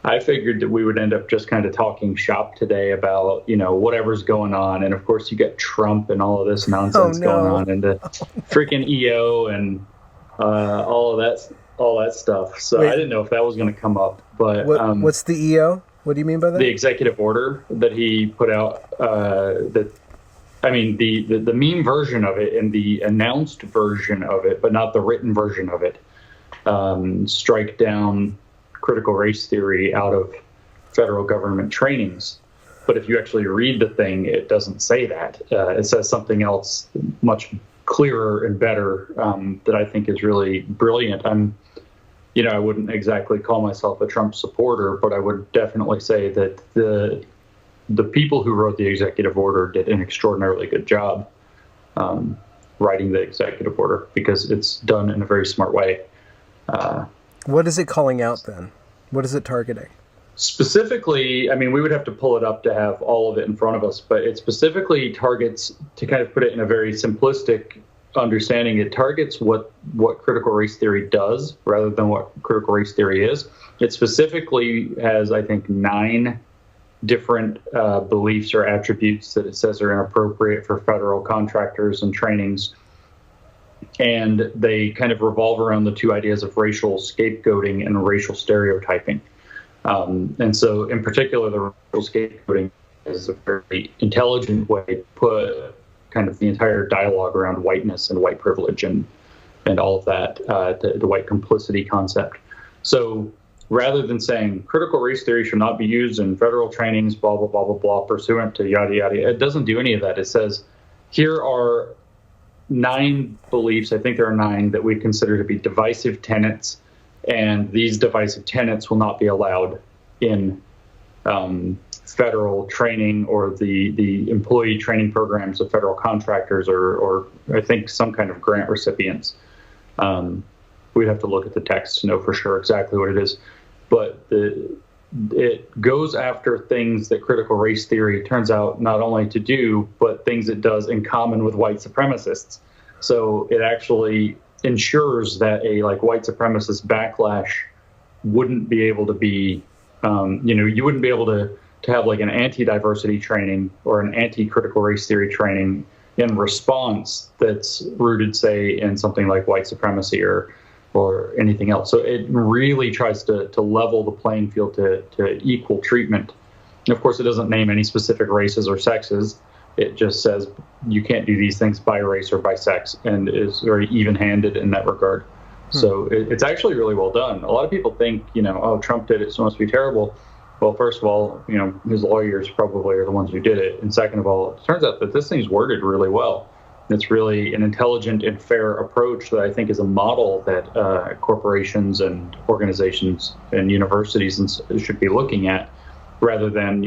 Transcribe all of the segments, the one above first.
I figured that we would end up just kind of talking shop today about, whatever's going on. And of course you get Trump and all of this nonsense going on, and the freaking EO and all that stuff. So wait, I didn't know if that was going to come up, but what's the EO? What do you mean by that? The executive order that he put out, the meme version of it and the announced version of it, but not the written version of it, strike down critical race theory out of federal government trainings. But if you actually read the thing, it doesn't say that. It says something else much clearer and better, that I think is really brilliant. I wouldn't exactly call myself a Trump supporter, but I would definitely say that the people who wrote the executive order did an extraordinarily good job writing the executive order, because it's done in a very smart way. What is it calling out then? What is it targeting? Specifically, we would have to pull it up to have all of it in front of us, but it specifically targets, to kind of put it in a very simplistic understanding, it targets what critical race theory does rather than what critical race theory is. It specifically has, I think, 9 different beliefs or attributes that it says are inappropriate for federal contractors and trainings. And they kind of revolve around the 2 ideas of racial scapegoating and racial stereotyping. And so in particular, the racial scapegoating is a very intelligent way to put kind of the entire dialogue around whiteness and white privilege and all of that, the white complicity concept. So rather than saying critical race theory should not be used in federal trainings, blah, blah, blah, blah, blah, pursuant to yada, yada, it doesn't do any of that. It says, here are 9 beliefs, I think there are 9, that we consider to be divisive tenets, and these divisive tenets will not be allowed in federal training or the employee training programs of federal contractors or I think some kind of grant recipients. We'd have to look at the text to know for sure exactly what it is. But it goes after things that critical race theory turns out not only to do, but things it does in common with white supremacists. So it actually ensures that a white supremacist backlash wouldn't be able to be, you wouldn't be able to have an anti-diversity training or an anti-critical race theory training in response that's rooted, say, in something like white supremacy or anything else. So it really tries to level the playing field to equal treatment. And of course, it doesn't name any specific races or sexes. It just says you can't do these things by race or by sex, and is very even-handed in that regard. So it's actually really well done. A lot of people think, Trump did it, so it must be terrible. Well, first of all, his lawyers probably are the ones who did it. And second of all, it turns out that this thing's worded really well. It's really an intelligent and fair approach that I think is a model that corporations and organizations and universities should be looking at, rather than,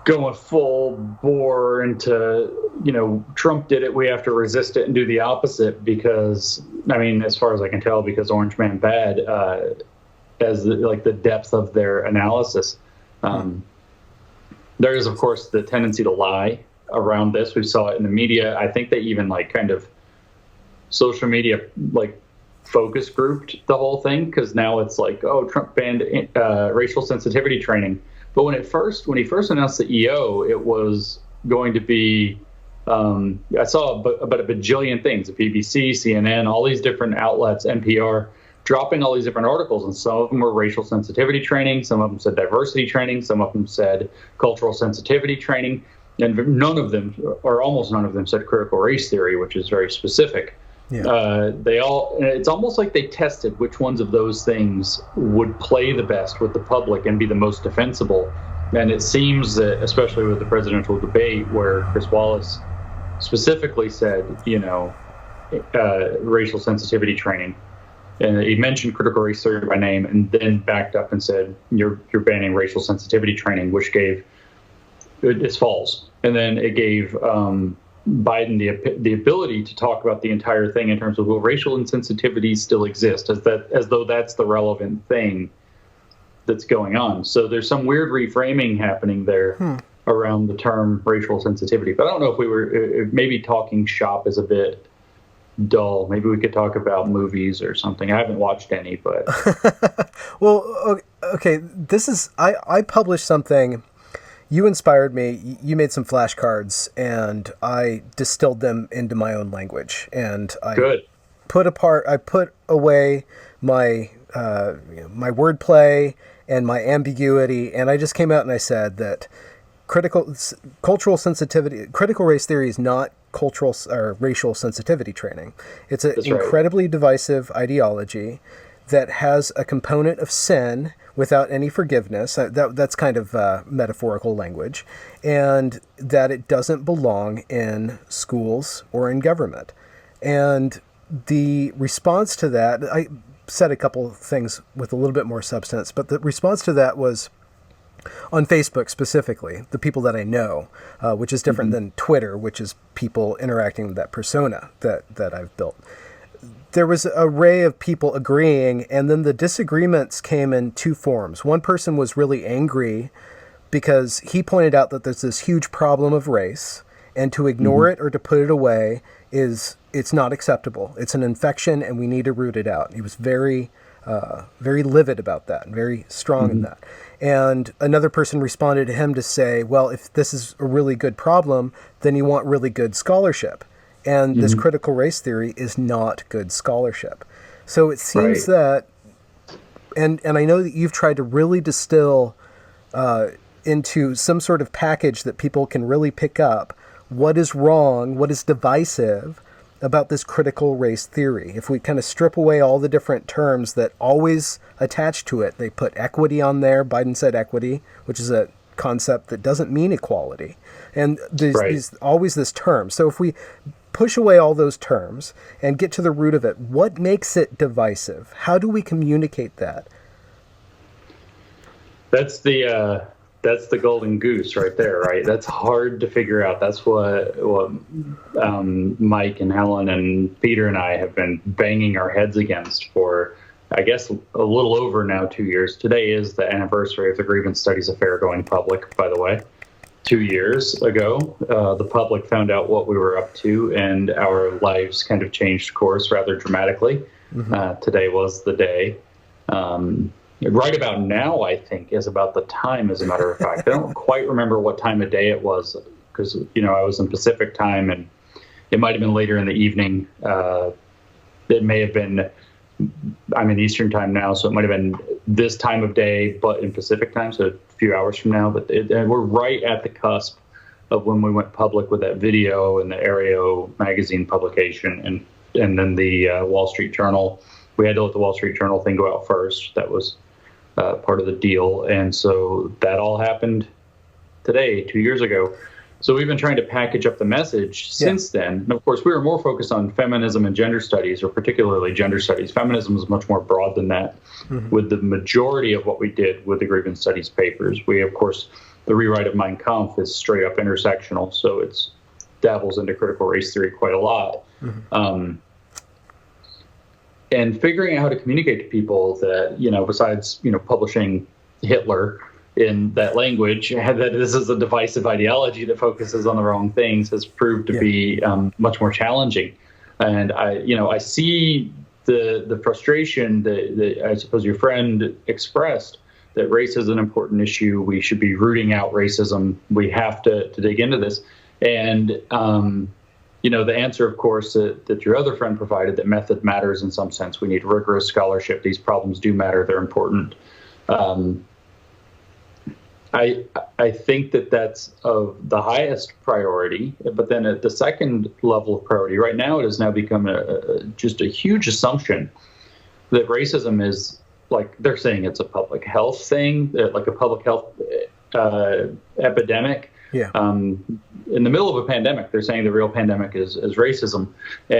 going full bore into, Trump did it, we have to resist it and do the opposite because, as far as I can tell, because Orange Man bad, as the depth of their analysis. There is, of course, the tendency to lie around this. We saw it in the media. I think they even kind of social media focus grouped the whole thing, because now it's Trump banned racial sensitivity training. But when he first announced the EO, it was going to be, I saw about a bajillion things, the BBC, CNN, all these different outlets, NPR, dropping all these different articles, and some of them were racial sensitivity training, some of them said diversity training, some of them said cultural sensitivity training, and none of them, or almost none of them, said critical race theory, which is very specific. Yeah. It's almost like they tested which ones of those things would play the best with the public and be the most defensible. And it seems that, especially with the presidential debate, where Chris Wallace specifically said, racial sensitivity training, and he mentioned critical race theory by name, and then backed up and said, you're banning racial sensitivity training, which it's false. And then it gave Biden the ability to talk about the entire thing in terms of, well, racial insensitivities still exist, as though that's the relevant thing that's going on. So there's some weird reframing happening there around the term racial sensitivity. But I don't know if maybe talking shop is a bit dull. Maybe we could talk about movies or something. I haven't watched any, but Well, okay, this is I published something. You inspired me. You made some flashcards, and I distilled them into my own language. And good. I put away my my wordplay and my ambiguity, and I just came out and I said that cultural sensitivity, critical race theory is not cultural or racial sensitivity training. It's an incredibly divisive ideology that has a component of sin without any forgiveness. That's kind of metaphorical language, and that it doesn't belong in schools or in government. And the response to that, I said a couple of things with a little bit more substance, but the response to that was on Facebook specifically, the people that I know, which is different than Twitter, which is people interacting with that persona that I've built. There was an array of people agreeing, and then the disagreements came in two forms. One person was really angry because he pointed out that there's this huge problem of race, and to ignore it or to put it away it's not acceptable. It's an infection, and we need to root it out. He was very livid about that and very strong in that. And another person responded to him to say, well, if this is a really good problem, then you want really good scholarship. And this critical race theory is not good scholarship. So it seems that, and I know that you've tried to really distill into some sort of package that people can really pick up what is wrong, what is divisive about this critical race theory. If we kind of strip away all the different terms that always attach to it, they put equity on there. Biden said equity, which is a concept that doesn't mean equality. And there's always this term. So if we push away all those terms and get to the root of it, what makes it divisive? How do we communicate that? That's the golden goose right there, right? That's hard to figure out. That's what Mike and Helen and Peter and I have been banging our heads against for, I guess, a little over now 2 years. Today is the anniversary of the Grievance Studies Affair going public, by the way. 2 years ago, the public found out what we were up to, and our lives kind of changed course rather dramatically. Today was the day. Right about now, I think, is about the time, as a matter of fact. I don't quite remember what time of day it was because, I was in Pacific time, and it might have been later in the evening. It may have been, I'm in Eastern time now, so it might have been this time of day, but in Pacific time, so a few hours from now. But we're right at the cusp of when we went public with that video and the Aereo magazine publication, and then the Wall Street Journal. We had to let the Wall Street Journal thing go out first. That was part of the deal. And so that all happened today, 2 years ago. So we've been trying to package up the message since then. And of course, we were more focused on feminism and gender studies, or particularly gender studies. Feminism is much more broad than that. With the majority of what we did with the grievance studies papers, we, of course, the rewrite of Mein Kampf is straight up intersectional. So it's dabbles into critical race theory quite a lot. And figuring out how to communicate to people that, besides, publishing Hitler in that language, that this is a divisive ideology that focuses on the wrong things has proved to be much more challenging. And I see the frustration that I suppose your friend expressed, that race is an important issue. We should be rooting out racism. We have to dig into this. And, the answer, of course, that your other friend provided, that method matters in some sense. We need rigorous scholarship. These problems do matter. They're important. I think that that's of the highest priority. But then at the second level of priority, right now it has now become just a huge assumption that racism is, like they're saying, it's a public health thing, like a public health epidemic. In the middle of a pandemic, they're saying the real pandemic is racism,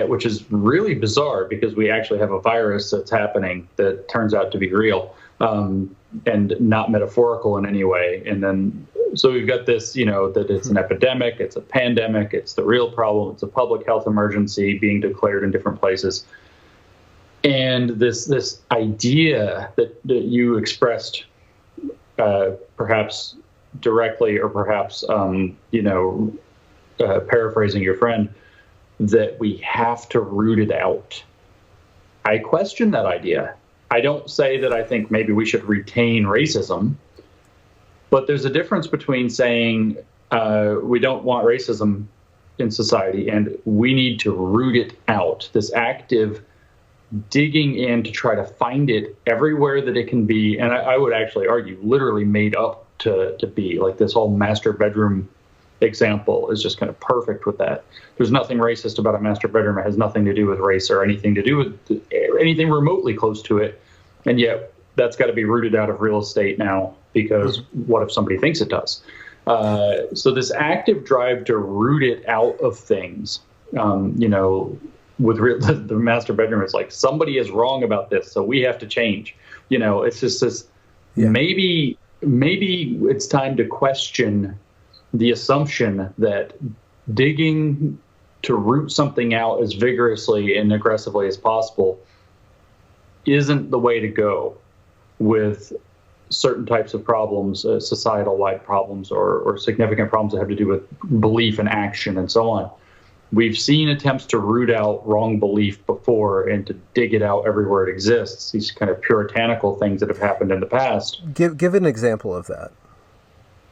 which is really bizarre because we actually have a virus that's happening that turns out to be real and not metaphorical in any way. And then so we've got this, that it's an epidemic, it's a pandemic, it's the real problem, it's a public health emergency being declared in different places. And this idea that you expressed, perhaps directly or perhaps, paraphrasing your friend, that we have to root it out. I question that idea. I don't say that I think maybe we should retain racism, but there's a difference between saying we don't want racism in society and we need to root it out. This active digging in to try to find it everywhere that it can be, and I would actually argue literally made up to be. Like this whole master bedroom example is just kind of perfect with that. There's nothing racist about a master bedroom. It has nothing to do with race or anything to do with anything remotely close to it. And yet that's got to be rooted out of real estate now, because what if somebody thinks it does? So this active drive to root it out of things, with the master bedroom is like, somebody is wrong about this, so we have to change. It's just this, maybe it's time to question the assumption that digging to root something out as vigorously and aggressively as possible isn't the way to go with certain types of problems, societal-wide problems or significant problems that have to do with belief and action and so on. We've seen attempts to root out wrong belief before and to dig it out everywhere it exists, these kind of puritanical things that have happened in the past. Give an example of that.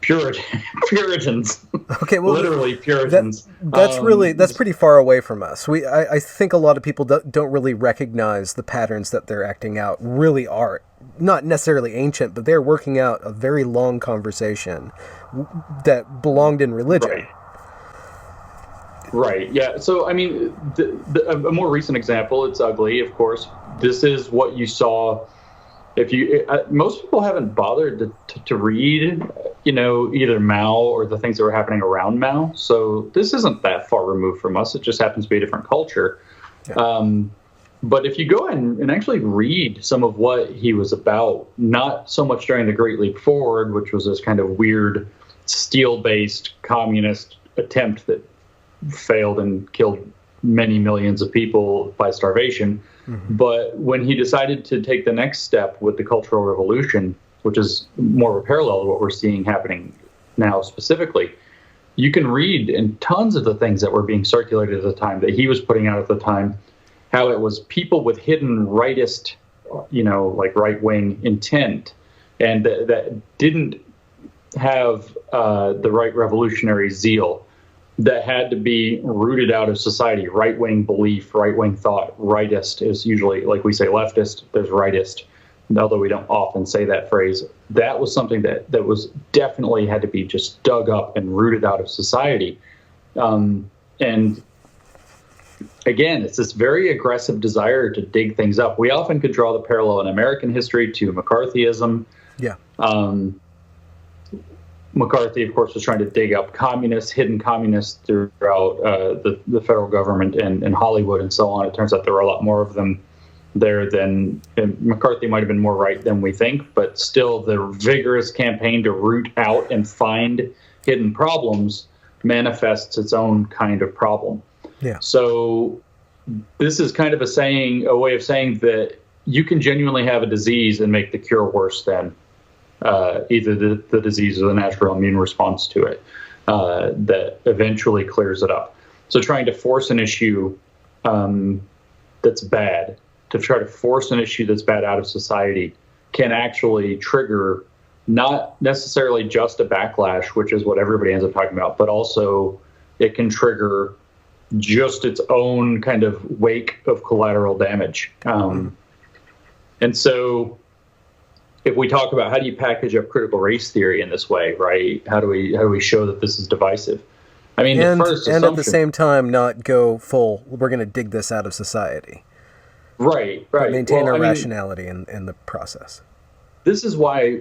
Puritans. Okay, well, literally Puritans. That's pretty far away from us. I think a lot of people don't really recognize the patterns that they're acting out really are not necessarily ancient, but they're working out a very long conversation that belonged in religion. Right. Yeah. So, I mean, a more recent example, it's ugly, of course. This is what you saw. Most people haven't bothered to read, either Mao or the things that were happening around Mao. So this isn't that far removed from us. It just happens to be a different culture. Yeah. But if you go and actually read some of what he was about, not so much during the Great Leap Forward, which was this kind of weird steel-based communist attempt that failed and killed many millions of people by starvation. Mm-hmm. But when he decided to take the next step with the Cultural Revolution, which is more of a parallel to what we're seeing happening now specifically, you can read in tons of the things that were being circulated at the time, that he was putting out at the time, how it was people with hidden rightist, like right-wing intent, and that didn't have the right revolutionary zeal, that had to be rooted out of society. Right-wing belief, right-wing thought. Rightist is usually, like we say, leftist. There's rightist, although we don't often say that phrase. That was something that was definitely had to be just dug up and rooted out of society. And again, it's this very aggressive desire to dig things up. We often could draw the parallel in American history to McCarthyism. Yeah. McCarthy, of course, was trying to dig up hidden communists throughout the federal government and Hollywood and so on. It turns out there were a lot more of them there than McCarthy might have been more right than we think, but still the vigorous campaign to root out and find hidden problems manifests its own kind of problem. Yeah. So this is kind of a way of saying that you can genuinely have a disease and make the cure worse than either the disease or the natural immune response to it that eventually clears it up. So trying to force an issue that's bad, to try to force an issue that's bad out of society can actually trigger not necessarily just a backlash, which is what everybody ends up talking about, but also it can trigger just its own kind of wake of collateral damage. And so if we talk about how do you package up critical race theory in this way, right? How do we show that this is divisive? I mean, and at the same time not go full, we're going to dig this out of society. Right. But maintain our rationality in the process. This is why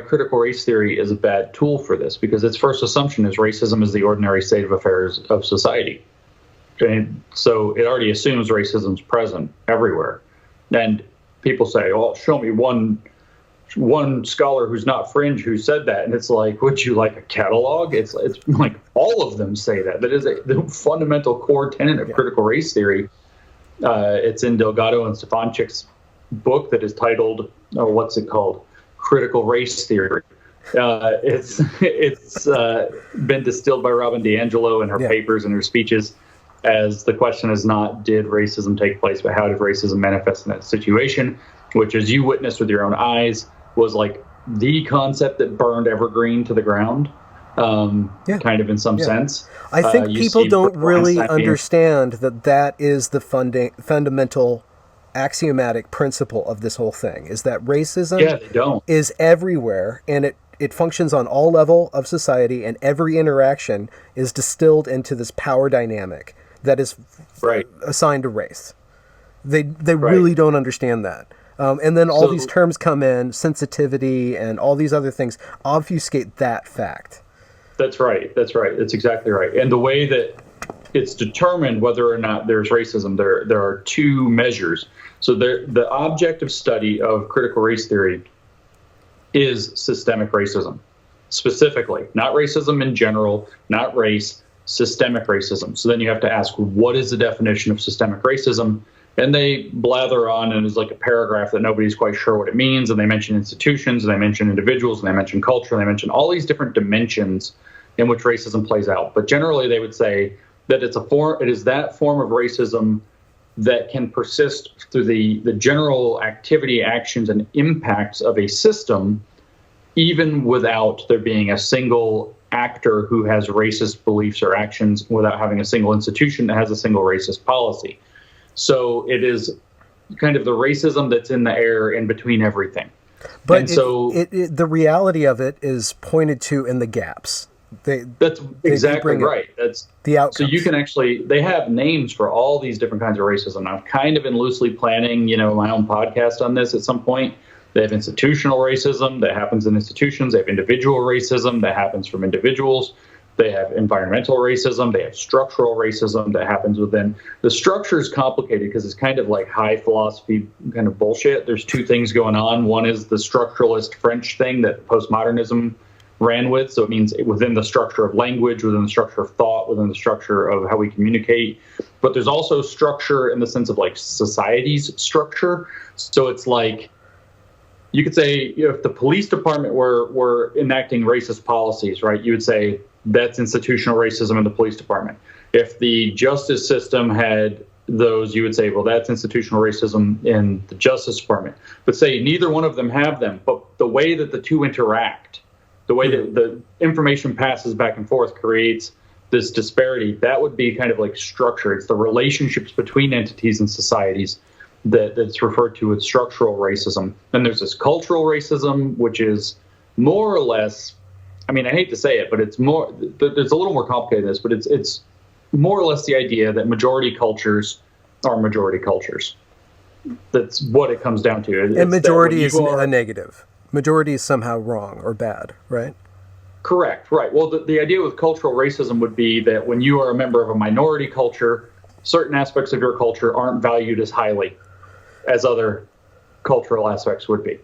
critical race theory is a bad tool for this, because its first assumption is racism is the ordinary state of affairs of society. And so it already assumes racism's present everywhere. And people say, "Oh, show me one scholar who's not fringe who said that," and it's like, would you like a catalog? It's like all of them say that. That is the fundamental core tenet of critical race theory. It's in Delgado and Stefanchik's book that is titled, what's it called? Critical Race Theory. It's been distilled by Robin DiAngelo in her papers and her speeches. as the question is not did racism take place, but how did racism manifest in that situation, which, as you witnessed with your own eyes, was like the concept that burned Evergreen to the ground, kind of in some sense. I think people don't really understand that is the fundamental axiomatic principle of this whole thing, is that racism is everywhere, and it functions on all level of society, and every interaction is distilled into this power dynamic that is assigned to race. They really don't understand that. And then all these terms come in, sensitivity and all these other things, obfuscate that fact. That's right. That's exactly right. And the way that it's determined whether or not there's racism, there are two measures. So the objective study of critical race theory is systemic racism, specifically, not racism in general, not race, systemic racism. So then you have to ask, what is the definition of systemic racism? And they blather on, and it's like a paragraph that nobody's quite sure what it means. And they mention institutions, and they mention individuals, and they mention culture, and they mention all these different dimensions in which racism plays out. But generally, they would say that it is that form of racism that can persist through the general activity, actions, and impacts of a system, even without there being a single actor who has racist beliefs or actions, without having a single institution that has a single racist policy. So it is kind of the racism that's in the air in between everything. But the reality of it is pointed to in the gaps. That's exactly right. That's the outcomes. So you can they have names for all these different kinds of racism. I've kind of been loosely planning, my own podcast on this at some point. They have institutional racism that happens in institutions. They have individual racism that happens from individuals. They have environmental racism. They have structural racism that happens within. The structure is complicated because it's kind of like high philosophy kind of bullshit. There's two things going on. One is the structuralist French thing that postmodernism ran with. So it means within the structure of language, within the structure of thought, within the structure of how we communicate. But there's also structure in the sense of like society's structure. So it's like, you could say, if the police department were enacting racist policies, right, you would say that's institutional racism in the police department. If the justice system had those, you would say, well, that's institutional racism in the Justice Department. But say neither one of them have them, but the way that the two interact, the way that the information passes back and forth creates this disparity. That would be kind of like structure. It's the relationships between entities and societies that's referred to as structural racism. Then there's this cultural racism, which is more or less, I mean, I hate to say it, but it's more, there's a little more complicated than this, but it's more or less the idea that majority cultures are majority cultures. That's what it comes down to. And majority is a negative. Majority is somehow wrong or bad, right? Correct, right. Well, the idea with cultural racism would be that when you are a member of a minority culture, certain aspects of your culture aren't valued as highly as other cultural aspects would be.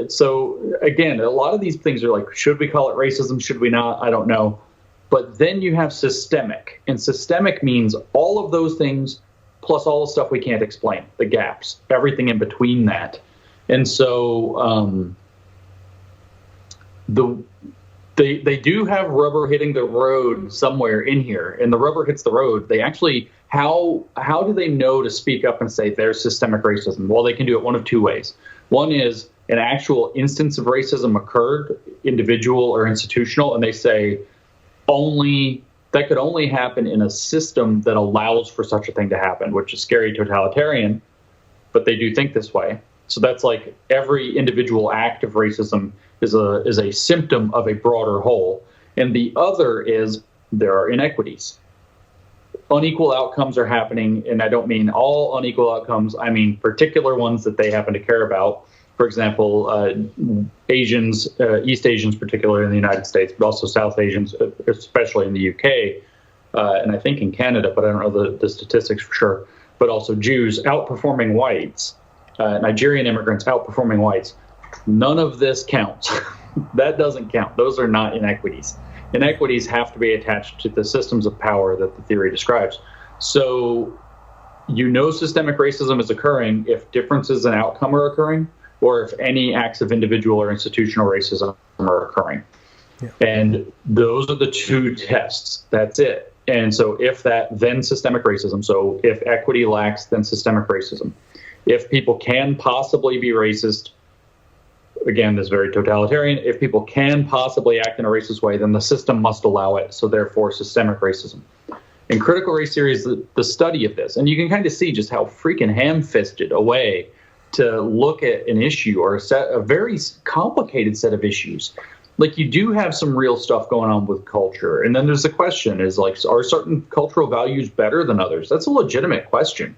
So, again, a lot of these things are like, should we call it racism? Should we not? I don't know. But then you have systemic. And systemic means all of those things plus all the stuff we can't explain, the gaps, everything in between that. And so they do have rubber hitting the road somewhere in here. And the rubber hits the road. They actually, how do they know to speak up and say there's systemic racism? Well, they can do it one of two ways. One is an actual instance of racism occurred, individual or institutional, and they say that could only happen in a system that allows for such a thing to happen, which is scary totalitarian, but they do think this way. So that's like every individual act of racism is a symptom of a broader whole. And the other is there are inequities. Unequal outcomes are happening, and I don't mean all unequal outcomes. I mean particular ones that they happen to care about. For example, Asians, East Asians particularly in the United States, but also South Asians, especially in the UK, and I think in Canada, but I don't know the statistics for sure, but also Jews outperforming whites, Nigerian immigrants outperforming whites. None of this counts. That doesn't count. Those are not inequities. Inequities have to be attached to the systems of power that the theory describes. So systemic racism is occurring if differences in outcome are occurring, or if any acts of individual or institutional racism are occurring. Yeah. And those are the two tests. That's it. And so if that, then systemic racism. So if equity lacks, then systemic racism. If people can possibly be racist, again, this is very totalitarian. If people can possibly act in a racist way, then the system must allow it. So therefore, systemic racism. And critical race theory is the study of this. And you can kind of see just how freaking ham-fisted a way to look at an issue or a very complicated set of issues. Like, you do have some real stuff going on with culture. And then there's the question is, like, are certain cultural values better than others? That's a legitimate question.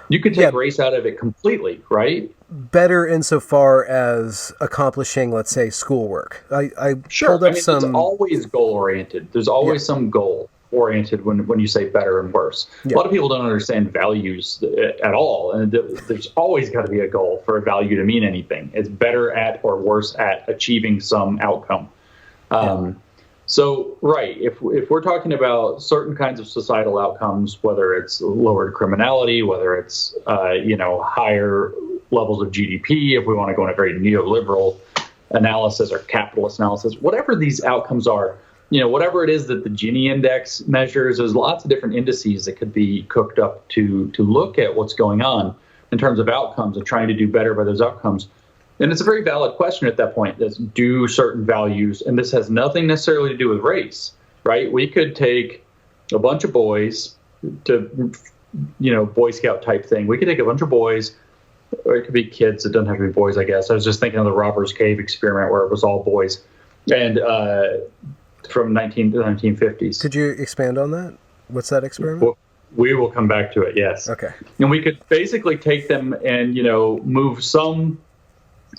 You could take race out of it completely, right? Better insofar as accomplishing, let's say, schoolwork. I sure. I mean, it's always goal-oriented. There's always some goal-oriented when you say better and worse. A lot of people don't understand values at all, and there's always got to be a goal for a value to mean anything. It's better at or worse at achieving some outcome. So, right, if we're talking about certain kinds of societal outcomes, whether it's lowered criminality, whether it's higher levels of GDP, if we want to go in a very neoliberal analysis or capitalist analysis, whatever these outcomes are, whatever it is that the Gini index measures, there's lots of different indices that could be cooked up to look at what's going on in terms of outcomes and trying to do better by those outcomes. And it's a very valid question at that point, is do certain values, and this has nothing necessarily to do with race, right? We could take a bunch of boys to, Boy Scout type thing. We could take a bunch of boys, or it could be kids. It doesn't have to be boys, I guess. I was just thinking of the Robbers Cave experiment where it was all boys, and from the 1950s. Could you expand on that? What's that experiment? Well, we will come back to it, yes. Okay. And we could basically take them and, move some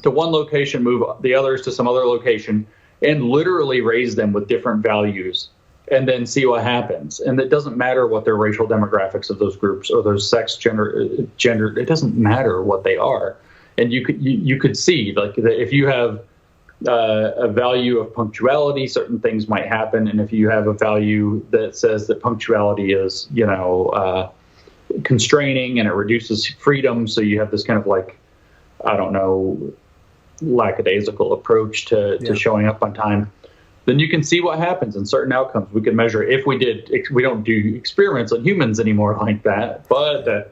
to one location, move the others to some other location, and literally raise them with different values and then see what happens. And it doesn't matter what their racial demographics of those groups or their sex, gender, it doesn't matter what they are. And you could see, like, if you have a value of punctuality, certain things might happen. And if you have a value that says that punctuality is, constraining and it reduces freedom, so you have this kind of like, I don't know, lackadaisical approach to showing up on time, then you can see what happens in certain outcomes. We can measure if we don't do experiments on humans anymore like that, but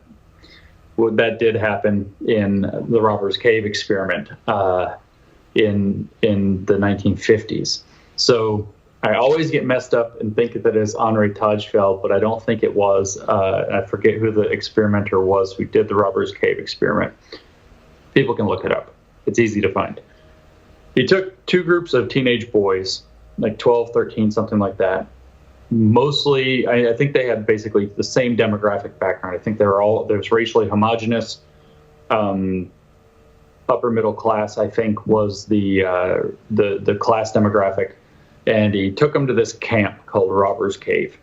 that did happen in the Robbers Cave experiment in the 1950s. So I always get messed up and think that it's Henri Tajfel, but I don't think it was. I forget who the experimenter was who did the Robbers Cave experiment. People can look it up. It's easy to find. He took two groups of teenage boys, like 12, 13, something like that. Mostly, I think they had basically the same demographic background. I think there's racially homogenous. Upper middle class, I think, was the class demographic. And he took them to this camp called Robbers Cave.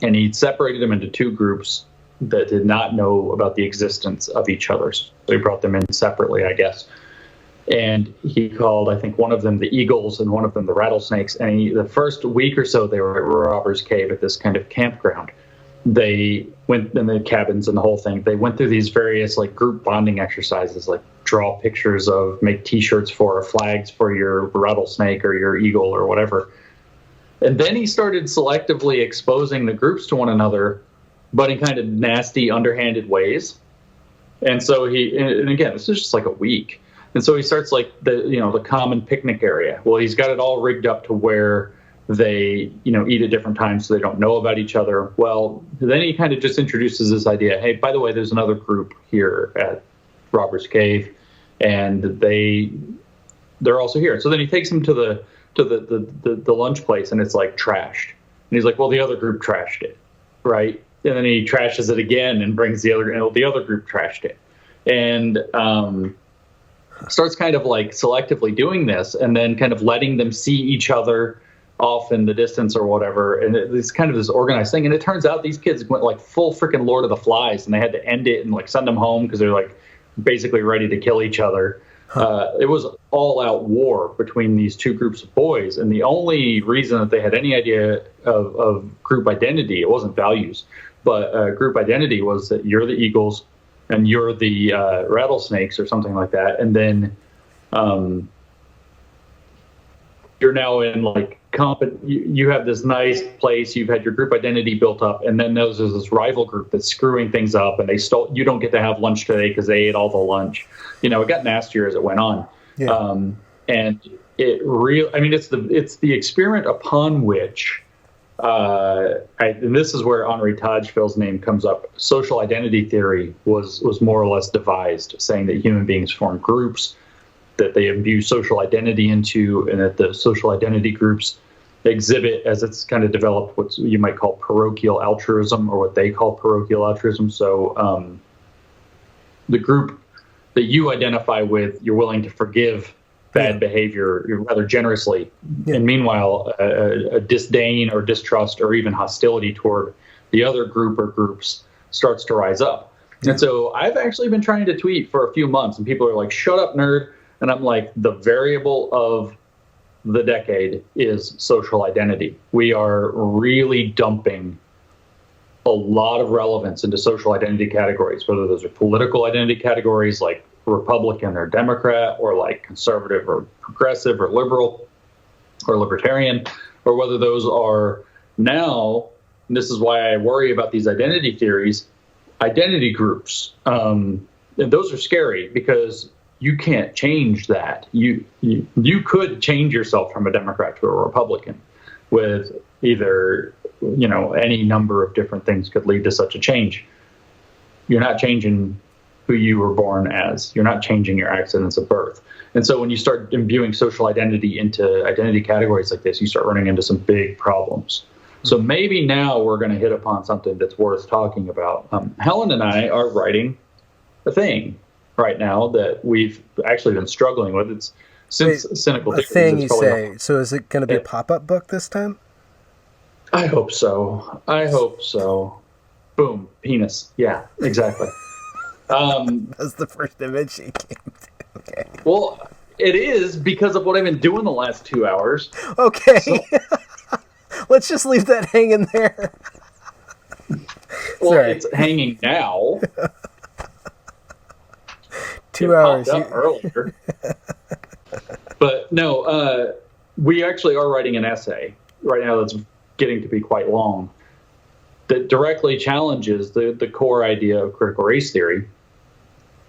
And he separated them into two groups that did not know about the existence of each other. So he brought them in separately, I guess. And he called, I think, one of them the Eagles and one of them the Rattlesnakes. And the first week or so they were at Robbers Cave at this kind of campground. They went in the cabins and the whole thing. They went through these various like group bonding exercises, like draw pictures of, make T-shirts for, or flags for your rattlesnake or your eagle or whatever. And then he started selectively exposing the groups to one another, but in kind of nasty, underhanded ways. And so and again, this is just like a week. And so he starts like the common picnic area. Well, he's got it all rigged up to where they, eat at different times so they don't know about each other. Well, then he kind of just introduces this idea. Hey, by the way, there's another group here at Robbers Cave, and they're also here. So then he takes them to the lunch place, and it's like trashed. And he's like, well, the other group trashed it, right? And then he trashes it again and brings the other group trashed it. And starts kind of like selectively doing this and then kind of letting them see each other off in the distance or whatever. And it's kind of this organized thing. And it turns out these kids went like full freaking Lord of the Flies, and they had to end it and like send them home because they're like basically ready to kill each other. It was all out war between these two groups of boys. And the only reason that they had any idea of group identity, it wasn't values, but group identity was that you're the Eagles and you're the Rattlesnakes or something like that. And then you're now in like you have this nice place, you've had your group identity built up, and then there's this rival group that's screwing things up, and you don't get to have lunch today because they ate all the lunch. It got nastier as it went on. Yeah. And it's the experiment upon which, and this is where Henri Tajfel's name comes up. Social identity theory was more or less devised, saying that human beings form groups, that they imbue social identity into, and that the social identity groups exhibit, as it's kind of developed, what you might call parochial altruism, or what they call parochial altruism. So the group that you identify with, you're willing to forgive bad behavior rather generously. Yeah. And meanwhile, a disdain or distrust or even hostility toward the other group or groups starts to rise up. Yeah. And so I've actually been trying to tweet for a few months, and people are like, shut up, nerd. And I'm like, the variable of the decade is social identity. We are really dumping a lot of relevance into social identity categories, whether those are political identity categories like Republican or Democrat, or like conservative or progressive or liberal or libertarian, or whether those are now, and this is why I worry about these identity theories, identity groups. And those are scary because you can't change that. You could change yourself from a Democrat to a Republican with either, any number of different things could lead to such a change. You're not changing who you were born as. You're not changing your accidents of birth. And so when you start imbuing social identity into identity categories like this, you start running into some big problems. So maybe now we're going to hit upon something that's worth talking about. Helen and I are writing a thing right now that we've actually been struggling with. It's since Cynical Theories. A thing you say. So is it going to be a pop-up book this time? I hope so. Boom. Penis. Yeah, exactly. That's the first image she came to. Okay. Well, it is because of what I've been doing the last 2 hours. Okay. So, let's just leave that hanging there. Well, sorry. It's hanging now. 2 hours. Earlier. But no, we actually are writing an essay right now that's getting to be quite long that directly challenges the core idea of critical race theory,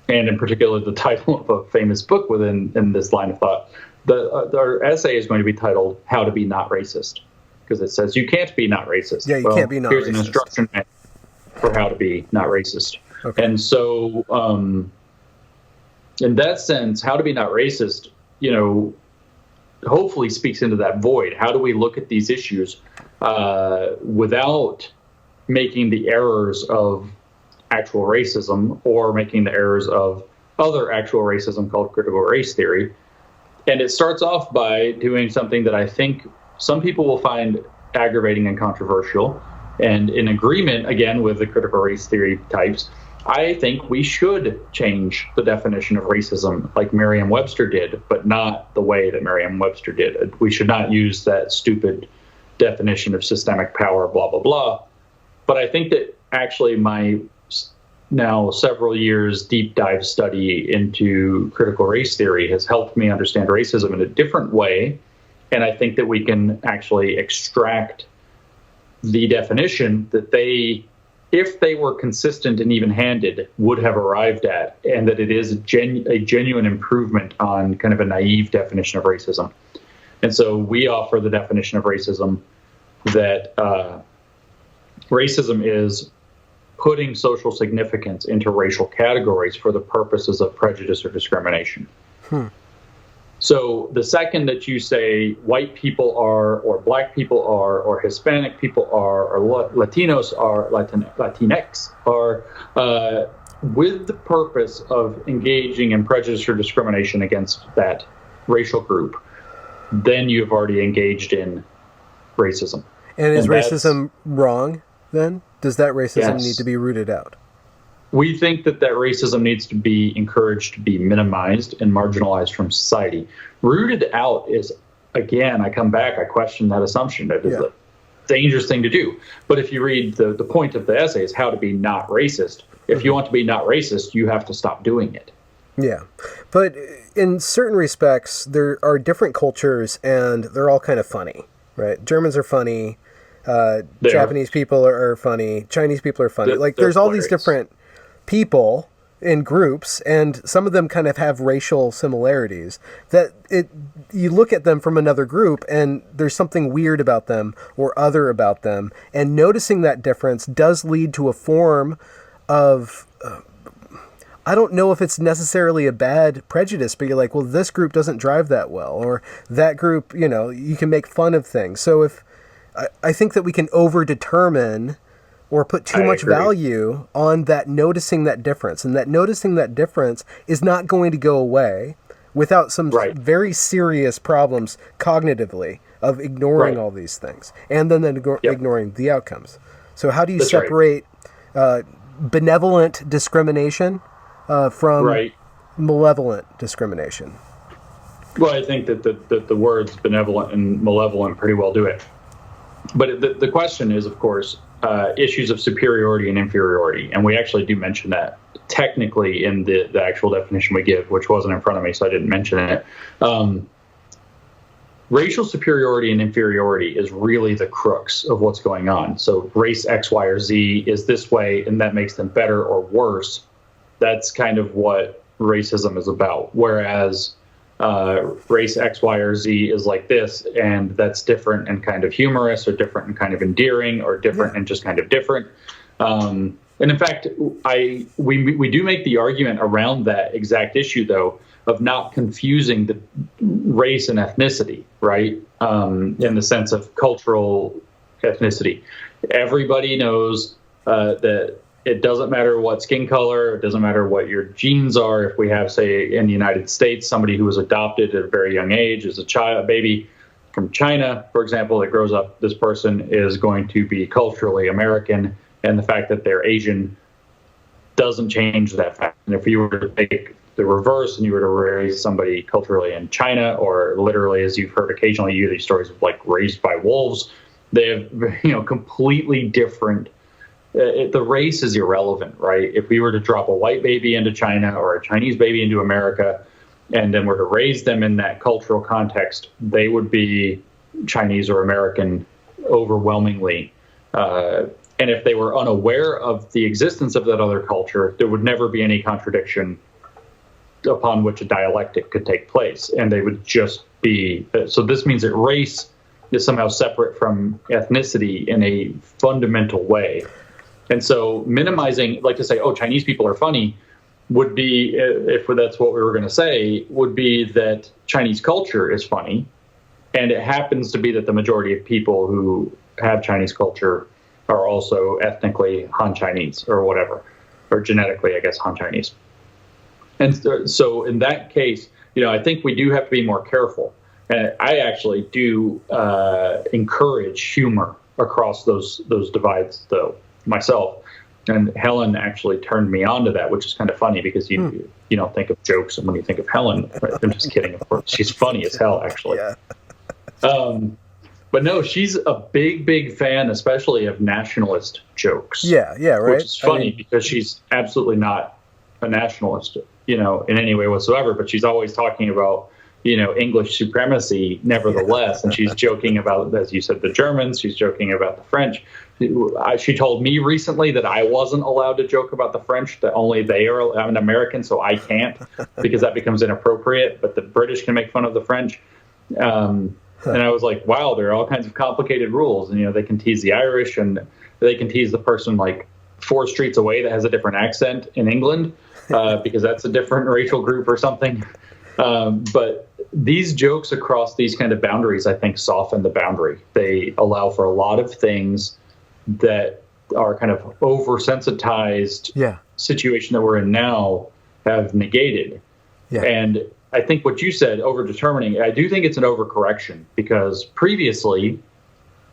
and in particular the title of a famous book in this line of thought. Our essay is going to be titled "How to Be Not Racist," because it says you can't be not racist. Yeah, you can't be not here's racist. Here's an instruction manual for how to be not racist. Okay. And so, in that sense, how to be not racist, hopefully speaks into that void. How do we look at these issues without making the errors of actual racism or making the errors of other actual racism called critical race theory? And it starts off by doing something that I think some people will find aggravating and controversial. And in agreement, again, with the critical race theory types, I think we should change the definition of racism like Merriam-Webster did, but not the way that Merriam-Webster did. We should not use that stupid definition of systemic power, blah, blah, blah. But I think that actually my now several years deep dive study into critical race theory has helped me understand racism in a different way. And I think that we can actually extract the definition that they, if they were consistent and even-handed, would have arrived at, and that it is a genuine improvement on kind of a naive definition of racism. And so we offer the definition of racism that racism is putting social significance into racial categories for the purposes of prejudice or discrimination. So the second that you say white people are, or black people are, or Hispanic people are, or Latinos are, Latinx are, with the purpose of engaging in prejudice or discrimination against that racial group, then you've already engaged in racism. And is racism wrong then? Does that racism need to be rooted out? We think that racism needs to be encouraged to be minimized and marginalized from society. Rooted out is, again, I come back, I question that assumption. That is a dangerous thing to do. But if you read the point of the essay is how to be not racist. If you want to be not racist, you have to stop doing it. Yeah. But in certain respects, there are different cultures, and they're all kind of funny. right? Germans are funny. They are. Japanese people are funny. Chinese people are funny. Like, They're there's all these hilarious. different people in groups, and some of them kind of have racial similarities that you look at them from another group and there's something weird about them or other about them, and noticing that difference does lead to a form of I don't know if it's necessarily a bad prejudice, but you're like, well, this group doesn't drive that well, or that group, you can make fun of things. So if I think that we can over-determine or put too much value on that, noticing that difference, and that noticing that difference is not going to go away without some very serious problems cognitively of ignoring all these things, and then ignoring the outcomes. So how do you separate benevolent discrimination from malevolent discrimination? Well, I think that the words benevolent and malevolent pretty well do it. But the question is, of course, issues of superiority and inferiority. And we actually do mention that technically in the actual definition we give, which wasn't in front of me, so I didn't mention it. Racial superiority and inferiority is really the crux of what's going on. So race X, Y, or Z is this way, and that makes them better or worse. That's kind of what racism is about. Whereas race X, Y, or Z is like this, and that's different and kind of humorous, or different and kind of endearing, or different and just kind of different. And in fact, we do make the argument around that exact issue, though, of not confusing the race and ethnicity, right? In the sense of cultural ethnicity. Everybody knows that it doesn't matter what skin color, it doesn't matter what your genes are. If we have, say, in the United States, somebody who was adopted at a very young age as a baby from China, for example, that grows up, this person is going to be culturally American, and the fact that they're Asian doesn't change that fact. And if you were to take the reverse and you were to raise somebody culturally in China, or literally, as you've heard occasionally, you hear these stories of like raised by wolves, they have, completely different. The race is irrelevant, right? If we were to drop a white baby into China or a Chinese baby into America, and then were to raise them in that cultural context, they would be Chinese or American overwhelmingly. And if they were unaware of the existence of that other culture, there would never be any contradiction upon which a dialectic could take place. And they would just be. So this means that race is somehow separate from ethnicity in a fundamental way. And so minimizing, like to say, oh, Chinese people are funny, would be, if that's what we were going to say, would be that Chinese culture is funny. And it happens to be that the majority of people who have Chinese culture are also ethnically Han Chinese or whatever, or genetically, I guess, Han Chinese. And so in that case, I think we do have to be more careful. And I actually do encourage humor across those divides, though, myself. And Helen actually turned me on to that, which is kind of funny because you don't think of jokes when you think of Helen. Right? I'm just kidding, of course. She's funny as hell, actually. Yeah. But no, she's a big fan, especially of nationalist jokes. Yeah, right. Which is funny because she's absolutely not a nationalist, in any way whatsoever. But she's always talking about, English supremacy, nevertheless. And she's joking about, as you said, the Germans. She's joking about the French. She told me recently that I wasn't allowed to joke about the French, that only they are. I'm an American, so I can't, because that becomes inappropriate. But the British can make fun of the French. And I was like, wow, there are all kinds of complicated rules. And, they can tease the Irish, and they can tease the person like 4 streets away that has a different accent in England, because that's a different racial group or something. But these jokes across these kind of boundaries, I think, soften the boundary. They allow for a lot of things that are kind of oversensitized situation that we're in now have negated. Yeah. And I think what you said, overdetermining, I do think it's an overcorrection, because previously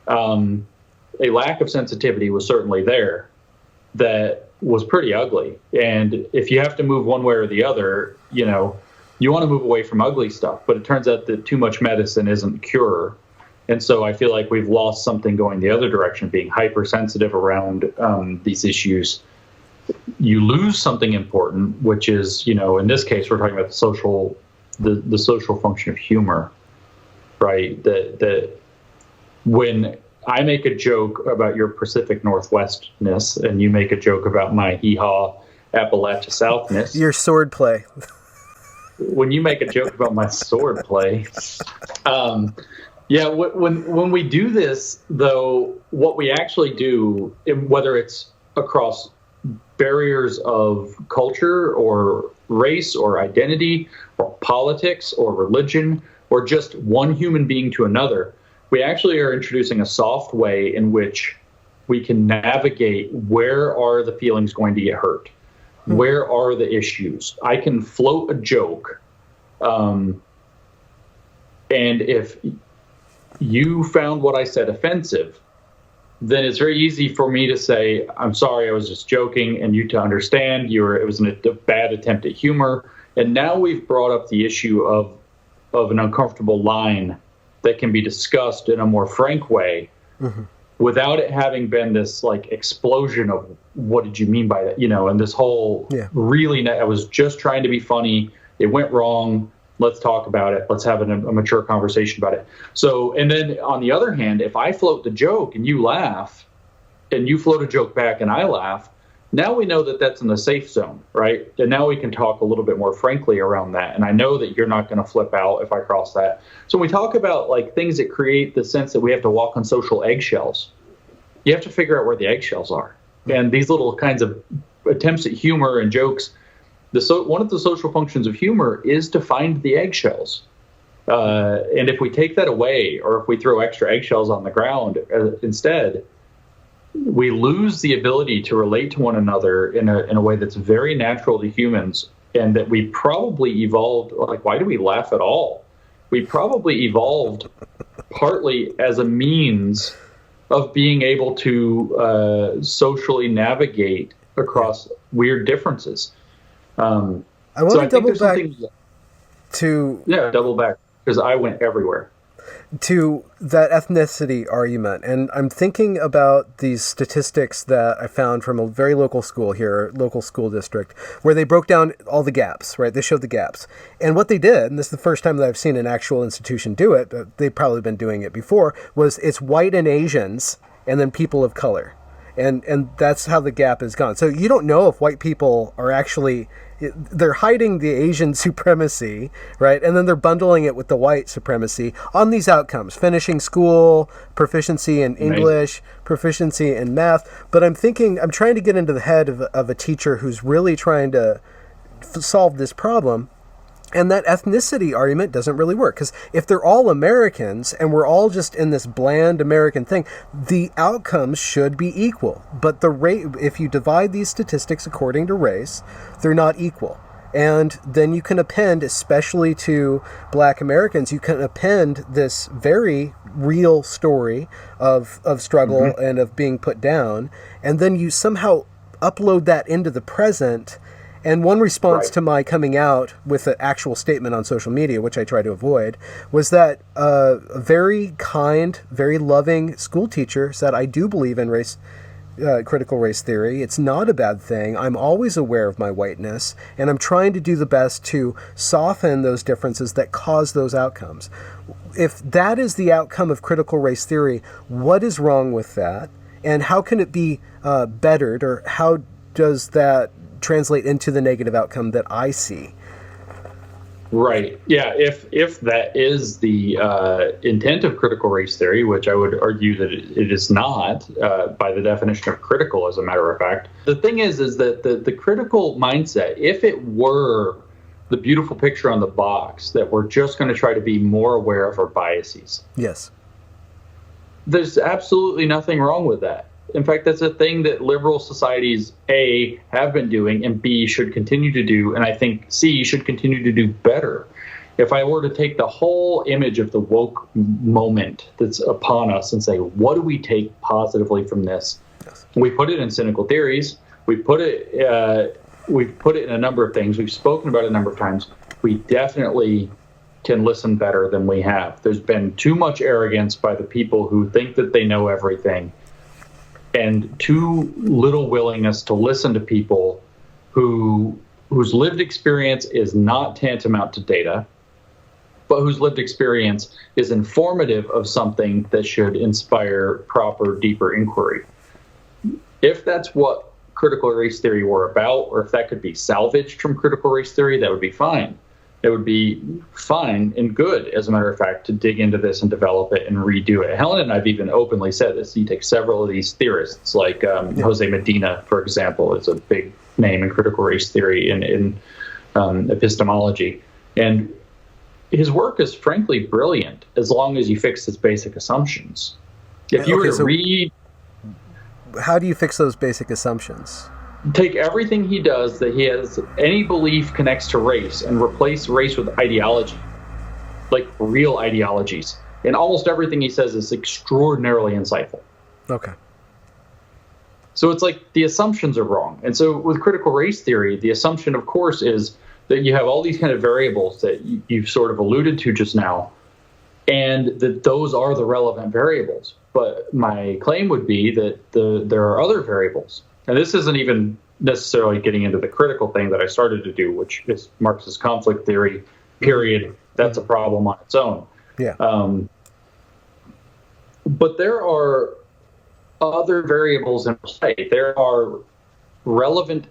a lack of sensitivity was certainly there that was pretty ugly. And if you have to move one way or the other, you want to move away from ugly stuff. But it turns out that too much medicine isn't cure. And so I feel like we've lost something going the other direction, being hypersensitive around these issues. You lose something important, which is, in this case, we're talking about the social function of humor, right? That when I make a joke about your Pacific Northwestness and you make a joke about my hee-haw Appalachia Southness. Your sword play. When you make a joke about my sword play. When we do this, though, what we actually do, whether it's across barriers of culture or race or identity or politics or religion or just one human being to another, we actually are introducing a soft way in which we can navigate where are the feelings going to get hurt. Where are the issues? I can float a joke. And if you found what I said offensive, then it's very easy for me to say, I'm sorry, I was just joking, and you to understand it was a bad attempt at humor. And now we've brought up the issue of an uncomfortable line that can be discussed in a more frank way. Mm-hmm. Without it having been this like explosion of what did you mean by that, and this whole really, I was just trying to be funny. It went wrong. Let's talk about it. Let's have a mature conversation about it. So, and then on the other hand, if I float the joke and you laugh and you float a joke back and I laugh, now we know that that's in the safe zone, right? And now we can talk a little bit more frankly around that. And I know that you're not going to flip out if I cross that. So when we talk about like things that create the sense that we have to walk on social eggshells, you have to figure out where the eggshells are. And these little kinds of attempts at humor and jokes, one of the social functions of humor is to find the eggshells. And if we take that away, or if we throw extra eggshells on the ground instead, we lose the ability to relate to one another in a way that's very natural to humans, and that we probably evolved. Like, why do we laugh at all? We probably evolved partly as a means of being able to socially navigate across weird differences. I want to double back double back, because I went everywhere. To that ethnicity argument. And I'm thinking about these statistics that I found from a very local school here, local school district, where they broke down all the gaps, right? They showed the gaps. And what they did, and this is the first time that I've seen an actual institution do it, but they've probably been doing it before, was it's white and Asians and then people of color. And that's how the gap is gone. So you don't know if white people are actually, they're hiding the Asian supremacy, right? And then they're bundling it with the white supremacy on these outcomes: finishing school, proficiency in English, proficiency in math. But I'm trying to get into the head of a teacher who's really trying to solve this problem. And that ethnicity argument doesn't really work, because if they're all Americans and we're all just in this bland American thing, the outcomes should be equal. But the rate, if you divide these statistics according to race, they're not equal. And then you can append, especially to Black Americans, you can append this very real story of struggle and of being put down, and then you somehow upload that into the present. And one response to my coming out with an actual statement on social media, which I try to avoid, was that a very kind, very loving school teacher said, I do believe in critical race theory. It's not a bad thing. I'm always aware of my whiteness, and I'm trying to do the best to soften those differences that cause those outcomes. If that is the outcome of critical race theory, what is wrong with that? And how can it be bettered, or how does that translate into the negative outcome that I see? Right. Yeah. If that is the intent of critical race theory, which I would argue that it is not by the definition of critical, as a matter of fact. The thing is that the critical mindset, if it were the beautiful picture on the box that we're just going to try to be more aware of our biases. Yes. There's absolutely nothing wrong with that. In fact, that's a thing that liberal societies, A, have been doing, and B, should continue to do, and I think C, should continue to do better. If I were to take the whole image of the woke moment that's upon us and say, what do we take positively from this? Yes. We put it in cynical theories. We've put it in a number of things. We've spoken about it a number of times. We definitely can listen better than we have. There's been too much arrogance by the people who think that they know everything, and too little willingness to listen to people whose lived experience is not tantamount to data, but whose lived experience is informative of something that should inspire proper, deeper inquiry. If that's what critical race theory were about, or if that could be salvaged from critical race theory, that would be fine. It would be fine and good, as a matter of fact, to dig into this and develop it and redo it. Helen and I have even openly said this. You take several of these theorists, like Jose Medina, for example, is a big name in critical race theory and in epistemology. And his work is frankly brilliant, as long as you fix his basic assumptions. If you were to read... How do you fix those basic assumptions? Take everything he does that he has any belief connects to race and replace race with ideology, like real ideologies. And almost everything he says is extraordinarily insightful. Okay. So it's like the assumptions are wrong. And so with critical race theory, the assumption, of course, is that you have all these kind of variables that you've sort of alluded to just now, and that those are the relevant variables. But my claim would be that there are other variables. And this isn't even necessarily getting into the critical thing that I started to do, which is Marxist conflict theory, period. That's a problem on its own. Yeah. But there are other variables in play. There are relevant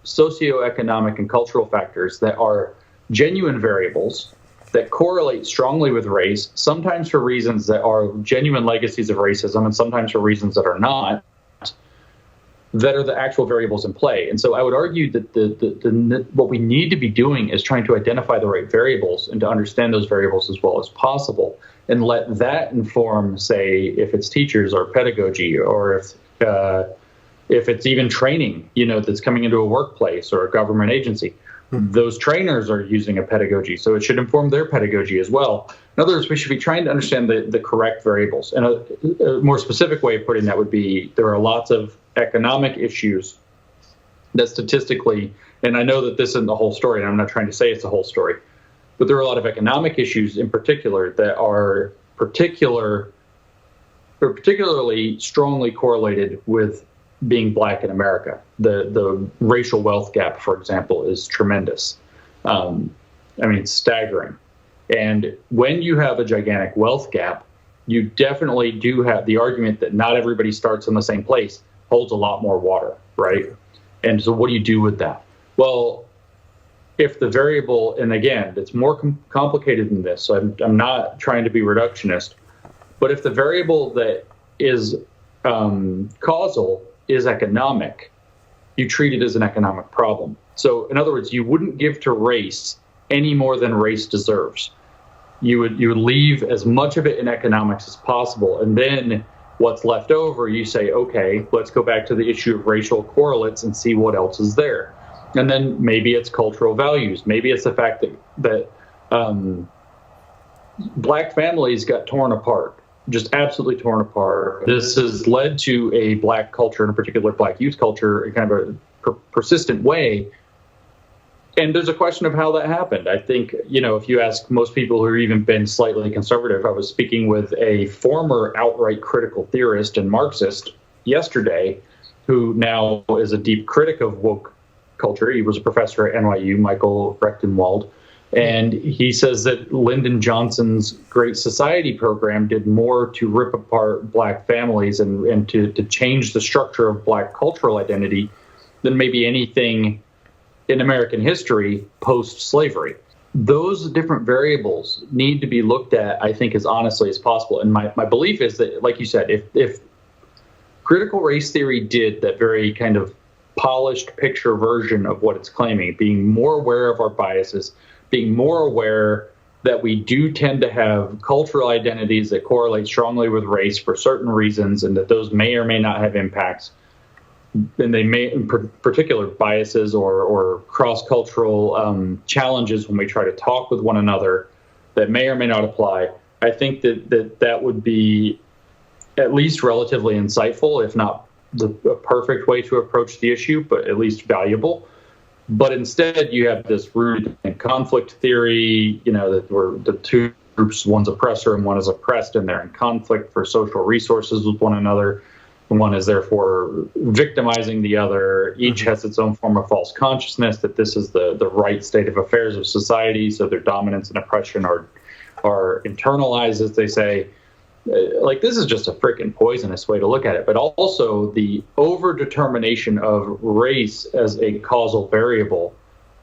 socioeconomic and cultural factors that are genuine variables that correlate strongly with race, sometimes for reasons that are genuine legacies of racism and sometimes for reasons that are not, that are the actual variables in play. And so I would argue that what we need to be doing is trying to identify the right variables and to understand those variables as well as possible, and let that inform, say, if it's teachers or pedagogy, or if it's even training, that's coming into a workplace or a government agency. Those trainers are using a pedagogy, so it should inform their pedagogy as well. In other words, we should be trying to understand the correct variables. And a more specific way of putting that would be, there are lots of economic issues that statistically, and I know that this isn't the whole story, and I'm not trying to say it's the whole story, but there are a lot of economic issues in particular that are particularly strongly correlated with being black in America. The racial wealth gap, for example, is tremendous. It's staggering. And when you have a gigantic wealth gap, you definitely do have the argument that not everybody starts in the same place holds a lot more water, right? And so what do you do with that? Well, if the variable, and again, it's more complicated than this, so I'm not trying to be reductionist, but if the variable that is causal is economic, you treat it as an economic problem. So in other words, you wouldn't give to race any more than race deserves. You would leave as much of it in economics as possible, and then what's left over, you say, okay, let's go back to the issue of racial correlates and see what else is there. And then maybe it's cultural values. Maybe it's the fact that black families got torn apart, just absolutely torn apart. This has led to a black culture, in particular black youth culture, in kind of a persistent way. And there's a question of how that happened. I think, if you ask most people who have even been slightly conservative, I was speaking with a former outright critical theorist and Marxist yesterday, who now is a deep critic of woke culture. He was a professor at NYU, Michael Rechtenwald. And he says that Lyndon Johnson's Great Society program did more to rip apart black families and to change the structure of black cultural identity than maybe anything in American history post-slavery. Those different variables need to be looked at, I think, as honestly as possible. And my belief is that, like you said, if critical race theory did that very kind of polished picture version of what it's claiming, being more aware of our biases, being more aware that we do tend to have cultural identities that correlate strongly with race for certain reasons, and that those may or may not have impacts, and they may, in particular, biases or cross-cultural challenges when we try to talk with one another that may or may not apply. I think that would be at least relatively insightful, if not the perfect way to approach the issue, but at least valuable. But instead, you have this rooted in conflict theory, that we're the two groups, one's oppressor and one is oppressed, and they're in conflict for social resources with one another. One is therefore victimizing the other. Each has its own form of false consciousness that this is the right state of affairs of society, so their dominance and oppression are are internalized, as they say. Like, this is just a freaking poisonous way to look at it. But also the overdetermination of race as a causal variable,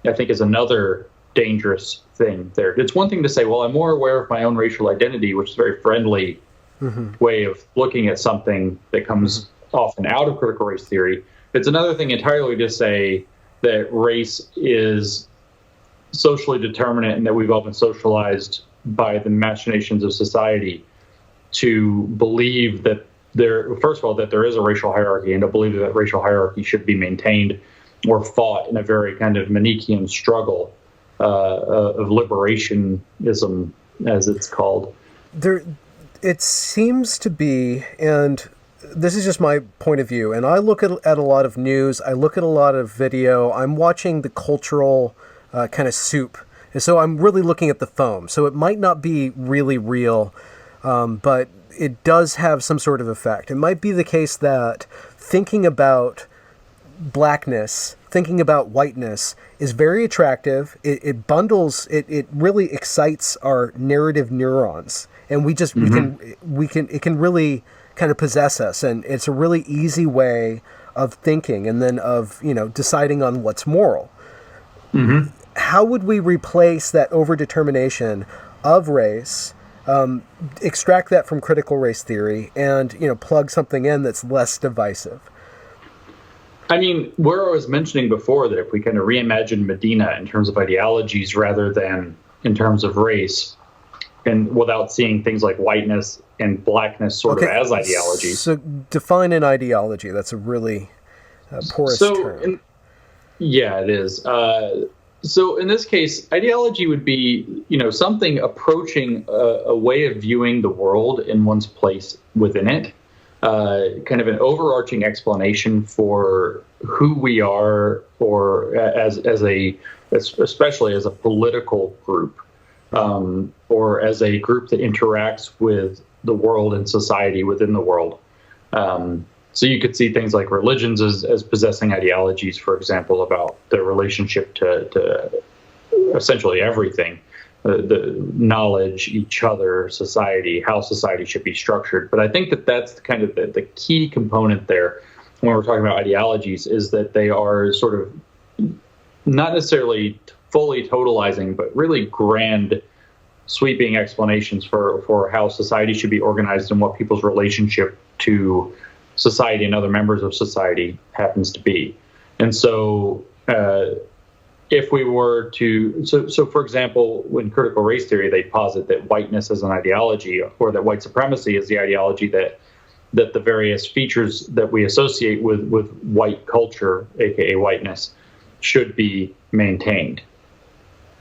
I think, is another dangerous thing there. It's one thing to say, well, I'm more aware of my own racial identity, which is a very friendly way of looking at something that comes often out of critical race theory. It's another thing entirely to say that race is socially determinate and that we've all been socialized by the machinations of society to believe that first of all, that there is a racial hierarchy, and to believe that racial hierarchy should be maintained or fought in a very kind of Manichaean struggle of liberationism, as it's called. It seems to be, and this is just my point of view, and I look at a lot of news, I look at a lot of video, I'm watching the cultural kind of soup, and so I'm really looking at the foam. So it might not be really real, but it does have some sort of effect. It might be the case that thinking about blackness, thinking about whiteness is very attractive. It bundles, it really excites our narrative neurons. And we can, it can really kind of possess us. And it's a really easy way of thinking and then of, deciding on what's moral. How would we replace that overdetermination of race, extract that from critical race theory, and plug something in that's less divisive? I mean, where I was mentioning before that if we kind of reimagine Medina in terms of ideologies rather than in terms of race, and without seeing things like whiteness and blackness sort of as ideologies. So define an ideology. That's a really porous term. Yeah, it is. So in this case, ideology would be, something approaching a way of viewing the world in one's place within it, kind of an overarching explanation for who we are, or especially as a political group, or as a group that interacts with the world and society within the world. So you could see things like religions as possessing ideologies, for example, about their relationship to essentially everything, the knowledge, each other, society, how society should be structured. But I think that's kind of the key component there when we're talking about ideologies, is that they are sort of not necessarily fully totalizing, but really grand, sweeping explanations for how society should be organized and what people's relationship to society and other members of society happens to be. And so if we were to, so for example, in critical race theory, they posit that whiteness is an ideology, or that white supremacy is the ideology that the various features that we associate with white culture, aka whiteness, should be maintained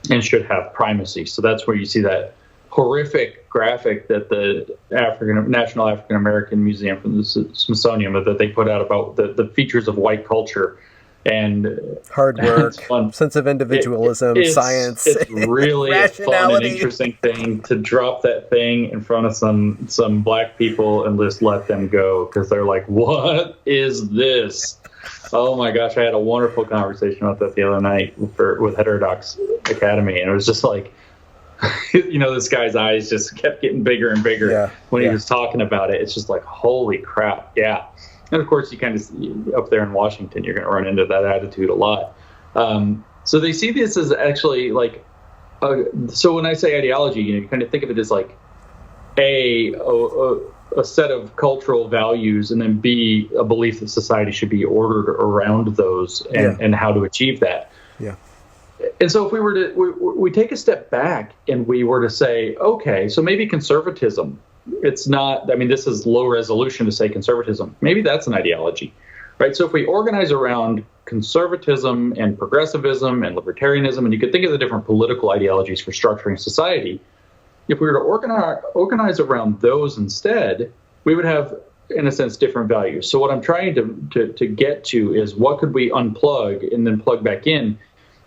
and should have primacy. So that's where you see that horrific graphic that the National African American Museum from the Smithsonian that they put out about the features of white culture and hard work, sense of individualism, science. It's really a fun and interesting thing to drop that thing in front of some black people and just let them go, because they're like, "What is this?" Oh my gosh, I had a wonderful conversation about that the other night with Heterodox Academy, and it was just like, this guy's eyes just kept getting bigger and bigger when he was talking about it. It's just like, holy crap, yeah. And of course, you kind of, up there in Washington, you're going to run into that attitude a lot. So they see this as actually like, so when I say ideology, you kind of think of it as like a set of cultural values, and then B, a belief that society should be ordered around those and how to achieve that. Yeah. And so if we were to, we take a step back and we were to say, okay, so maybe conservatism, it's not, I mean, this is low resolution to say conservatism. Maybe that's an ideology, right? So if we organize around conservatism and progressivism and libertarianism, and you could think of the different political ideologies for structuring society, if we were to organize around those instead, we would have, in a sense, different values. So what I'm trying to get to is, what could we unplug and then plug back in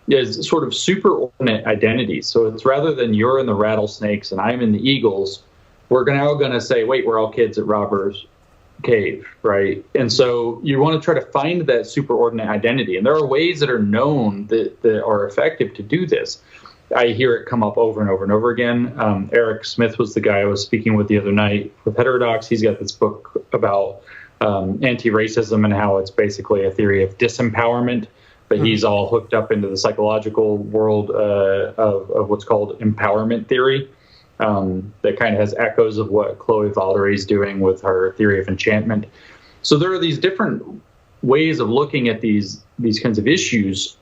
is sort of superordinate identities. So it's, rather than you're in the rattlesnakes and I'm in the eagles, we're now going to say, wait, we're all kids at Robber's Cave, right? And so you want to try to find that superordinate identity. And there are ways that are known that are effective to do this. I hear it come up over and over and over again. Eric Smith was the guy I was speaking with the other night with Heterodox. He's got this book about anti-racism and how it's basically a theory of disempowerment, but he's all hooked up into the psychological world of what's called empowerment theory. That kind of has echoes of what Chloe Valdary is doing with her theory of enchantment. So there are these different ways of looking at these kinds of issues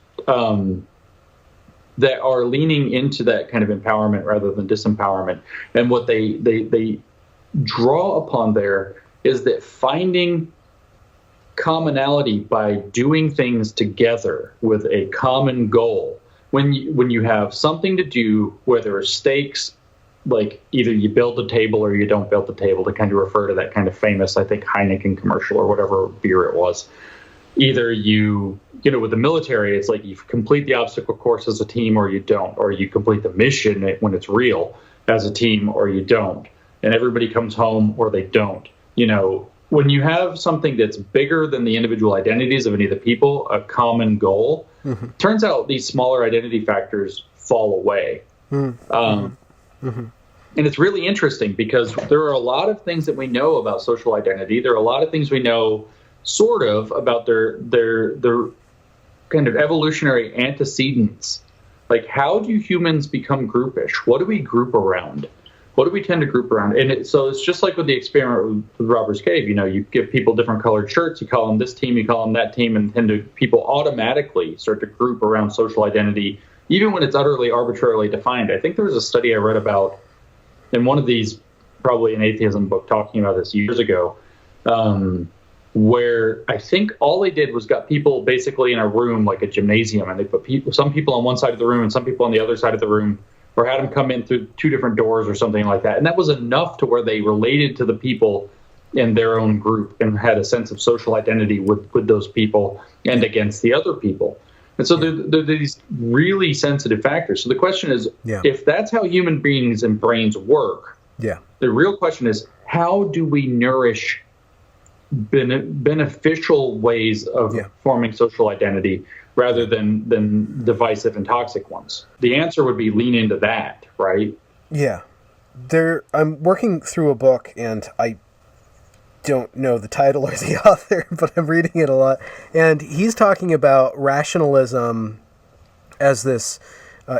that are leaning into that kind of empowerment rather than disempowerment. And what they draw upon there is that finding commonality by doing things together with a common goal. When you have something to do where there are stakes, like either you build the table or you don't build the table, to kind of refer to that kind of famous, I think, Heineken commercial or whatever beer it was. Either with the military, it's like you complete the obstacle course as a team or you don't, or you complete the mission when it's real as a team or you don't, and everybody comes home or they don't. When you have something that's bigger than the individual identities of any of the people, a common goal, turns out these smaller identity factors fall away. And it's really interesting because there are a lot of things that we know about social identity. There are a lot of things we know sort of about their kind of evolutionary antecedents. Like, how do humans become groupish? What do we group around? What do we tend to group around? And so it's just like with the experiment with Robbers Cave. You give people different colored shirts, you call them this team, you call them that team, and people automatically start to group around social identity, even when it's utterly arbitrarily defined. I think there was a study I read about in one of these, probably an atheism book, talking about this years ago, where I think all they did was got people basically in a room like a gymnasium, and they put some people on one side of the room and some people on the other side of the room, or had them come in through two different doors or something like that. And that was enough to where they related to the people in their own group and had a sense of social identity with those people and against the other people. And so there are these really sensitive factors. So the question is, if that's how human beings and brains work, the real question is, how do we nourish beneficial ways of forming social identity rather than divisive and toxic ones? The answer would be lean into that, right? Yeah. I'm working through a book, and I don't know the title or the author, but I'm reading it a lot. And he's talking about rationalism as this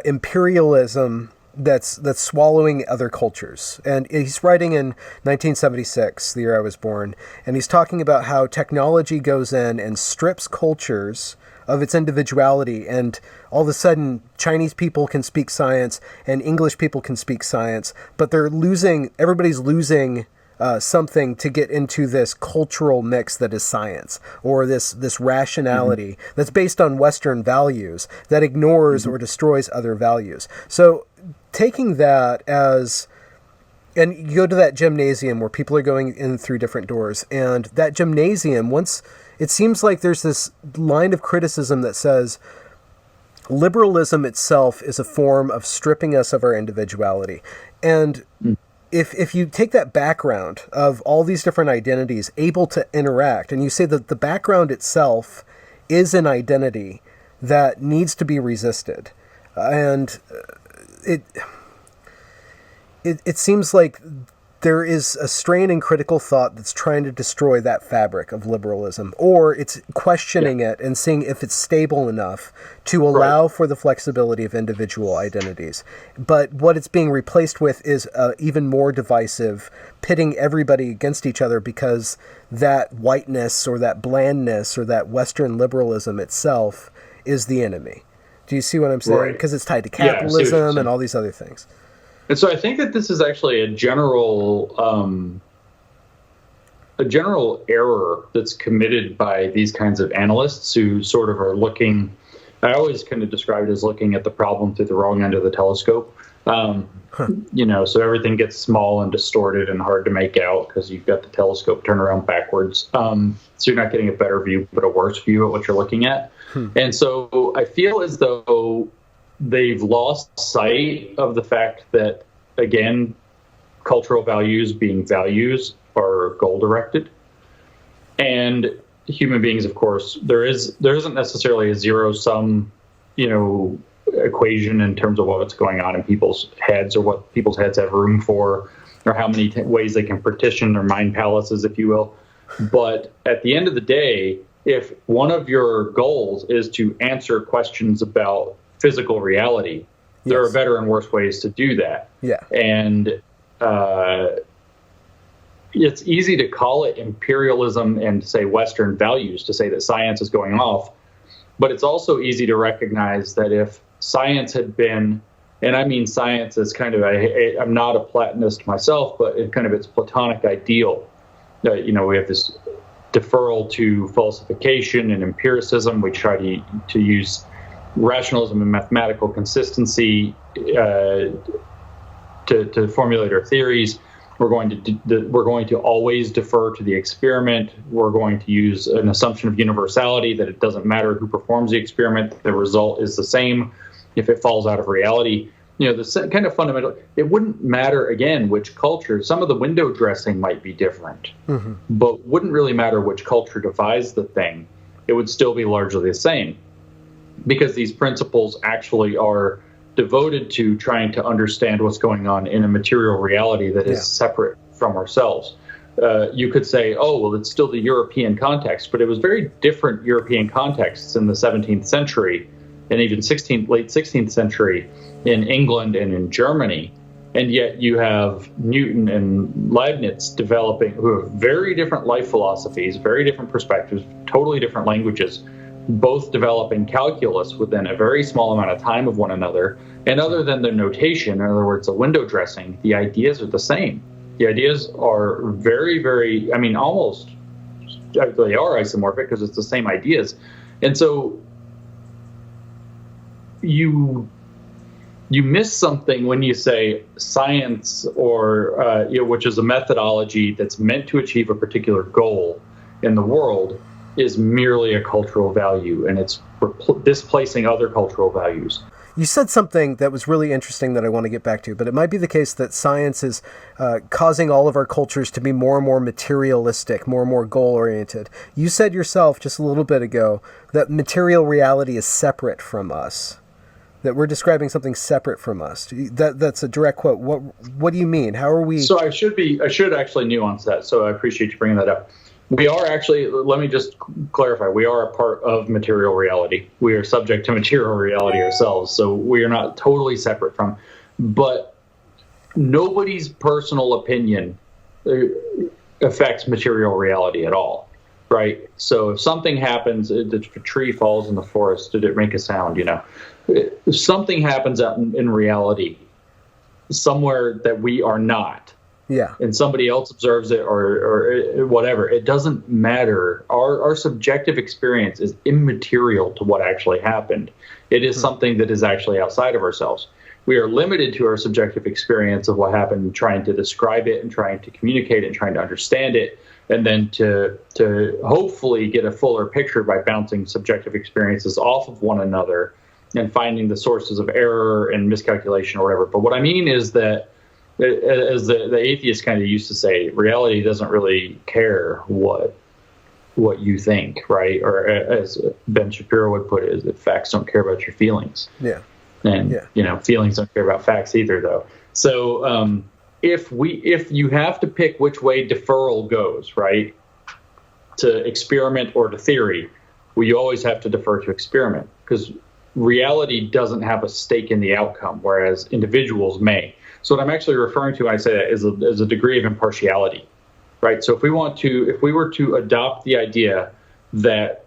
imperialism that's swallowing other cultures. And he's writing in 1976, the year I was born, and he's talking about how technology goes in and strips cultures of its individuality, and all of a sudden Chinese people can speak science and English people can speak science, but everybody's losing something to get into this cultural mix that is science, or this rationality that's based on Western values that ignores or destroys other values. So taking that as, and you go to that gymnasium where people are going in through different doors, and that gymnasium, once it seems like there's this line of criticism that says liberalism itself is a form of stripping us of our individuality. And if you take that background of all these different identities able to interact, and you say that the background itself is an identity that needs to be resisted, and it seems like there is a strain in critical thought that's trying to destroy that fabric of liberalism, or it's questioning it and seeing if it's stable enough to allow for the flexibility of individual identities. But what it's being replaced with is even more divisive, pitting everybody against each other because that whiteness or that blandness or that Western liberalism itself is the enemy. Do you see what I'm saying? Because it's tied to capitalism and all these other things. And so I think that this is actually a general error that's committed by these kinds of analysts who sort of are looking. I always kind of describe it as looking at the problem through the wrong end of the telescope. So everything gets small and distorted and hard to make out because you've got the telescope turned around backwards. So you're not getting a better view, but a worse view at what you're looking at. And so I feel as though they've lost sight of the fact that, again, cultural values being values are goal-directed. And human beings, of course, there isn't necessarily a zero-sum, equation in terms of what's going on in people's heads, or what people's heads have room for, or how many ways they can partition their mind palaces, if you will. But at the end of the day, if one of your goals is to answer questions about physical reality, there are better and worse ways to do that. Yeah. And it's easy to call it imperialism and say Western values, to say that science is going off. But it's also easy to recognize that if science had been, and I mean science as kind of, I'm not a Platonist myself, but it kind of its Platonic ideal. You know, we have this deferral to falsification and empiricism. We try to use rationalism and mathematical consistency to formulate our theories. We're going to always defer to the experiment. We're going to use an assumption of universality, that it doesn't matter who performs the experiment, the result is the same if it falls out of reality. You know, the kind of fundamental, it wouldn't matter, again, which culture. Some of the window dressing might be different, but wouldn't really matter which culture devised the thing. It would still be largely the same, because these principles actually are devoted to trying to understand what's going on in a material reality that is separate from ourselves. You could say, oh, well, it's still the European context, but it was very different European contexts in the 17th century and even late 16th century in England and in Germany. And yet you have Newton and Leibniz developing, who have very different life philosophies, very different perspectives, totally different languages, both developing calculus within a very small amount of time of one another. And other than the notation, in other words, the window dressing, the ideas are the same. The ideas are very, very, I mean, almost, they are isomorphic because it's the same ideas. And so you miss something when you say science, or which is a methodology that's meant to achieve a particular goal in the world, is merely a cultural value, and it's displacing other cultural values. You said something that was really interesting that I want to get back to, but it might be the case that science is causing all of our cultures to be more and more materialistic, more and more goal-oriented. You said yourself just a little bit ago that material reality is separate from us, that we're describing something separate from us. That's a direct quote. What do you mean? How are we? So I should actually nuance that. So I appreciate you bringing that up. We are actually, let me just clarify, we are a part of material reality. We are subject to material reality ourselves, so we are not totally separate from. But nobody's personal opinion affects material reality at all, right? So if something happens, if a tree falls in the forest, did it make a sound, you know? If something happens out in reality, somewhere that we are not, and somebody else observes it or whatever, it doesn't matter. Our subjective experience is immaterial to what actually happened. It is something that is actually outside of ourselves. We are limited to our subjective experience of what happened, trying to describe it and trying to communicate it and trying to understand it, and then to hopefully get a fuller picture by bouncing subjective experiences off of one another and finding the sources of error and miscalculation or whatever. But what I mean is that, as the atheist kind of used to say, reality doesn't really care what you think, right? Or as Ben Shapiro would put it, is that facts don't care about your feelings. And you know, feelings don't care about facts either, though. So if you have to pick which way deferral goes, right, to experiment or to theory, well, you always have to defer to experiment, because reality doesn't have a stake in the outcome, whereas individuals may. So what I'm actually referring to when I say that is a degree of impartiality, right? So if we were to adopt the idea that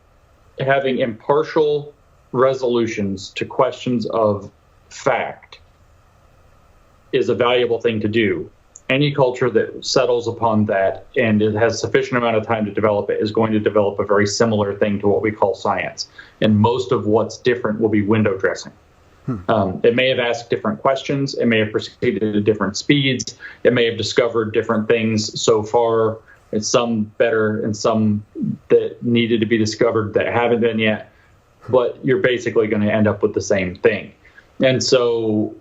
having impartial resolutions to questions of fact is a valuable thing to do, any culture that settles upon that and it has sufficient amount of time to develop it is going to develop a very similar thing to what we call science. And most of what's different will be window dressing. It may have asked different questions. It may have proceeded at different speeds. It may have discovered different things so far, and some better and some that needed to be discovered that haven't been yet. But you're basically going to end up with the same thing. And so,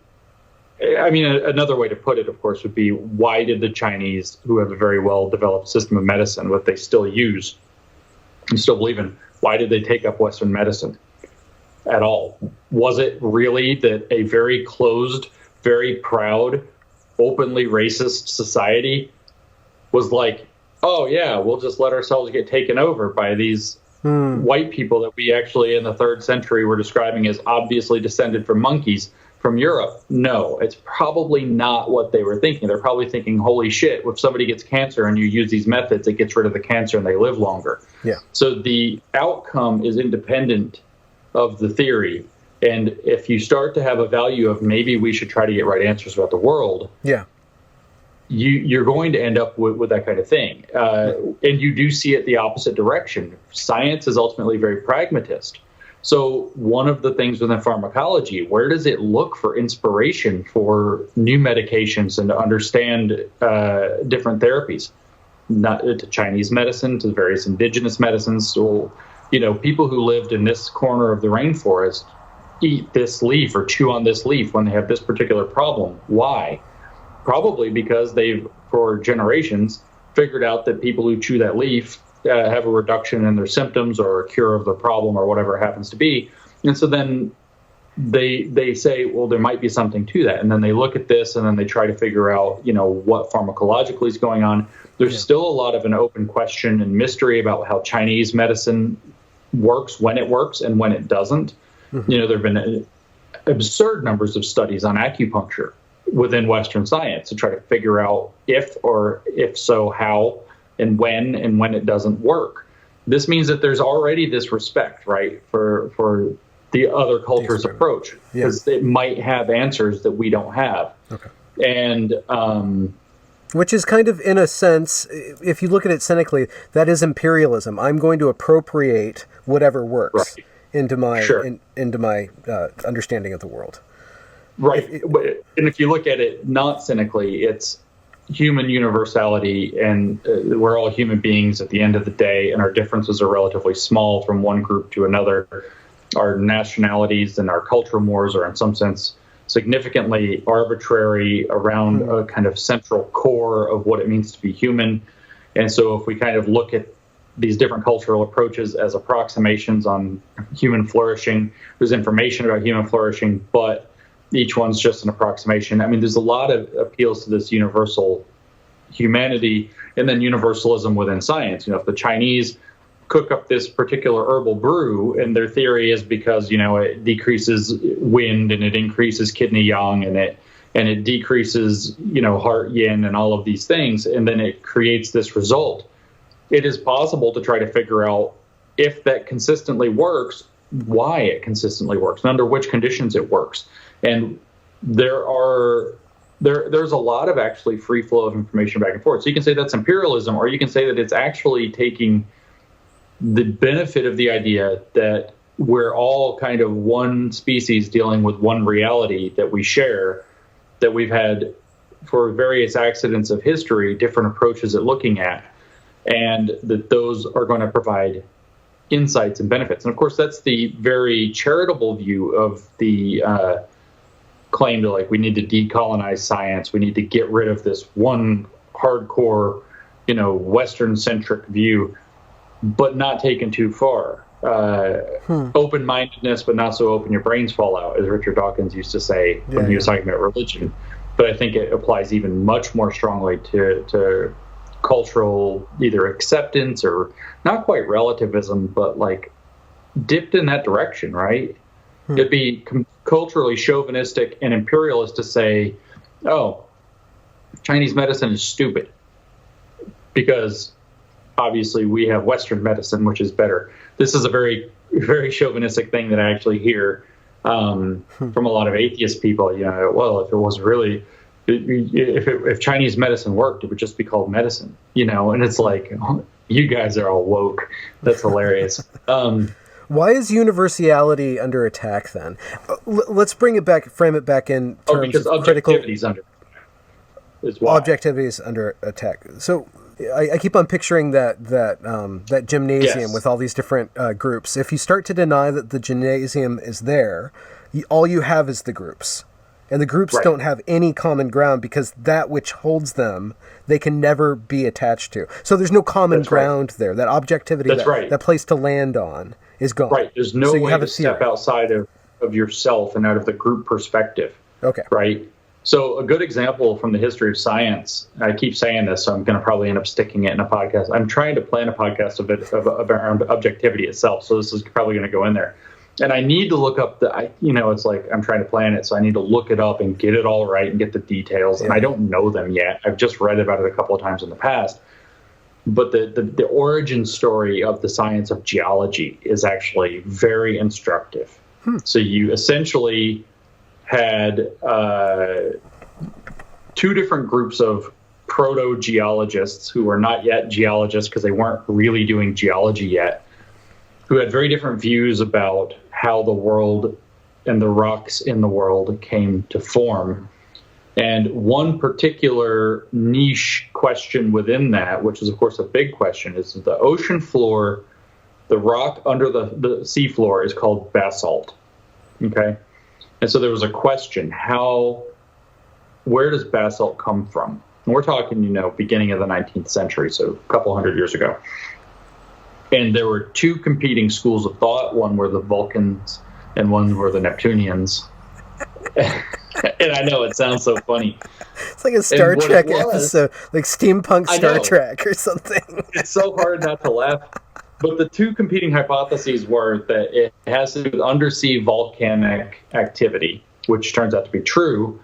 I mean, another way to put it, of course, would be, why did the Chinese, who have a very well-developed system of medicine, what they still use and still believe in, why did they take up Western medicine? at all? Was it really that a very closed, very proud, openly racist society was like, oh yeah, we'll just let ourselves get taken over by these white people that we actually in the 3rd century were describing as obviously descended from monkeys from Europe? No, it's probably not what they were thinking. They're probably thinking, holy shit, if somebody gets cancer and you use these methods, it gets rid of the cancer and they live longer. Yeah. So the outcome is independent of the theory. And if you start to have a value of maybe we should try to get right answers about the world, yeah, you're going to end up with that kind of thing. And you do see it the opposite direction. Science is ultimately very pragmatist. So one of the things within pharmacology, where does it look for inspiration for new medications and to understand different therapies? Not to Chinese medicine, to various indigenous medicines. So, people who lived in this corner of the rainforest eat this leaf or chew on this leaf when they have this particular problem. Why? Probably because they've, for generations, figured out that people who chew that leaf have a reduction in their symptoms or a cure of the problem or whatever it happens to be. And so then they say, well, there might be something to that. And then they look at this and then they try to figure out, what pharmacologically is going on. There's still a lot of an open question and mystery about how Chinese medicine works, when it works and when it doesn't. Mm-hmm. There have been absurd numbers of studies on acupuncture within Western science to try to figure out if so, how and when it doesn't work. This means that there's already this respect, right, for the other culture's approach, because it might have answers that we don't have. Okay. And which is kind of, in a sense, if you look at it cynically, that is imperialism. I'm going to appropriate whatever works into my into my understanding of the world. Right. And if you look at it not cynically, it's human universality, and we're all human beings at the end of the day, and our differences are relatively small from one group to another. Our nationalities and our cultural mores are in some sense significantly arbitrary around a kind of central core of what it means to be human. And so if we kind of look at these different cultural approaches as approximations on human flourishing, there's information about human flourishing, but each one's just an approximation. I mean, there's a lot of appeals to this universal humanity and then universalism within science. If the Chinese cook up this particular herbal brew and their theory is because, it decreases wind and it increases kidney yang and it decreases, heart yin and all of these things, and then it creates this result. It is possible to try to figure out if that consistently works, why it consistently works, and under which conditions it works. And there's a lot of actually free flow of information back and forth. So you can say that's imperialism, or you can say that it's actually taking the benefit of the idea that we're all kind of one species dealing with one reality that we share, that we've had for various accidents of history, different approaches at looking at, and that those are going to provide insights and benefits. And of course, that's the very charitable view of the claim to, we need to decolonize science. We need to get rid of this one hardcore, Western-centric view, but not taken too far. Open-mindedness, but not so open your brains fall out, as Richard Dawkins used to say when he was talking about religion. But I think it applies even much more strongly to cultural either acceptance or not quite relativism, but dipped in that direction, right? It'd be culturally chauvinistic and imperialist to say, oh, Chinese medicine is stupid because obviously we have Western medicine, which is better. This is a very, very chauvinistic thing that I actually hear from a lot of atheist people. Well, if it was really, if Chinese medicine worked, it would just be called medicine, and it's like, oh, you guys are all woke. That's hilarious. Why is universality under attack then? Let's frame it back in terms because of critical... objectivity is under attack. Is why. Objectivity is under attack. So I keep on picturing that gymnasium with all these different groups. If you start to deny that the gymnasium is there, all you have is the groups. And the groups Right. don't have any common ground because that which holds them, they can never be attached to. So there's no common That's right. ground there. That objectivity, That's right. that place to land on is gone. Right. There's no so you way have to a theory. step outside of yourself and out of the group perspective. Okay. Right. So a good example from the history of science, I keep saying this, so I'm going to probably end up sticking it in a podcast. I'm trying to plan a podcast around objectivity itself. So this is probably going to go in there. And I need to look up it's like I'm trying to plan it. So I need to look it up and get it all right and get the details. Yeah. And I don't know them yet. I've just read about it a couple of times in the past. But the origin story of the science of geology is actually very instructive. So you essentially had two different groups of proto-geologists who were not yet geologists because they weren't really doing geology yet, who had very different views about how the world and the rocks in the world came to form. And one particular niche question within that, which is, of course, a big question, is the ocean floor, the rock under the sea floor is called basalt. Okay? And so there was a question, where does basalt come from? And we're talking, beginning of the 19th century, so a couple hundred years ago. And there were two competing schools of thought. One were the Vulcans and one were the Neptunians. And I know it sounds so funny. It's like a Star Trek episode, like steampunk Star Trek or something. It's so hard not to laugh. But the two competing hypotheses were that it has to do with undersea volcanic activity, which turns out to be true,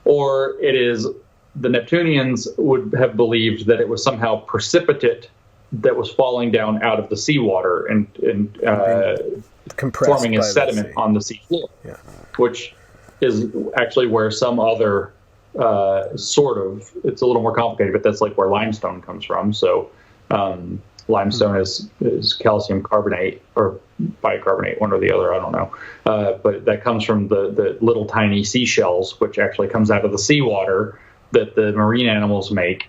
or it is the Neptunians would have believed that it was somehow precipitate that was falling down out of the seawater and forming a sediment on the seafloor, which is actually where some other it's a little more complicated, but that's like where limestone comes from. So limestone is calcium carbonate or bicarbonate, one or the other, I don't know. But that comes from the little tiny seashells, which actually comes out of the seawater that the marine animals make.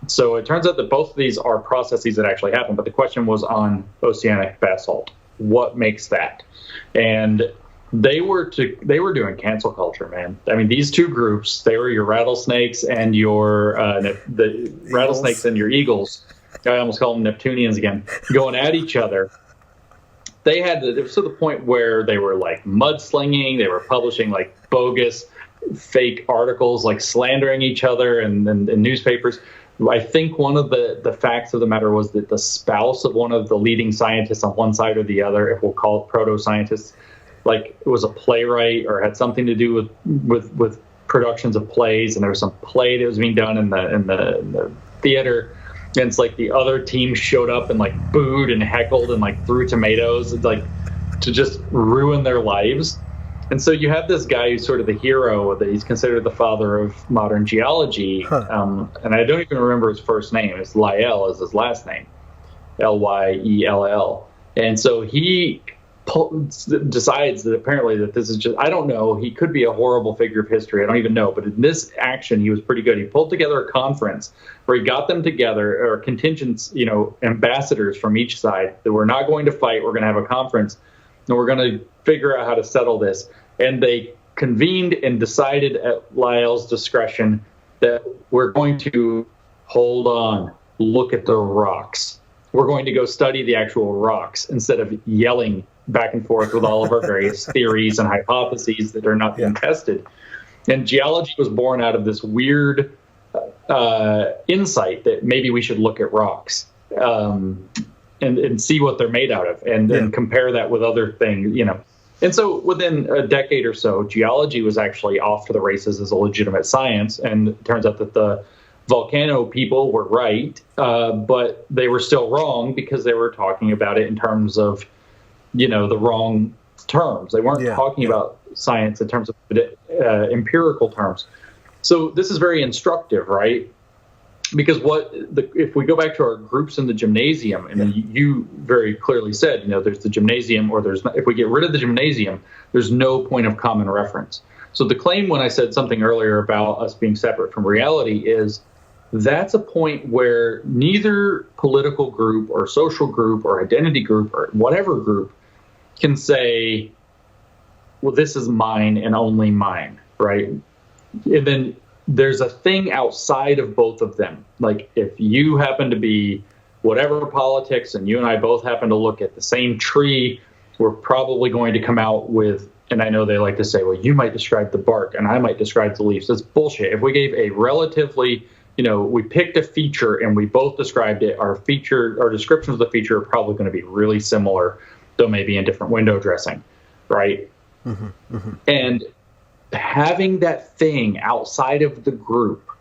So it turns out that both of these are processes that actually happen, but the question was on oceanic basalt. What makes that? And they were doing cancel culture, man. I mean, these two groups, they were your rattlesnakes and your the rattlesnakes and your eagles. I almost call them Neptunians again, going at each other. It was to the point where they were like mudslinging. They were publishing like bogus, fake articles, like slandering each other in newspapers. I think one of the facts of the matter was that the spouse of one of the leading scientists on one side or the other, if we'll call it proto-scientists, like it was a playwright or had something to do with productions of plays, and there was some play that was being done in the theater, and it's like the other team showed up and like booed and heckled and like threw tomatoes, like to just ruin their lives. And so you have this guy who's sort of the hero, that he's considered the father of modern geology. And I don't even remember his first name. It's Lyell is his last name, Lyell. And so he decides that apparently that this is just, I don't know, he could be a horrible figure of history. I don't even know. But in this action, he was pretty good. He pulled together a conference where he got them together, or contingents, ambassadors from each side, that we're not going to fight. We're going to have a conference and we're going to figure out how to settle this. And they convened and decided at Lyell's discretion that we're going to hold on, look at the rocks. We're going to go study the actual rocks instead of yelling back and forth with all of our various theories and hypotheses that are not being tested. And geology was born out of this weird insight that maybe we should look at rocks and see what they're made out of, and then compare that with other things, And so within a decade or so, geology was actually off to the races as a legitimate science. And it turns out that the volcano people were right, but they were still wrong because they were talking about it in terms of, the wrong terms. They weren't talking about science in terms of empirical terms. So this is very instructive, right? Because if we go back to our groups in the gymnasium, and you very clearly said, there's the gymnasium, or if we get rid of the gymnasium, there's no point of common reference. So the claim when I said something earlier about us being separate from reality is that's a point where neither political group or social group or identity group or whatever group can say, well, this is mine and only mine, right? And then there's a thing outside of both of them. Like if you happen to be whatever politics and you and I both happen to look at the same tree, we're probably going to come out with, and I know they like to say, well, you might describe the bark and I might describe the leaves. That's bullshit. If we gave a relatively, we picked a feature and we both described it, our descriptions of the feature are probably going to be really similar, though maybe in different window dressing, right? Mm-hmm, mm-hmm. And having that thing outside of the group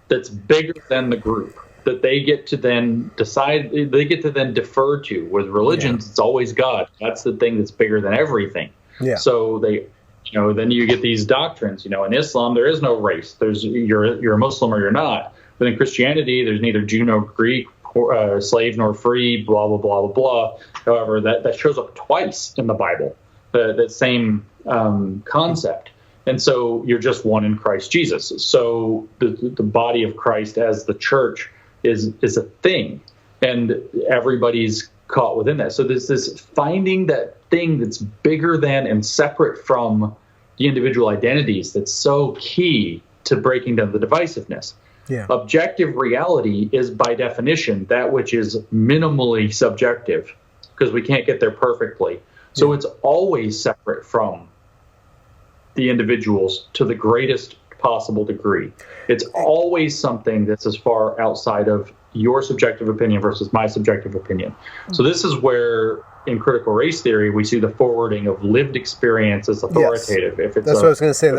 that's bigger than the group, that they get to then decide, they get to then defer to. With religions, it's always God. That's the thing that's bigger than everything. Yeah. So they, then you get these doctrines. In Islam, there is no race. There's you're a Muslim or you're not. But in Christianity, there's neither Jew nor Greek, slave nor free, blah blah blah blah blah. However, that shows up twice in the Bible. That same concept. And so you're just one in Christ Jesus. So the body of Christ as the church is a thing, and everybody's caught within that. So there's this finding that thing that's bigger than and separate from the individual identities that's so key to breaking down the divisiveness. Yeah. Objective reality is by definition that which is minimally subjective, because we can't get there perfectly. So it's always separate from the individuals to the greatest possible degree. It's always something that's as far outside of your subjective opinion versus my subjective opinion. So this is where, in critical race theory, we see the forwarding of lived experience as authoritative. Yes. That's what I was going to say.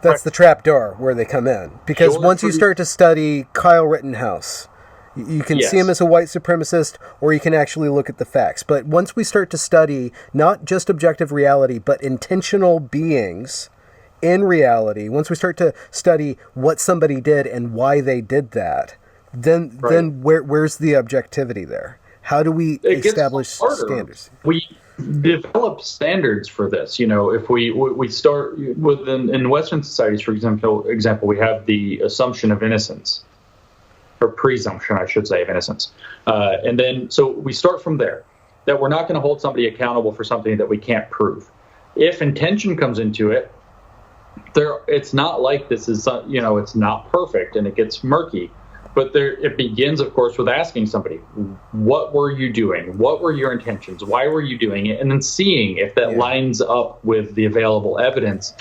That's the trap door where they come in. Because once you start to study Kyle Rittenhouse, you can see him as a white supremacist, or you can actually look at the facts. But once we start to study not just objective reality, but intentional beings in reality, once we start to study what somebody did and why they did that, then where's the objectivity there? How do we establish standards? We develop standards for this. If we start in Western societies, for example, we have the assumption of innocence, or presumption, I should say, of innocence. And then, so we start from there, that we're not going to hold somebody accountable for something that we can't prove. If intention comes into it, it's not like this is, it's not perfect and it gets murky. But it begins, of course, with asking somebody, what were you doing? What were your intentions? Why were you doing it? And then seeing if that lines up with the available evidence.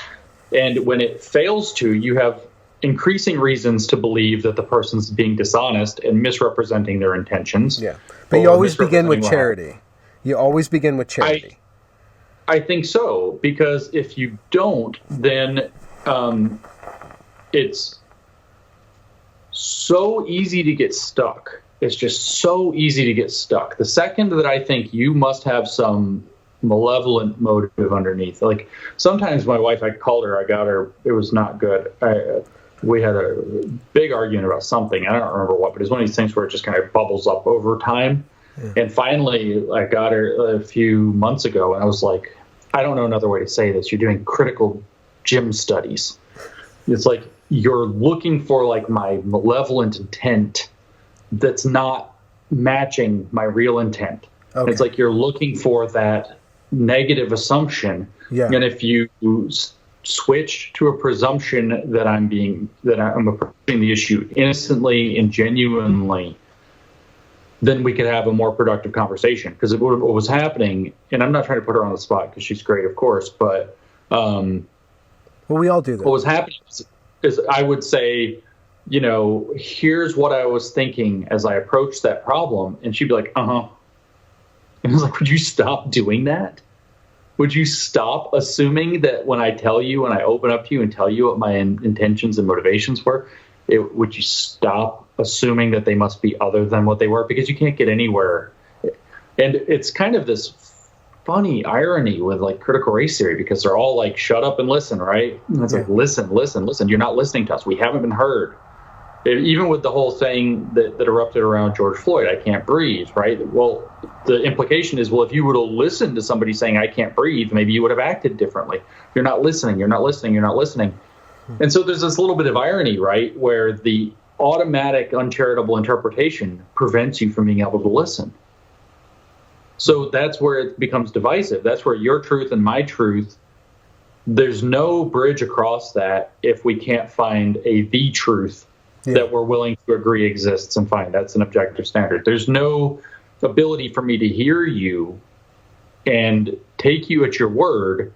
And when it fails to, you have increasing reasons to believe that the person's being dishonest and misrepresenting their intentions. Yeah, but you always begin with charity. You always begin with charity. I think so, because if you don't, then it's so easy to get stuck. It's just so easy to get stuck. The second that I think you must have some malevolent motive underneath. Like sometimes my wife, I called her, I got her, it was not good. We had a big argument about something. I don't remember what, but it's one of these things where it just kind of bubbles up over time. Yeah. And finally, I got her a few months ago, and I was like, I don't know another way to say this. You're doing critical gym studies. It's like you're looking for like my malevolent intent that's not matching my real intent. Okay. It's like you're looking for that negative assumption. Yeah. And if you switch to a presumption that I'm approaching the issue innocently and genuinely, then we could have a more productive conversation. Because what was happening, and I'm not trying to put her on the spot because she's great, of course, but well, we all do that. What was happening is I would say, here's what I was thinking as I approached that problem, and she'd be like, uh-huh. And I was like, would you stop doing that? Would you stop assuming that when I tell you, when I open up to you and tell you what my intentions and motivations were, would you stop assuming that they must be other than what they were? Because you can't get anywhere. And it's kind of this funny irony with like critical race theory, because they're all like, shut up and listen, right? And it's like, listen. You're not listening to us. We haven't been heard. Even with the whole thing that erupted around George Floyd, I can't breathe, right? Well, the implication is, well, if you would have listened to somebody saying I can't breathe, maybe you would have acted differently. You're not listening. And so there's this little bit of irony, right, where the automatic uncharitable interpretation prevents you from being able to listen. So that's where it becomes divisive. That's where your truth and my truth there's no bridge across that if we can't find the truth that we're willing to agree exists and find. That's an objective standard. There's no ability for me to hear you and take you at your word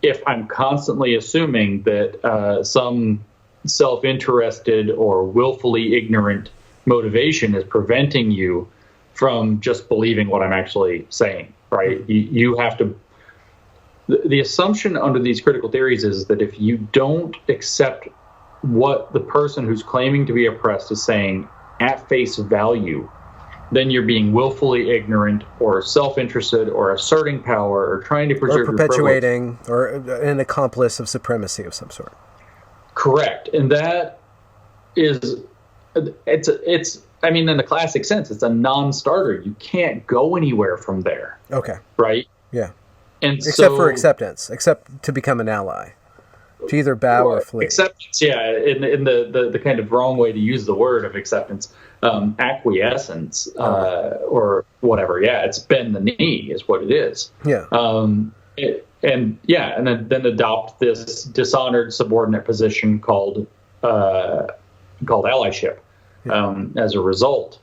if I'm constantly assuming that some self-interested or willfully ignorant motivation is preventing you from just believing what I'm actually saying, right? You have to. The assumption under these critical theories is that if you don't accept what the person who's claiming to be oppressed is saying at face value, then you're being willfully ignorant or self-interested or asserting power or trying to preserve or perpetuating or an accomplice of supremacy of some sort. Correct. And that is, it's I mean, in the classic sense, it's a non-starter. You can't go anywhere from there. Okay. Right? Yeah. And except for acceptance, except to become an ally, to either bow or flee. Acceptance, yeah, in the kind of wrong way to use the word of acceptance, acquiescence, or whatever. Yeah, it's bend the knee is what it is. Yeah. And then adopt this dishonored subordinate position called allyship. As a result.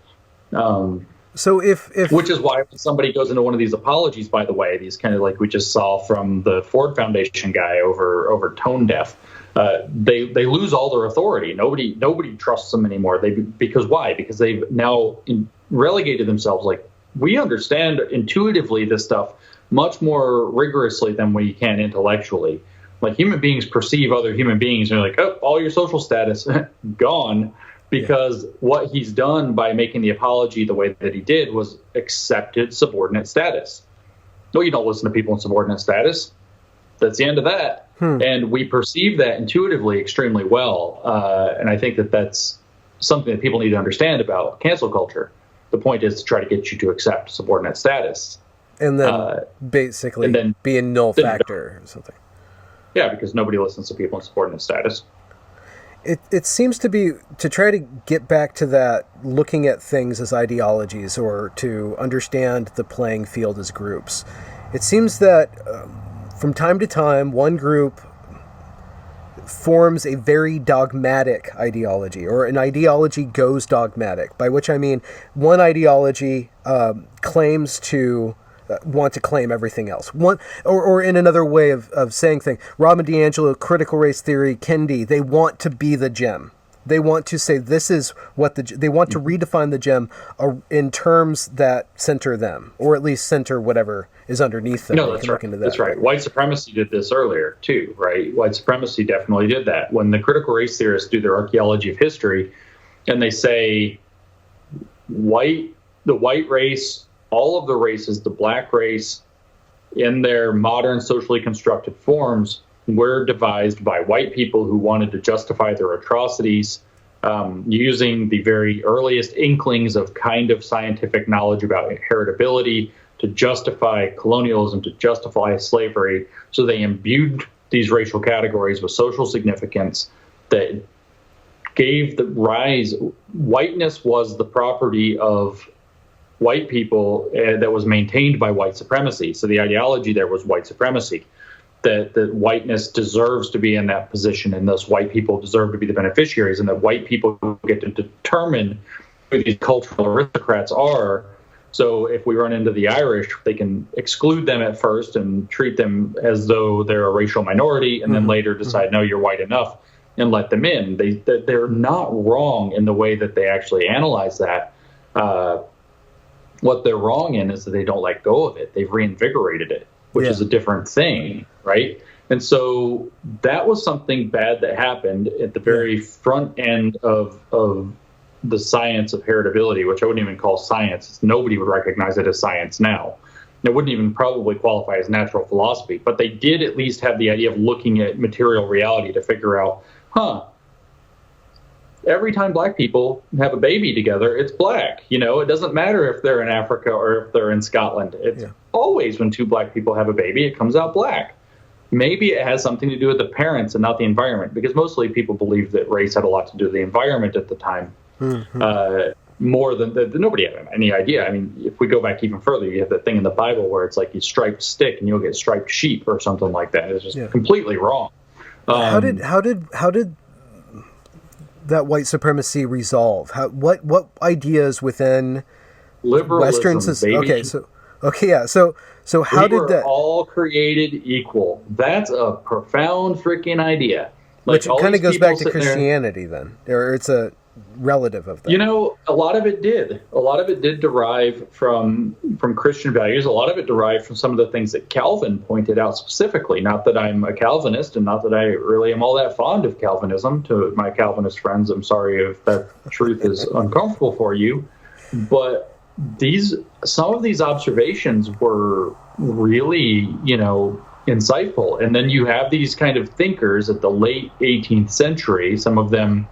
So if which is why when somebody goes into one of these apologies, by the way, these kind of like we just saw from the Ford Foundation guy over tone deaf, they lose all their authority. Nobody trusts them anymore. Because why? Because they've now relegated themselves. Like, we understand intuitively this stuff much more rigorously than we can intellectually. Like, human beings perceive other human beings, and they're like, oh, all your social status gone. Because what he's done by making the apology the way that he did was accepted subordinate status. No, you don't listen to people in subordinate status. That's the end of that. And we perceive that intuitively extremely well. And I think that that's something that people need to understand about cancel culture. The point is to try to get you to accept subordinate status. And then basically be a null factor or something. Yeah, because nobody listens to people in subordinate status. It seems to be to try to get back to that, looking at things as ideologies or to understand the playing field as groups. It seems that from time to time, one group forms a very dogmatic ideology, or an ideology goes dogmatic, by which I mean one ideology claims to want to claim everything else. Or in another way of saying things, Robin DiAngelo, critical race theory, Kendi, they want to be the gem. They want to say this is what they want to redefine the gem in terms that center them, or at least center whatever is underneath them. No, that's right. That's right. White supremacy did this earlier too, right? White supremacy definitely did that. When the critical race theorists do their archaeology of history, and they say the white race, all of the races, the black race, in their modern socially constructed forms, were devised by white people who wanted to justify their atrocities using the very earliest inklings of kind of scientific knowledge about heritability to justify colonialism, to justify slavery. So they imbued these racial categories with social significance that gave the rise. Whiteness was the property of white people that was maintained by white supremacy. So the ideology there was white supremacy, that whiteness deserves to be in that position, and thus white people deserve to be the beneficiaries, and that white people get to determine who these cultural aristocrats are. So if we run into the Irish, they can exclude them at first and treat them as though they're a racial minority, and then later decide, no, you're white enough, and let them in. They're not wrong in the way that they actually analyze that. What they're wrong in is that they don't let go of it. They've reinvigorated it, which is a different thing, right? And so that was something bad that happened at the very front end of the science of heritability, which I wouldn't even call science. Nobody would recognize it as science now. It wouldn't even probably qualify as natural philosophy, but they did at least have the idea of looking at material reality to figure out, every time black people have a baby together, it's black. You know, it doesn't matter if they're in Africa or if they're in Scotland. It's always when two black people have a baby, it comes out black. Maybe it has something to do with the parents and not the environment, because mostly people believe that race had a lot to do with the environment at the time. more than nobody had any idea. I mean, if we go back even further, you have that thing in the Bible where it's like you striped stick and you'll get striped sheep or something like that. It's just completely wrong. How did that white supremacy resolve? What ideas within liberalism, Western? baby. So how did that? All created equal. That's a profound freaking idea. Like, which kind of goes back to Christianity then, or it's a relative of that. You know, a lot of it did. A lot of it did derive from Christian values. A lot of it derived from some of the things that Calvin pointed out specifically. Not that I'm a Calvinist, and not that I really am all that fond of Calvinism. To my Calvinist friends, I'm sorry if that truth is uncomfortable for you, but some of these observations were really, insightful. And then you have these kind of thinkers at the late 18th century, some of them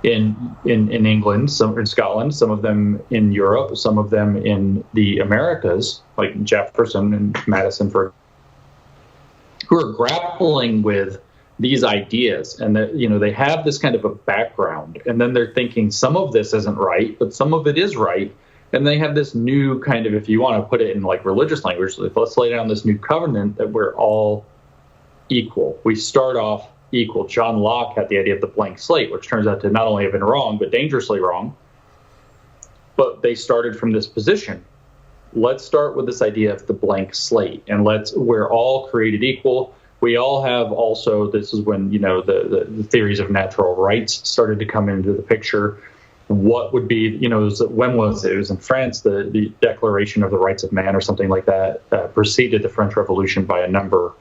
in England, some in Scotland, some of them in Europe, some of them in the Americas, like Jefferson and Madison, who are grappling with these ideas. And that, they have this kind of a background, and then they're thinking some of this isn't right, but some of it is right. And they have this new kind of, if you want to put it in like religious language, let's lay down this new covenant that we're all equal. We start off equal. John Locke had the idea of the blank slate, which turns out to not only have been wrong, but dangerously wrong. But they started from this position. Let's start with this idea of the blank slate, and we're all created equal. We all have also, this is when, the theories of natural rights started to come into the picture. What would be, when was it? It was in France, the Declaration of the Rights of Man or something like that preceded the French Revolution by a number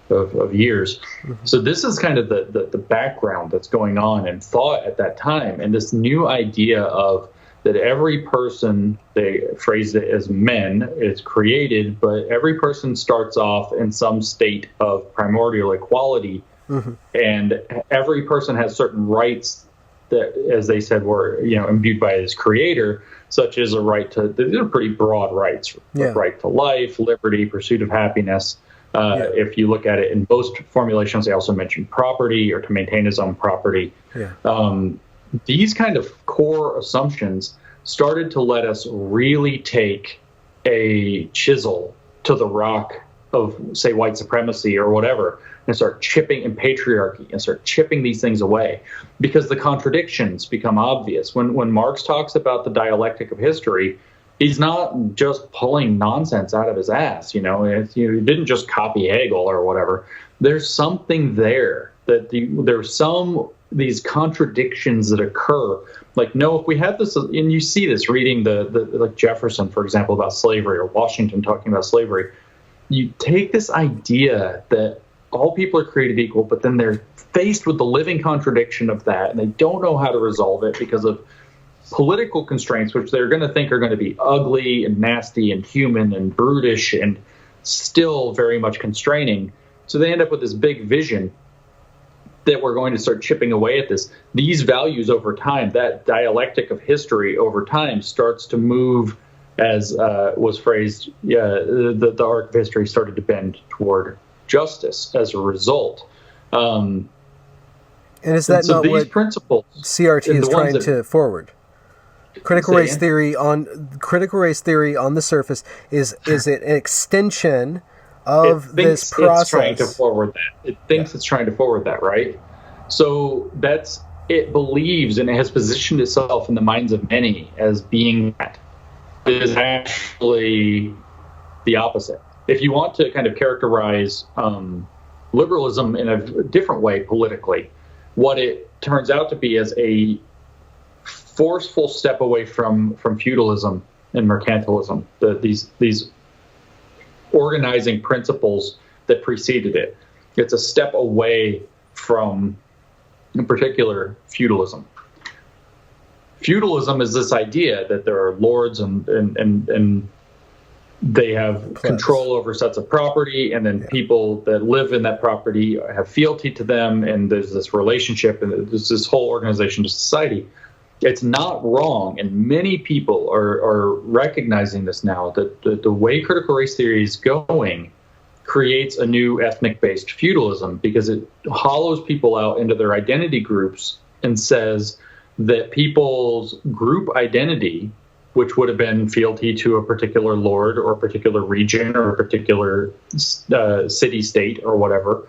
of years. Mm-hmm. So this is kind of the background that's going on in thought at that time. And this new idea of that every person, they phrased it as men, is created, but every person starts off in some state of primordial equality. Mm-hmm. And every person has certain rights that, as they said, were imbued by his creator, such as a right to, these are pretty broad rights, right to life, liberty, pursuit of happiness. If you look at it in most formulations, they also mention property, or to maintain his own property. These kind of core assumptions started to let us really take a chisel to the rock of, say, white supremacy or whatever, and start chipping, in patriarchy, and start chipping these things away, because the contradictions become obvious. When Marx talks about the dialectic of history, he's not just pulling nonsense out of his ass. He didn't just copy Hegel or whatever. There's something there that there's these contradictions that occur. Like, no, if we have this, and you see this reading like Jefferson, for example, about slavery, or Washington talking about slavery, you take this idea that all people are created equal, but then they're faced with the living contradiction of that, and they don't know how to resolve it because of political constraints, which they're going to think are going to be ugly and nasty and human and brutish and still very much constraining. So they end up with this big vision that we're going to start chipping away at this. These values over time, that dialectic of history over time, starts to move, as was phrased, the arc of history started to bend toward justice as a result. And is that not these what principles, CRT is trying to forward? Critical race theory on the surface is it an extension of this process? It's trying to forward that. It thinks it's trying to forward that, right? So it believes, and it has positioned itself in the minds of many as being that. It is actually the opposite. If you want to kind of characterize liberalism in a different way politically, what it turns out to be is a forceful step away from feudalism and mercantilism, these organizing principles that preceded it. It's a step away from, in particular, feudalism. Feudalism is this idea that there are lords and they have control over sets of property, and then people that live in that property have fealty to them, and there's this relationship, and there's this whole organization to society. It's not wrong, and many people are recognizing this now, that the way critical race theory is going creates a new ethnic-based feudalism, because it hollows people out into their identity groups and says, that people's group identity, which would have been fealty to a particular lord or a particular region or a particular city, state, or whatever,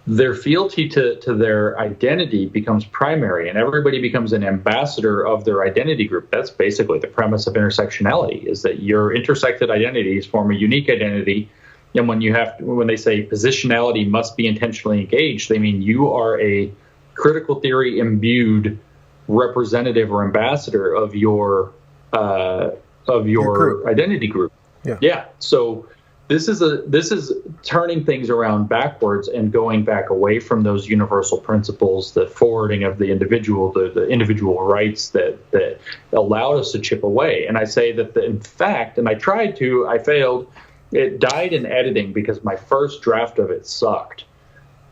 their fealty to their identity becomes primary, and everybody becomes an ambassador of their identity group. That's basically the premise of intersectionality, is that your intersected identities form a unique identity. And when they say positionality must be intentionally engaged, they mean you are a critical theory imbued representative or ambassador of your group. Identity group. Yeah. So this is turning things around backwards and going back away from those universal principles, the forwarding of the individual, the individual rights that allowed us to chip away. And I say that in fact, and I failed. It died in editing because my first draft of it sucked.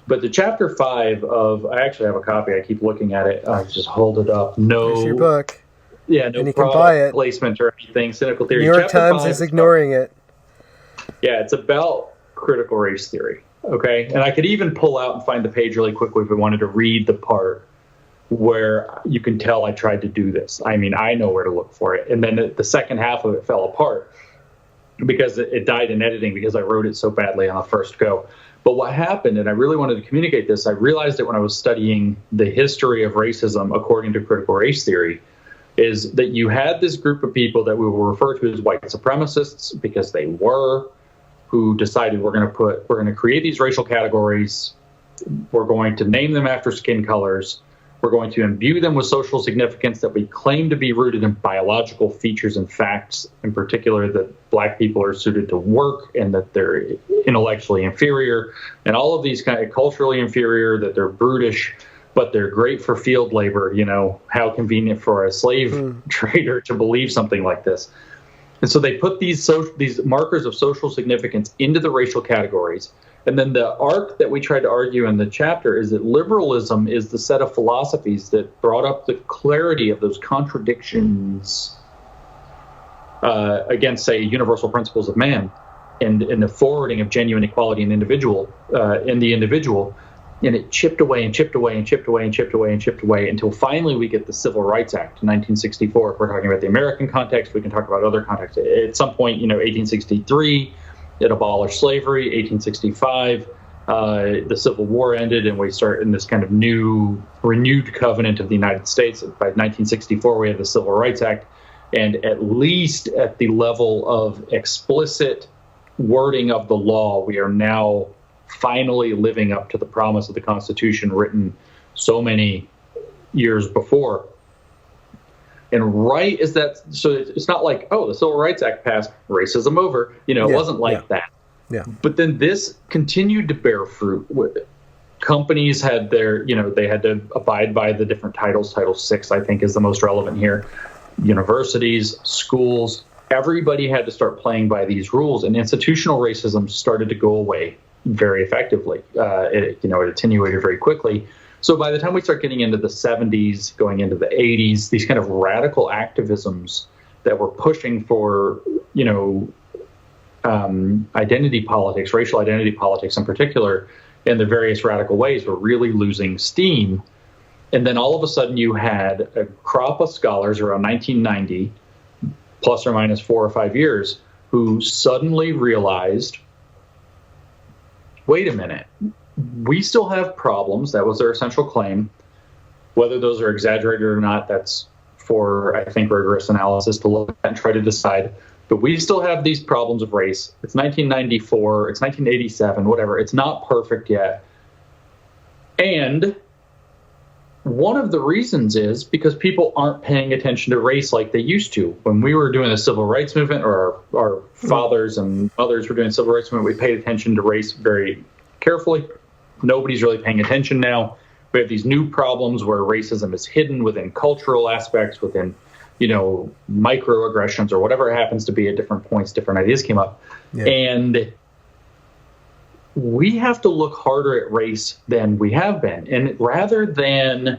But the chapter 5 I actually have a copy. I keep looking at it. I just hold it up. Here's your book. Yeah, no product placement or anything. Cynical theory. New York Times is ignoring it. Yeah, it's about critical race theory. Okay, and I could even pull out and find the page really quickly if we wanted to read the part where you can tell I tried to do this. I mean, I know where to look for it. And then the second half of it fell apart because it died in editing because I wrote it so badly on the first go. But what happened, and I really wanted to communicate this, I realized it when I was studying the history of racism according to critical race theory, is that you had this group of people that we will refer to as white supremacists because they were, who decided we're going to create these racial categories, we're going to name them after skin colors, we're going to imbue them with social significance that we claim to be rooted in biological features and facts, in particular that black people are suited to work and that they're intellectually inferior, and all of these kind of culturally inferior, that they're brutish, but they're great for field labor. You know, how convenient for a slave trader to believe something like this. And so they put these markers of social significance into the racial categories. And then the arc that we tried to argue in the chapter is that liberalism is the set of philosophies that brought up the clarity of those contradictions against, say, universal principles of man and the forwarding of genuine equality in the individual. And it chipped away and chipped away and chipped away and chipped away and chipped away until finally we get the Civil Rights Act in 1964. If we're talking about the American context, we can talk about other contexts. At some point, 1863, it abolished slavery. 1865, the Civil War ended, and we start in this kind of new, renewed covenant of the United States. By 1964, we have the Civil Rights Act. And at least at the level of explicit wording of the law, we are now finally living up to the promise of the Constitution written so many years before. And right is that, so it's not like, oh, the Civil Rights Act passed, racism over. It wasn't like that. Yeah. But then this continued to bear fruit. Companies had they had to abide by the different titles. Title VI, I think, is the most relevant here. Universities, schools, everybody had to start playing by these rules, and institutional racism started to go away very effectively. It attenuated very quickly. So by the time we start getting into the 70s, going into the 80s, these kind of radical activisms that were pushing for, identity politics, racial identity politics in particular, in the various radical ways, were really losing steam. And then all of a sudden you had a crop of scholars around 1990, plus or minus 4 or 5 years, who suddenly realized, wait a minute, we still have problems. That was their essential claim. Whether those are exaggerated or not, that's for, I think, rigorous analysis to look at and try to decide. But we still have these problems of race. It's 1994, it's 1987, whatever. It's not perfect yet. And one of the reasons is because people aren't paying attention to race like they used to. When we were doing the civil rights movement, or our fathers and mothers were doing the civil rights movement, we paid attention to race very carefully. Nobody's really paying attention now. We have these new problems where racism is hidden within cultural aspects, within, microaggressions or whatever it happens to be at different points, different ideas came up. Yeah. And we have to look harder at race than we have been. And rather than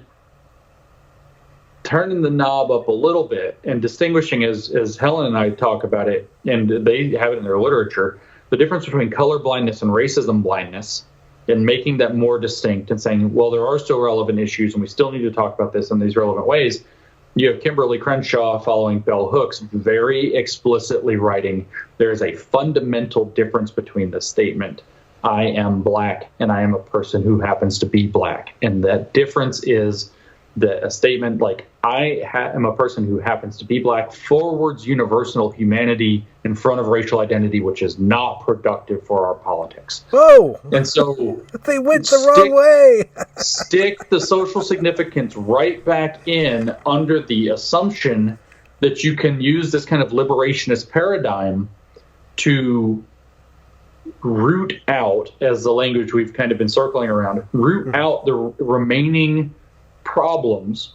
turning the knob up a little bit and distinguishing, as Helen and I talk about it, and they have it in their literature, the difference between color blindness and racism blindness and making that more distinct and saying, well, there are still relevant issues and we still need to talk about this in these relevant ways. You have Kimberly Crenshaw following Bell Hooks very explicitly writing, there is a fundamental difference between the statement, I am black and I am a person who happens to be black. And that difference is that a statement like, I am a person who happens to be black forwards universal humanity in front of racial identity, which is not productive for our politics. Whoa! And so they went the wrong way. Stick the social significance right back in under the assumption that you can use this kind of liberationist paradigm to root out, as the language we've kind of been circling around, root out the remaining problems,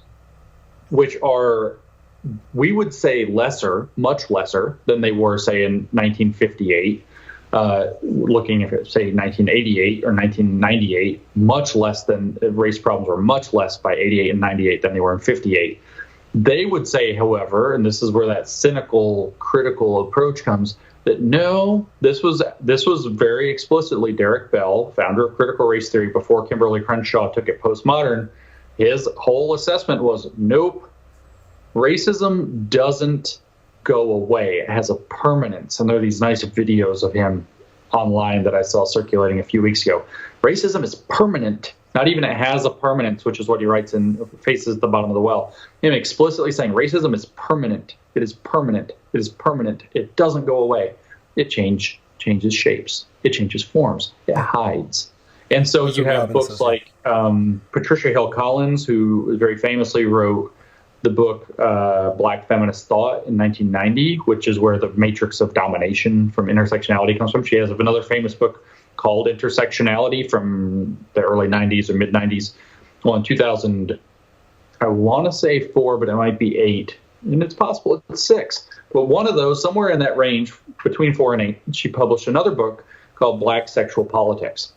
which are, we would say, much lesser than they were, say, in 1958. Looking at, say, 1988 or 1998, much less than race problems were much less by 88 and 98 than they were in 58. They would say, however, and this is where that cynical, critical approach comes, that no, this was very explicitly Derek Bell, founder of critical race theory, before Kimberly Crenshaw took it postmodern. His whole assessment was, nope, racism doesn't go away. It has a permanence. And there are these nice videos of him online that I saw circulating a few weeks ago. Racism is permanent. Not even it has a permanence, which is what he writes in Faces at the Bottom of the Well. Him explicitly saying racism is permanent. It is permanent. It is permanent. It doesn't go away. It changes shapes. It changes forms. It hides. And so you have books like Patricia Hill Collins, who very famously wrote the book Black Feminist Thought in 1990, which is where the matrix of domination from intersectionality comes from. She has another famous book called Intersectionality from the early 90s or mid 90s. Well, in 2000, I want to say 4, but it might be 8. And it's possible it's 6. But one of those, somewhere in that range, between 4 and 8, she published another book called Black Sexual Politics.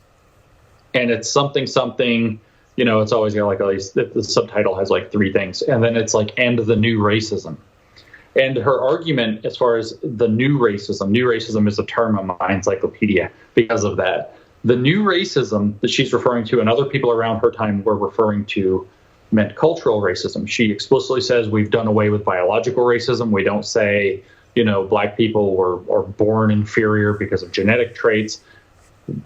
And it's something, you know, it's always got like at least the subtitle has like 3 things. And then it's like, and the new racism. And her argument as far as the new racism is a term on my encyclopedia because of that. The new racism that she's referring to and other people around her time were referring to meant cultural racism. She explicitly says we've done away with biological racism. We don't say, you know, black people are born inferior because of genetic traits.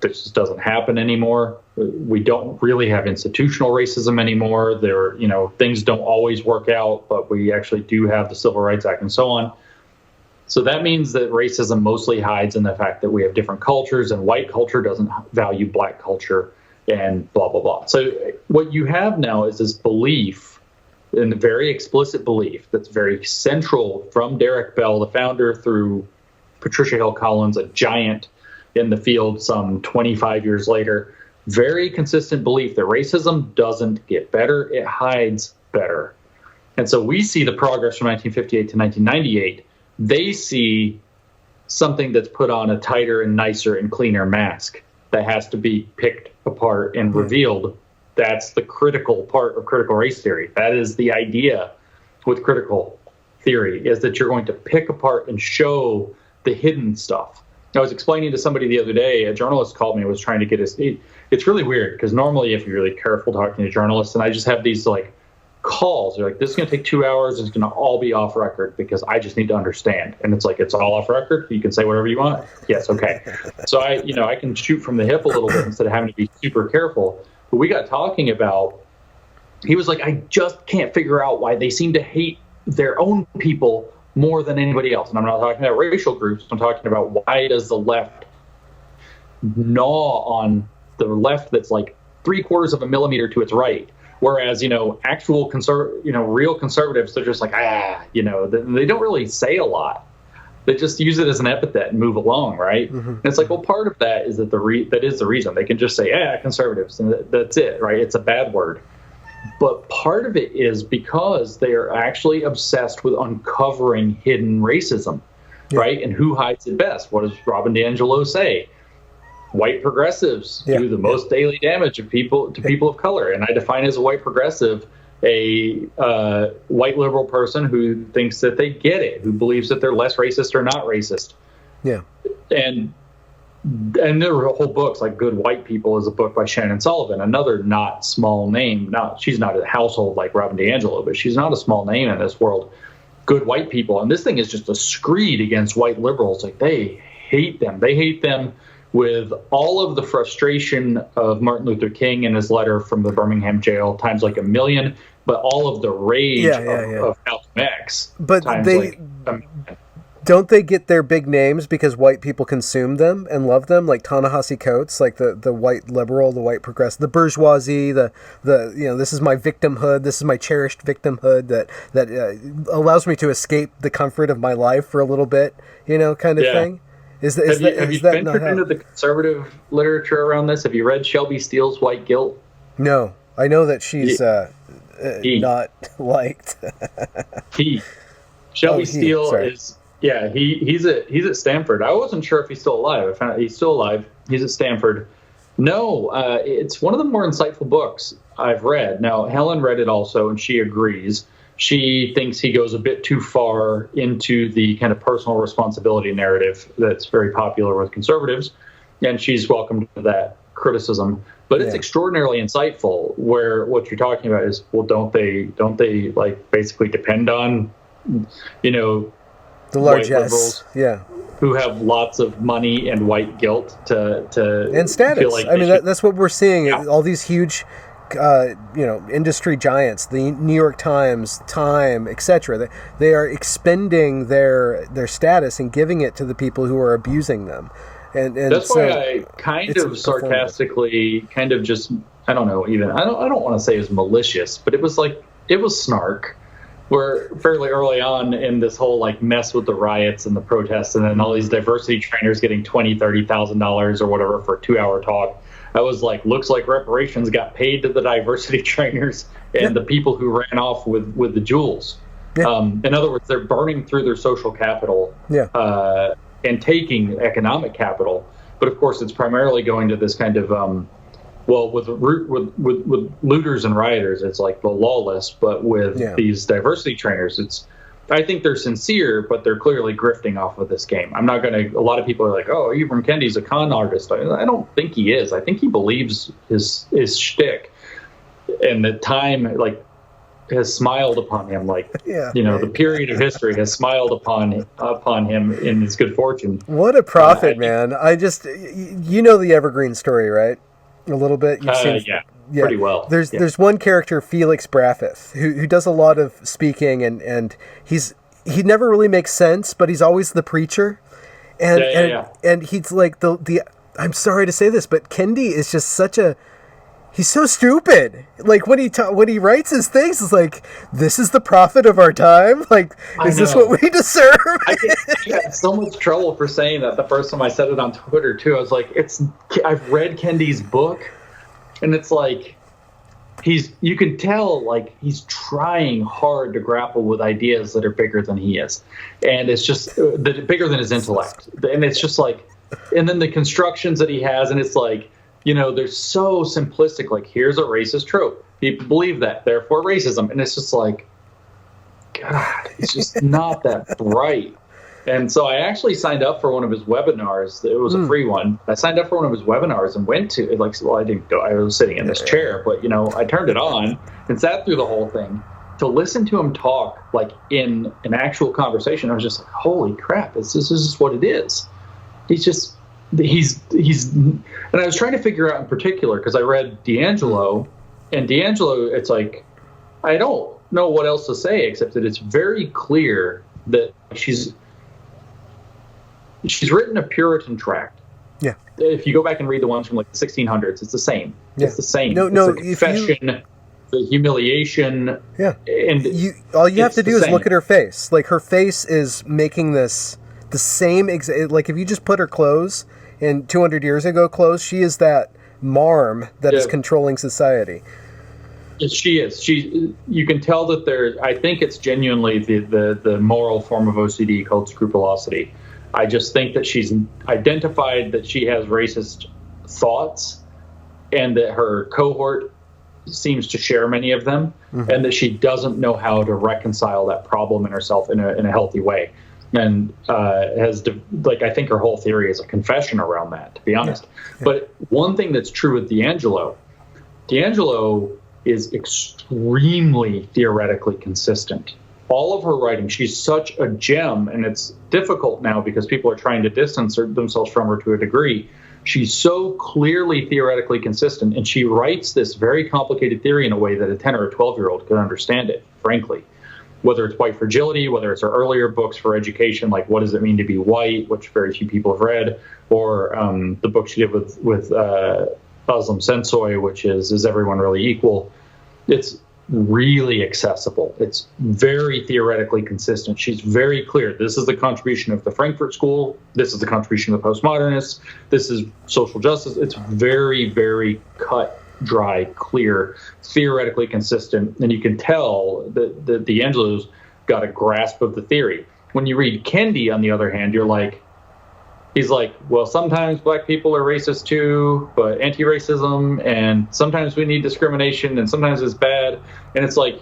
This just doesn't happen anymore. We don't really have institutional racism anymore. There, you know, things don't always work out, but we actually do have the Civil Rights Act and so on. So that means that racism mostly hides in the fact that we have different cultures and white culture doesn't value black culture and blah, blah, blah. So what you have now is this belief, and a very explicit belief that's very central from Derek Bell, the founder, through Patricia Hill Collins, a giant in the field some 25 years later, very consistent belief that racism doesn't get better, it hides better. And so we see the progress from 1958 to 1998. They see something that's put on a tighter and nicer and cleaner mask that has to be picked apart and revealed. That's the critical part of critical race theory. That is the idea with critical theory, is that you're going to pick apart and show the hidden stuff. I was explaining to somebody the other day, a journalist called me and was trying to get us. It's really weird because normally if you're really careful talking to journalists, and I just have these like calls, they're like, this is going to take 2 hours. It's going to all be off record because I just need to understand. And it's like, it's all off record. You can say whatever you want. Yes. Okay. So I can shoot from the hip a little bit instead of having to be super careful. But we got talking about, he was like, I just can't figure out why they seem to hate their own people more than anybody else. And I'm not talking about racial groups. I'm talking about why does the left gnaw on the left that's like 3/4 of a millimeter to its right. Whereas, actual real conservatives, they're just like, they don't really say a lot. They just use it as an epithet and move along, right? Mm-hmm. And it's like, well, part of that is that that is the reason. They can just say, conservatives, and that's it, right? It's a bad word. But part of it is because they are actually obsessed with uncovering hidden racism, right? And who hides it best? What does Robin DiAngelo say? White progressives do the most daily damage to people of color. And I define as a white progressive a white liberal person who thinks that they get it, who believes that they're less racist or not racist. Yeah. And and there were whole books like Good White People is a book by Shannon Sullivan, another not small name. She's not a household like Robin DiAngelo, but she's not a small name in this world. Good White People. And this thing is just a screed against white liberals. Like, they hate them. They hate them with all of the frustration of Martin Luther King in his letter from the Birmingham jail, times like a million, but all of the rage of Malcolm X. But don't they get their big names because white people consume them and love them, like Ta-Nehisi Coates, like the white liberal, the white progressive, the bourgeoisie, the this is my victimhood, this is my cherished victimhood that allows me to escape the comfort of my life for a little bit, kind of thing. Have you ventured into the conservative literature around this? Have you read Shelby Steele's White Guilt? No, I know that she's not liked. Shelby Steele is. Yeah, he's at Stanford. I wasn't sure if he's still alive. I found out he's still alive. He's at Stanford. No, it's one of the more insightful books I've read. Now, Helen read it also, and she agrees. She thinks he goes a bit too far into the kind of personal responsibility narrative that's very popular with conservatives, and she's welcome to that criticism. But it's extraordinarily insightful. Where what you're talking about is, well, don't they like basically depend on, the largesse, who have lots of money and white guilt to and status. Feel like that's what we're seeing. Yeah. All these huge, industry giants, the New York Times, Time, etc. They are expending their status and giving it to the people who are abusing them. And that's why I kind of sarcastically, kind of just, I don't know, even I don't want to say it was malicious, but it was snark. We're fairly early on in this whole like mess with the riots and the protests, and then all these diversity trainers getting $20,000-$30,000 or whatever for a 2-hour talk. I was like, looks like reparations got paid to the diversity trainers and the people who ran off with the jewels. Yeah. In other words, they're burning through their social capital and taking economic capital. But of course, it's primarily going to this kind of with looters and rioters, it's like the lawless, but with these diversity trainers, I think they're sincere, but they're clearly grifting off of this game. A lot of people are like, oh, Ibram Kendi's a con artist. I don't think he is. I think he believes his shtick, and that time has smiled upon him. The period of history has smiled upon him in his good fortune. What a prophet, man. The Evergreen story, right? A little bit. You've seen, pretty well. There's one character, Felix Braffeth, who does a lot of speaking, and he never really makes sense, but he's always the preacher, and he's like the I'm sorry to say this, but Kendi is just he's so stupid. Like when he writes his things, it's like, this is the prophet of our time. Like, is this what we deserve? I had so much trouble for saying that the first time I said it on Twitter too. I was like, I've read Kendi's book, and it's like you can tell like he's trying hard to grapple with ideas that are bigger than he is, and it's just bigger than his intellect, and it's just like, and then the constructions that he has, and it's like, they're so simplistic. Like, here's a racist trope. People believe that, therefore racism. And it's just like, God, it's just not that bright. And so I actually signed up for one of his webinars. It was a free one. I signed up for one of his webinars and went to it. I didn't go. I was sitting in this chair, but I turned it on and sat through the whole thing to listen to him talk like in an actual conversation. I was just like, holy crap! This is what it is. He's and I was trying to figure out in particular, because I read DiAngelo, and DiAngelo, it's like, I don't know what else to say except that it's very clear that she's written a Puritan tract. Yeah. If you go back and read the ones from like the 1600s, it's the same. Yeah. It's the same. No, it's the confession, the humiliation. Yeah. And all you have to do is look at her face. Like, her face is making this the same like, if you just put her clothes in 200 years ago clothes, she is that marm that is controlling society. She is. You can tell that I think it's genuinely the moral form of OCD called scrupulosity. I just think that she's identified that she has racist thoughts, and that her cohort seems to share many of them, and that she doesn't know how to reconcile that problem in herself in a healthy way. and I think her whole theory is a confession around that, to be honest. Yeah. But one thing that's true with D'Angelo is extremely theoretically consistent. All of her writing, she's such a gem, and it's difficult now because people are trying to distance themselves from her to a degree. She's so clearly theoretically consistent, and she writes this very complicated theory in a way that a 10 or a 12-year-old could understand it, frankly. Whether it's white fragility, whether it's her earlier books for education, like What Does It Mean to Be White, which very few people have read, or the book she did with Özlem Sensoy, which is Everyone Really Equal? It's really accessible. It's very theoretically consistent. She's very clear. This is the contribution of the Frankfurt School. This is the contribution of the postmodernists. This is social justice. It's very, very cut, dry, clear, theoretically consistent. And you can tell that D'Angelo's got a grasp of the theory. When you read Kendi, on the other hand, he's like, well, sometimes black people are racist too, but anti-racism, and sometimes we need discrimination, and sometimes it's bad. And it's like,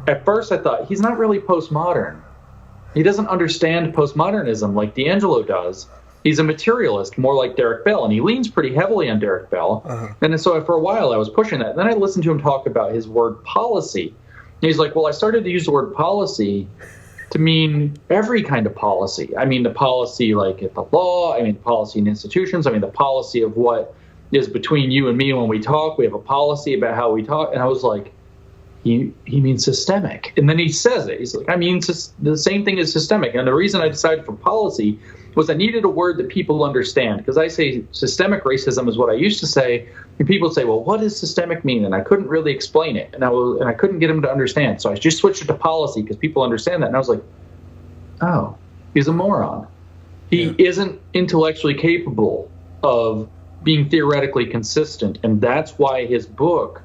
at first I thought, he's not really postmodern. He doesn't understand postmodernism like D'Angelo does. He's a materialist, more like Derek Bell, and he leans pretty heavily on Derek Bell. Uh-huh. And so for a while I was pushing that. And then I listened to him talk about his word policy. And he's like, well, I started to use the word policy to mean every kind of policy. I mean, the policy like at the law, I mean, the policy in institutions, I mean, the policy of what is between you and me when we talk. We have a policy about how we talk. And I was like, he means systemic. And then he says it. He's like, I mean, the same thing as systemic. And the reason I decided for policy was I needed a word that people understand. Because I say systemic racism is what I used to say. And people say, well, what does systemic mean? And I couldn't really explain it. And I couldn't get them to understand. So I just switched it to policy because people understand that. And I was like, oh, he's a moron. He isn't intellectually capable of being theoretically consistent. And that's why his book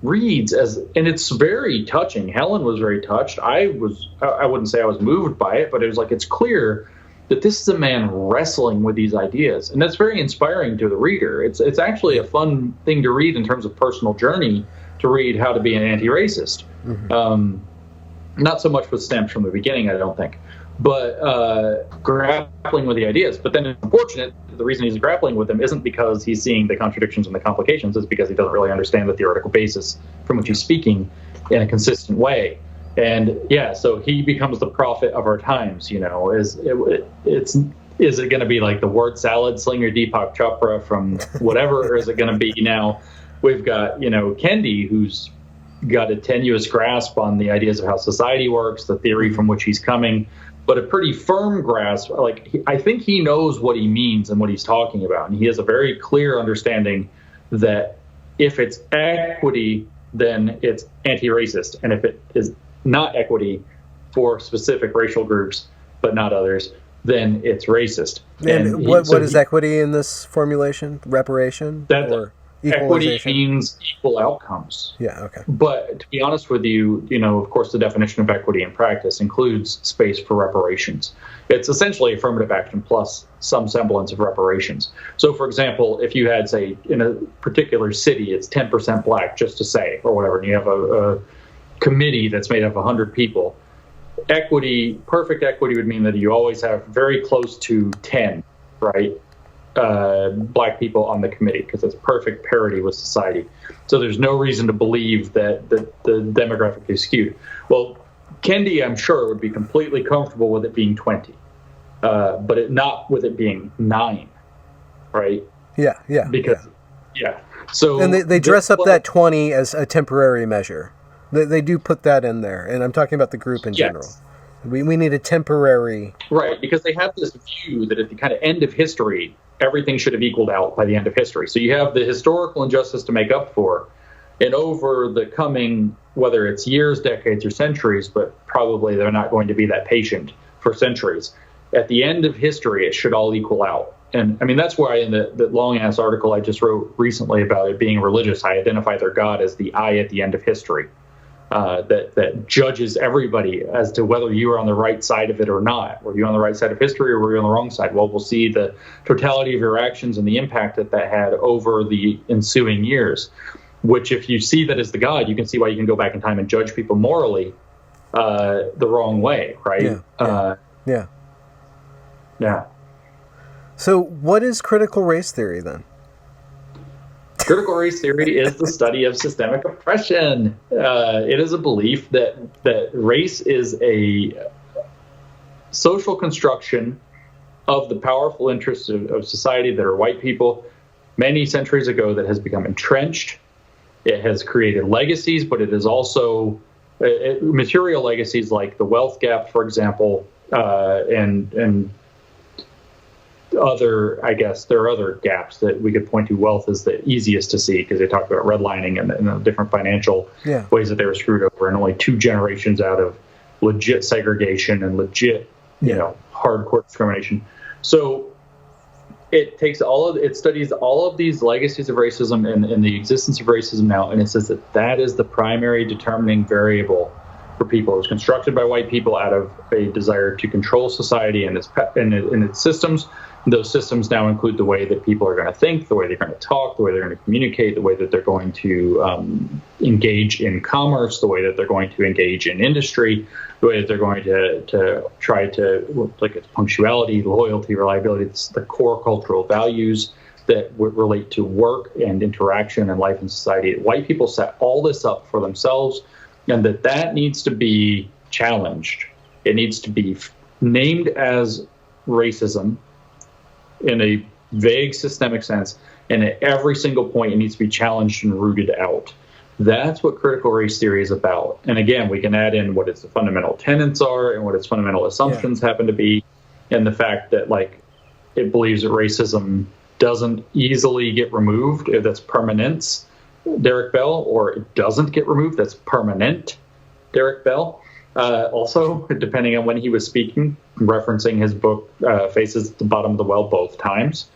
reads and it's very touching. Helen was very touched. I wouldn't say I was moved by it, but it was like, it's clear that this is a man wrestling with these ideas. And that's very inspiring to the reader. It's actually a fun thing to read in terms of personal journey, to read how to be an anti-racist. Mm-hmm. Not so much with stamps from the beginning, I don't think, but grappling with the ideas. But then it's unfortunate, the reason he's grappling with them isn't because he's seeing the contradictions and the complications, it's because he doesn't really understand the theoretical basis from which he's speaking in a consistent way. And so he becomes the prophet of our times. Is it going to be like the word salad slinger Deepak Chopra from whatever, or is it going to be now we've got Kendi, who's got a tenuous grasp on the ideas of how society works, the theory from which he's coming, but a pretty firm grasp. I think he knows what he means and what he's talking about, and he has a very clear understanding that if it's equity, then it's anti-racist, and if it is not equity for specific racial groups but not others, then it's racist. And what is equity in this formulation? Reparation? Or equity means equal outcomes. Yeah, okay. But to be honest with you, of course, the definition of equity in practice includes space for reparations. It's essentially affirmative action plus some semblance of reparations. So, for example, if you had, say, in a particular city, it's 10% black, just to say, or whatever, and you have a committee that's made up of 100 people, perfect equity would mean that you always have very close to 10, right, black people on the committee, because it's perfect parity with society. So there's no reason to believe that the demographic is skewed. Well, Kendi, I'm sure, would be completely comfortable with it being 20, but not with it being 9, right? Yeah. So, and they dress up that 20 as a temporary measure. They do put that in there, and I'm talking about the group in general. We need a temporary... Right, because they have this view that at the kind of end of history, everything should have equaled out by the end of history. So you have the historical injustice to make up for, and over the coming, whether it's years, decades, or centuries, but probably they're not going to be that patient for centuries. At the end of history, it should all equal out. And I mean, that's why in the long-ass article I just wrote recently about it being religious, I identify their God as the I at the end of history. That judges everybody as to whether you are on the right side of it or not. Were you on the right side of history or were you on the wrong side? Well, we'll see the totality of your actions and the impact that had over the ensuing years, which if you see that as the God, you can see why you can go back in time and judge people morally the wrong way, right? Yeah. Yeah. So what is critical race theory then? Critical race theory is the study of systemic oppression. It is a belief that race is a social construction of the powerful interests of society that are white people many centuries ago that has become entrenched. It has created legacies, but it is also material legacies like the wealth gap, for example, and other, I guess there are other gaps that we could point to. Wealth is the easiest to see because they talk about redlining and the different financial ways that they were screwed over, and only 2 generations out of legit segregation and legit, hardcore discrimination. So it studies all of these legacies of racism and the existence of racism now, and it says that is the primary determining variable for people. It was constructed by white people out of a desire to control society and its systems. Those systems now include the way that people are going to think, the way they're going to talk, the way they're going to communicate, the way that they're going to engage in commerce, the way that they're going to engage in industry, the way that they're going to try to, like it's punctuality, loyalty, reliability, it's the core cultural values that would relate to work and interaction and life in society. White people set all this up for themselves, and that needs to be challenged. It needs to be named as racism in a vague systemic sense, and at every single point it needs to be challenged and rooted out. That's what critical race theory is about. And again, we can add in what its fundamental tenets are and what its fundamental assumptions happen to be, and the fact that it believes that racism doesn't easily get removed, if that's permanence, Derek Bell, or it doesn't get removed, that's permanent, Derek Bell. Also, depending on when he was speaking, referencing his book, Faces at the Bottom of the Well, both times.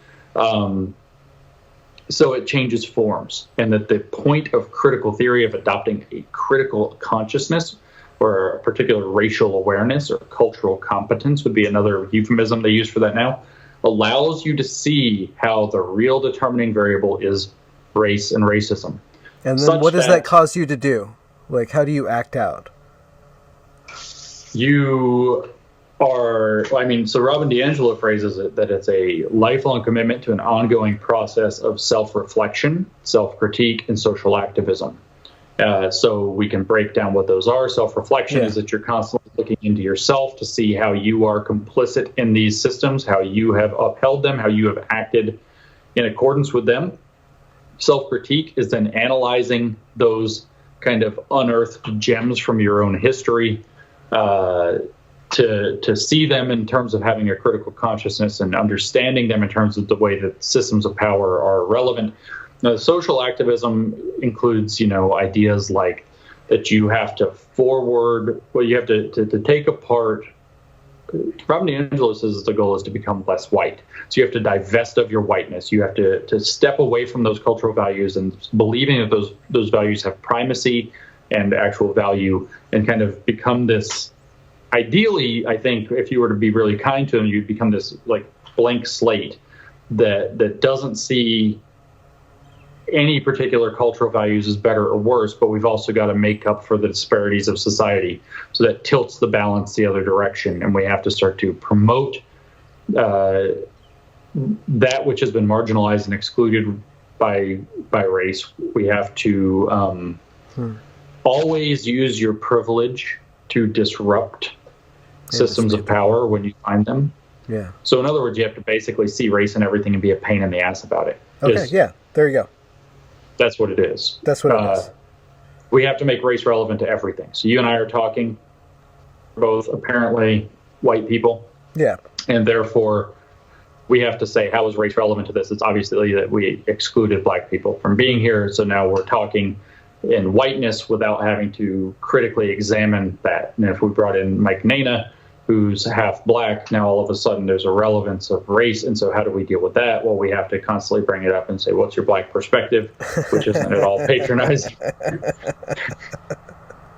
So it changes forms. And that the point of critical theory, of adopting a critical consciousness or a particular racial awareness or cultural competence would be another euphemism they use for that now, allows you to see how the real determining variable is race and racism. And then what does that cause you to do? Like, how do you act out? You are, so Robin DiAngelo phrases it that it's a lifelong commitment to an ongoing process of self-reflection, self-critique, and social activism. So we can break down what those are. Self-reflection is that you're constantly looking into yourself to see how you are complicit in these systems, how you have upheld them, how you have acted in accordance with them. Self-critique is then analyzing those kind of unearthed gems from your own history, to see them in terms of having a critical consciousness and understanding them in terms of the way that systems of power are relevant. Now, social activism includes, ideas like that you have to you have to take apart. Robin DiAngelo says the goal is to become less white. So you have to divest of your whiteness. You have to step away from those cultural values and believing that those values have primacy and actual value, and kind of become this. Ideally, I think if you were to be really kind to them, you'd become this blank slate that doesn't see any particular cultural values as better or worse, but we've also got to make up for the disparities of society. So that tilts the balance the other direction, and we have to start to promote that which has been marginalized and excluded by race. We have to always use your privilege to disrupt systems of power when you find them. Yeah. So in other words, you have to basically see race and everything and be a pain in the ass about it. Okay, there you go. That's what it is. That's what it is. We have to make race relevant to everything. So you and I are talking, both apparently white people. Yeah. And therefore, we have to say, how is race relevant to this? It's obviously that we excluded black people from being here. So now we're talking in whiteness without having to critically examine that. And if we brought in Mike Nana, who's half black, now all of a sudden there's a relevance of race. And so how do we deal with that? Well, we have to constantly bring it up and say, what's your black perspective? Which isn't at all patronizing.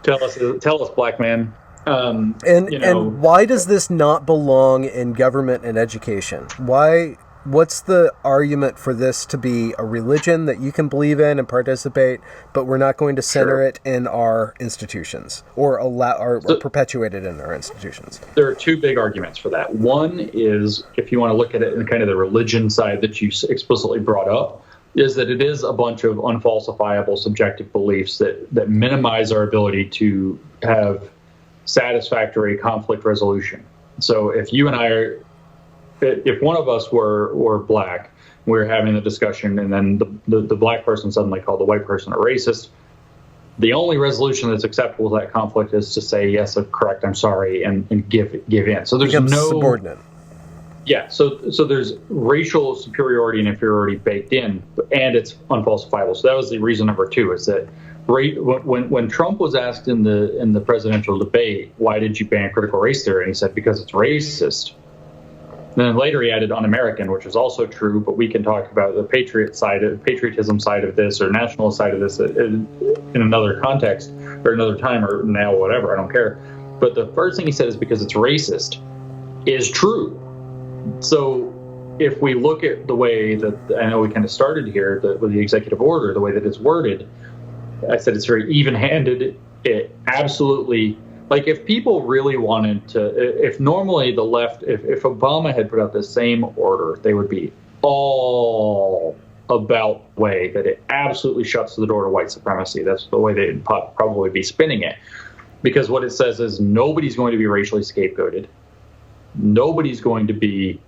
Tell us, black man. And why does this not belong in government and education? Why what's the argument for this to be a religion that you can believe in and participate, but we're not going to center it in our institutions or allow or perpetuate it in our institutions? There are two big arguments for that. One is, if you want to look at it in kind of the religion side that you explicitly brought up, is that it is a bunch of unfalsifiable subjective beliefs that minimize our ability to have satisfactory conflict resolution. So if you and I are, if one of us were black, we were having the discussion, and then the black person suddenly called the white person a racist, the only resolution that's acceptable to that conflict is to say, yes, I'm correct, I'm sorry, and give in. So there's no subordinate. Yeah, so there's racial superiority and inferiority baked in, and it's unfalsifiable. So that was the reason number two, is that when Trump was asked in the presidential debate, why did you ban critical race theory? And he said, because it's racist. And then later he added un-American, which is also true, but we can talk about the patriotism side of this or national side of this in another context or another time or now, whatever, I don't care. But the first thing he said is because it's racist is true. So if we look at the way that, I know we kind of started here with the executive order, the way that it's worded, I said it's very even-handed. It absolutely, like if people really wanted to, if normally the left, if Obama had put out the same order, they would be all about the way that it absolutely shuts the door to white supremacy. That's the way they'd probably be spinning it. Because what it says is nobody's going to be racially scapegoated. Nobody's going to be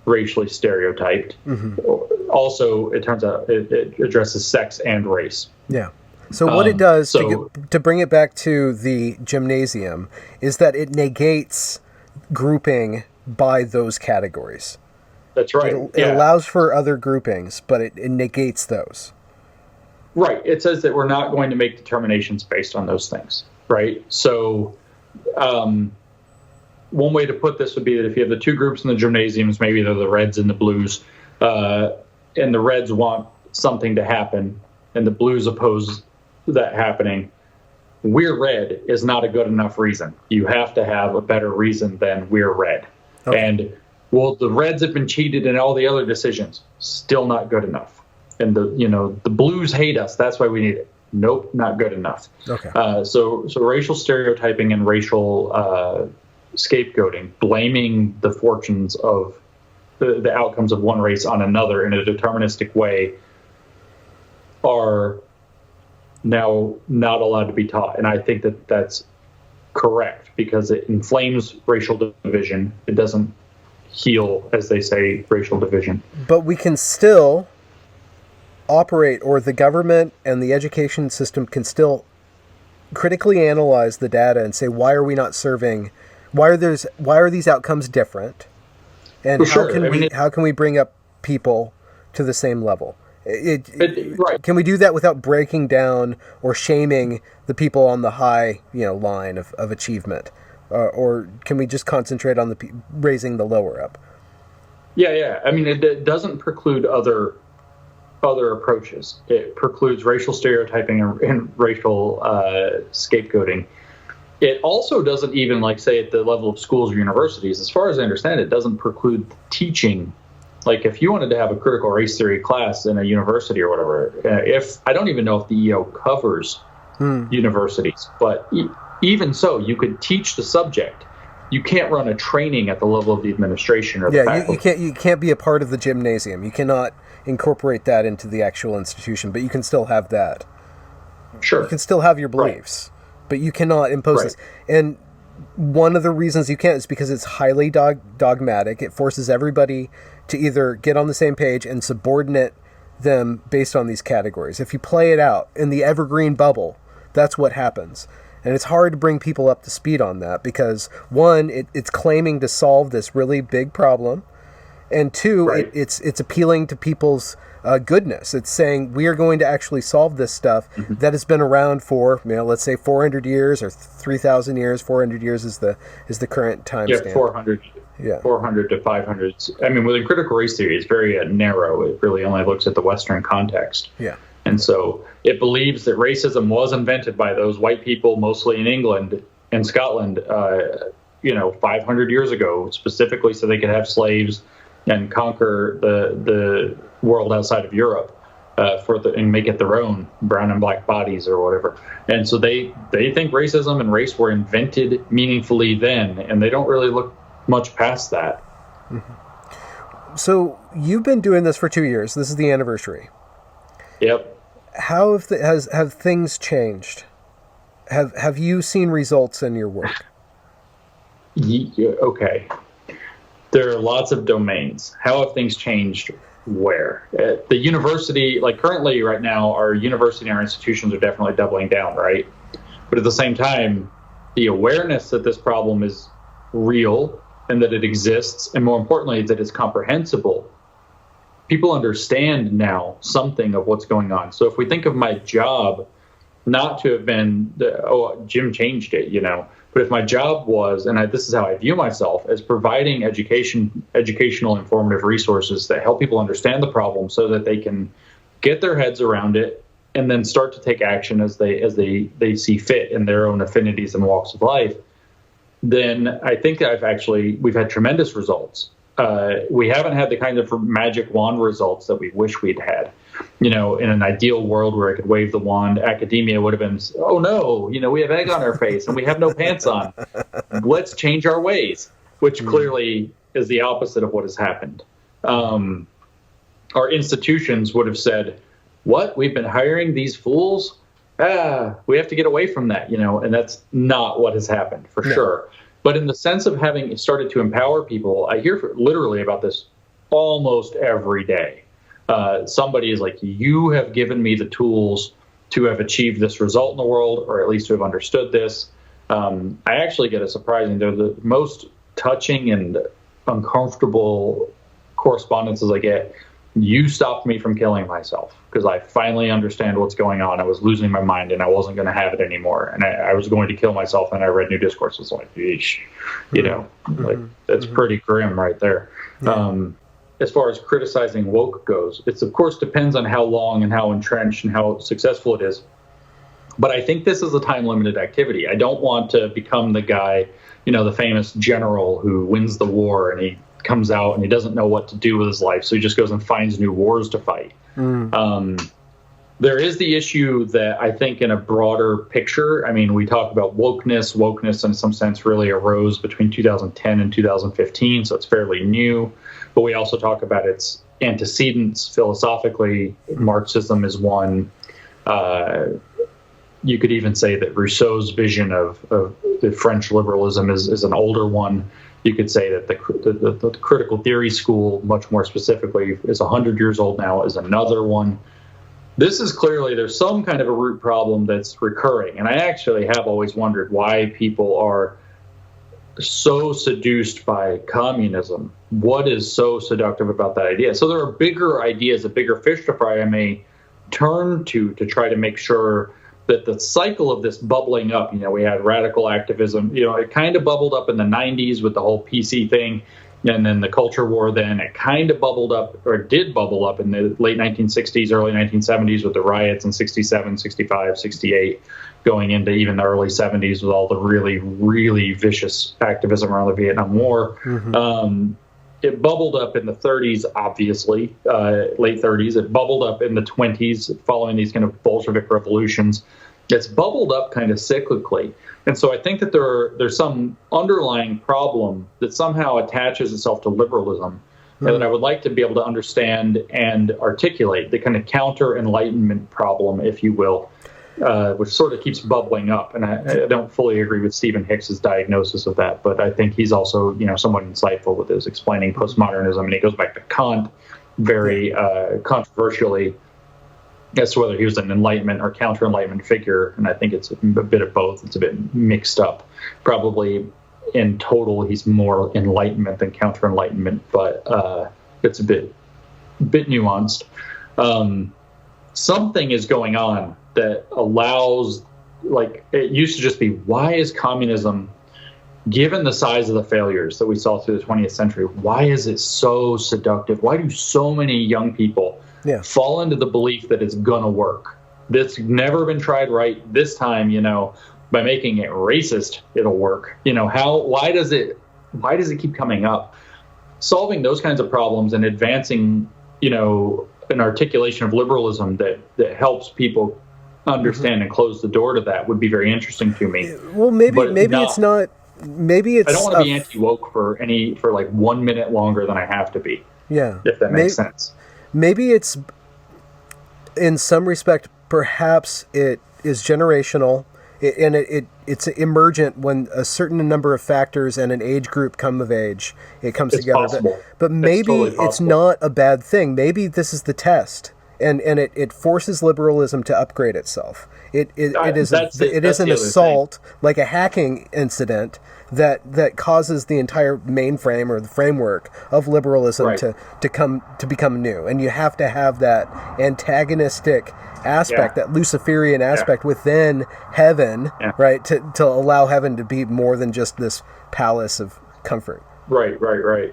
racially stereotyped. Mm-hmm. Also, it turns out it addresses sex and race. Yeah. So what it does, to bring it back to the gymnasium, is that it negates grouping by those categories. That's right. It allows for other groupings, but it negates those. Right. It says that we're not going to make determinations based on those things. Right. So one way to put this would be that if you have the two groups in the gymnasiums, maybe they're the Reds and the Blues, and the Reds want something to happen, and the Blues oppose that happening, we're red is not a good enough reason. You have to have a better reason than we're red. Okay. And, well, the Reds have been cheated in all the other decisions. Still not good enough. And the Blues hate us. That's why we need it. Nope, not good enough. Okay. So racial stereotyping and racial scapegoating, blaming the fortunes of the outcomes of one race on another in a deterministic way, are now not allowed to be taught. And I think that that's correct because it inflames racial division. It doesn't heal, as they say, racial division. But we can still operate, or the government and the education system can still critically analyze the data and say, why are we not serving? Why are these outcomes different? And how can we bring up people to the same level? Right. Can we do that without breaking down or shaming the people on the high line of achievement? Or can we just concentrate on raising the lower up? Yeah. I mean, it doesn't preclude other approaches. It precludes racial stereotyping and racial scapegoating. It also doesn't even, say, at the level of schools or universities, as far as I understand, it doesn't preclude teaching. Like, if you wanted to have a critical race theory class in a university or whatever, I don't even know if the EO covers universities, but even so, you could teach the subject. You can't run a training at the level of the administration or the faculty. You can't be a part of the gymnasium. You cannot incorporate that into the actual institution, but you can still have that. Sure. You can still have your beliefs, but you cannot impose this. And one of the reasons you can't is because it's highly dogmatic. It forces everybody to either get on the same page and subordinate them based on these categories. If you play it out in the evergreen bubble, that's what happens. And it's hard to bring people up to speed on that because, one, it's claiming to solve this really big problem, and two, it's appealing to people's goodness. It's saying we are going to actually solve this stuff that has been around for, let's say 400 years or 3,000 years. 400 years is the current time stamp. 400 to 500. I mean, within critical race theory, it's very narrow. It really only looks at the Western context. Yeah. And so it believes that racism was invented by those white people, mostly in England and Scotland, 500 years ago, specifically so they could have slaves and conquer the world outside of Europe and make it their own, brown and black bodies or whatever. And so they think racism and race were invented meaningfully then, and they don't really look much past that. Mm-hmm. So you've been doing this for 2 years. This is the anniversary. Yep. How have things changed? Have you seen results in your work? Okay. There are lots of domains. How have things changed? Where? At the university, like currently right now, our university and our institutions are definitely doubling down, right? But at the same time, the awareness that this problem is real and that it exists, and more importantly, that it's comprehensible, people understand now something of what's going on. So if we think of my job not to have been, Jim changed it, but if my job was, and this is how I view myself, as providing educational, informative resources that help people understand the problem so that they can get their heads around it and then start to take action as they see fit in their own affinities and walks of life, then I think we've had tremendous results. We haven't had the kind of magic wand results that we wish we'd had. In an ideal world where I could wave the wand, academia would have been, oh no, we have egg on our face and we have no pants on. Let's change our ways, which clearly is the opposite of what has happened. Our institutions would have said, what? We've been hiring these fools? We have to get away from that, and that's not what has happened for sure. But in the sense of having started to empower people, I hear literally about this almost every day. Somebody is like, you have given me the tools to have achieved this result in the world, or at least to have understood this. I actually get they're the most touching and uncomfortable correspondences I get. You stopped me from killing myself because I finally understand what's going on. I was losing my mind and I wasn't going to have it anymore. And I was going to kill myself. And I read New Discourses like, yeesh, that's pretty grim right there. Yeah. As far as criticizing woke goes, it's of course depends on how long and how entrenched and how successful it is. But I think this is a time-limited activity. I don't want to become the guy, the famous general who wins the war and he comes out and he doesn't know what to do with his life, so he just goes and finds new wars to fight. There is the issue that I think in a broader picture, we talk about wokeness. Wokeness in some sense really arose between 2010 and 2015, so it's fairly new. But we also talk about its antecedents philosophically. Marxism is one. You could even say that Rousseau's vision of the French liberalism is an older one. You could say that the critical theory school, much more specifically, is 100 years old now, is another one. This is clearly, there's some kind of a root problem that's recurring. And I actually have always wondered why people are so seduced by communism. What is so seductive about that idea? So there are bigger ideas, a bigger fish to fry I may turn to try to make sure that the cycle of this bubbling up, we had radical activism, it kind of bubbled up in the 90s with the whole PC thing. And then the culture war, then it kind of bubbled up, or did bubble up in the late 1960s, early 1970s with the riots in 67, 65, 68, going into even the early 70s with all the really, really vicious activism around the Vietnam War. It bubbled up in the 30s, obviously, late 30s. It bubbled up in the 20s following these kind of Bolshevik revolutions. It's bubbled up kind of cyclically. And so I think that there's some underlying problem that somehow attaches itself to liberalism and that I would like to be able to understand and articulate, the kind of counter-enlightenment problem, if you will, which sort of keeps bubbling up. And I don't fully agree with Stephen Hicks's diagnosis of that, but I think he's also, somewhat insightful with his explaining postmodernism. And he goes back to Kant very controversially as to whether he was an Enlightenment or counter-Enlightenment figure, and I think it's a bit of both. It's a bit mixed up. Probably in total, he's more Enlightenment than counter-Enlightenment, but it's a bit nuanced. Something is going on that allows, it used to just be, why is communism, given the size of the failures that we saw through the 20th century, why is it so seductive? Why do so many young people fall into the belief that it's gonna work? That's never been tried right this time, by making it racist, it'll work. Why does it keep coming up? solving those kinds of problems and advancing, an articulation of liberalism that helps people understand and close the door to that would be very interesting to me. Well, maybe it's not. Maybe it's. I don't want to be anti-woke for like 1 minute longer than I have to be. Yeah, if that makes sense. Maybe it's, in some respect, perhaps it is generational, it's emergent when a certain number of factors and an age group come of age. It comes together. Possible. But maybe totally it's not a bad thing. Maybe this is the test. And it forces liberalism to upgrade itself. It is an assault, like a hacking incident that causes the entire mainframe or the framework of liberalism to become new. And you have to have that antagonistic aspect, that Luciferian aspect within heaven, right, to allow heaven to be more than just this palace of comfort. Right.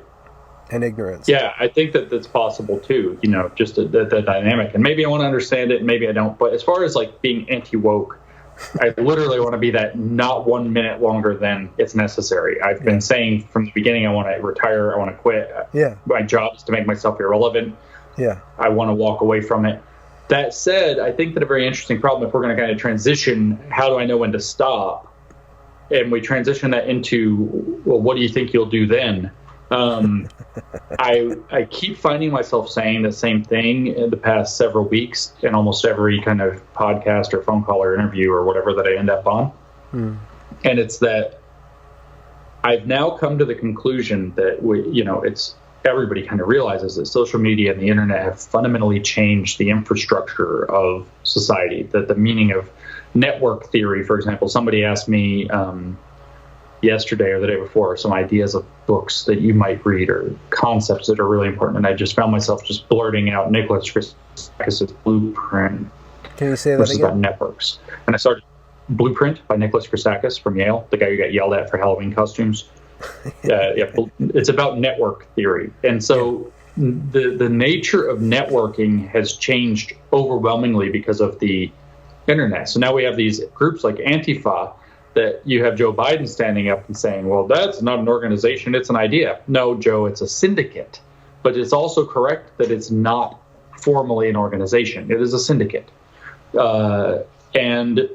And ignorance. Yeah, I think that's possible too, just the dynamic. And maybe I want to understand it, maybe I don't. But as far as like being anti-woke, I literally want to be that not 1 minute longer than it's necessary. I've been saying from the beginning, I want to retire, I want to quit. Yeah. My job is to make myself irrelevant. Yeah. I want to walk away from it. That said, I think that a very interesting problem, if we're going to kind of transition, how do I know when to stop? And we transition that into, well, what do you think you'll do then? I keep finding myself saying the same thing in the past several weeks in almost every kind of podcast or phone call or interview or whatever that I end up on. And it's that I've now come to the conclusion that it's everybody kind of realizes that social media and the internet have fundamentally changed the infrastructure of society, that the meaning of network theory, for example. Somebody asked me yesterday or the day before some ideas of books that you might read or concepts that are really important, and I just found myself just blurting out Nicholas Christakis' Blueprint. Can you say that again? About networks. And I started Blueprint by Nicholas Christakis from Yale, the guy who got yelled at for Halloween costumes. It's about network theory. And so the nature of networking has changed overwhelmingly because of the internet. So now we have these groups like Antifa that you have Joe Biden standing up and saying, well, that's not an organization, it's an idea. No, Joe, it's a syndicate. But it's also correct that it's not formally an organization. It is a syndicate. And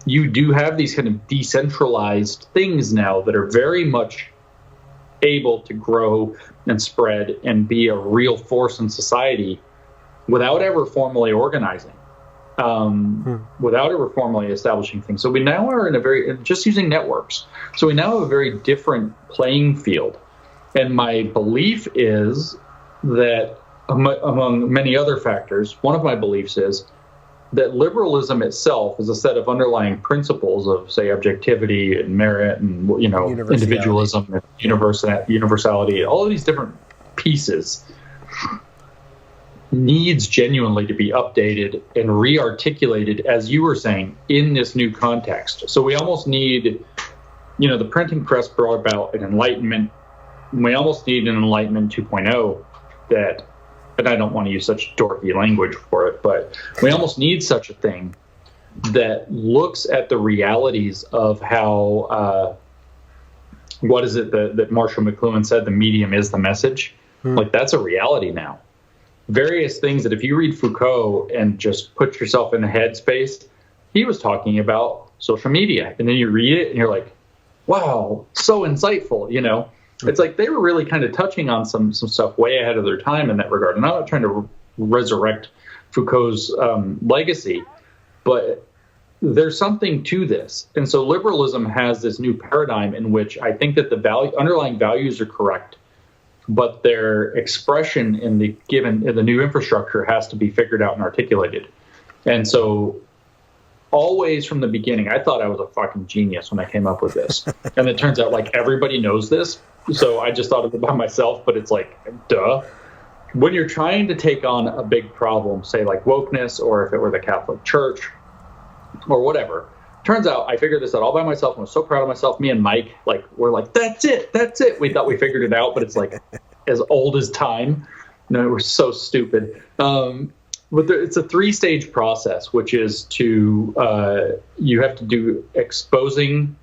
you do have these kind of decentralized things now that are very much able to grow and spread and be a real force in society without ever formally organizing. Without ever formally establishing things. So we now are in just using networks. So we now have a very different playing field. And my belief is that among many other factors, one of my beliefs is that liberalism itself is a set of underlying principles of, say, objectivity and merit and, individualism and universality, all of these different pieces needs genuinely to be updated and re-articulated, as you were saying, in this new context. So we almost need, the printing press brought about an enlightenment. We almost need an enlightenment 2.0 that, and I don't want to use such dorky language for it, but we almost need such a thing that looks at the realities of how, what is it that Marshall McLuhan said, the medium is the message? Like, that's a reality now. Various things that if you read Foucault and just put yourself in the headspace, he was talking about social media. And then you read it and you're like, wow, so insightful, It's like they were really kind of touching on some stuff way ahead of their time in that regard. And I'm not trying to resurrect Foucault's legacy, but there's something to this. And so liberalism has this new paradigm in which I think that the underlying values are correct, but their expression in the new infrastructure has to be figured out and articulated. And so always from the beginning, I thought I was a fucking genius when I came up with this. And it turns out like everybody knows this. So I just thought of it by myself, but it's like, duh. When you're trying to take on a big problem, say like wokeness, or if it were the Catholic Church or whatever, turns out I figured this out all by myself and was so proud of myself. Me and Mike, we're like, that's it. We thought we figured it out, but it's like as old as time. No, we're so stupid. But it's a 3-stage process, which is to you have to do exposing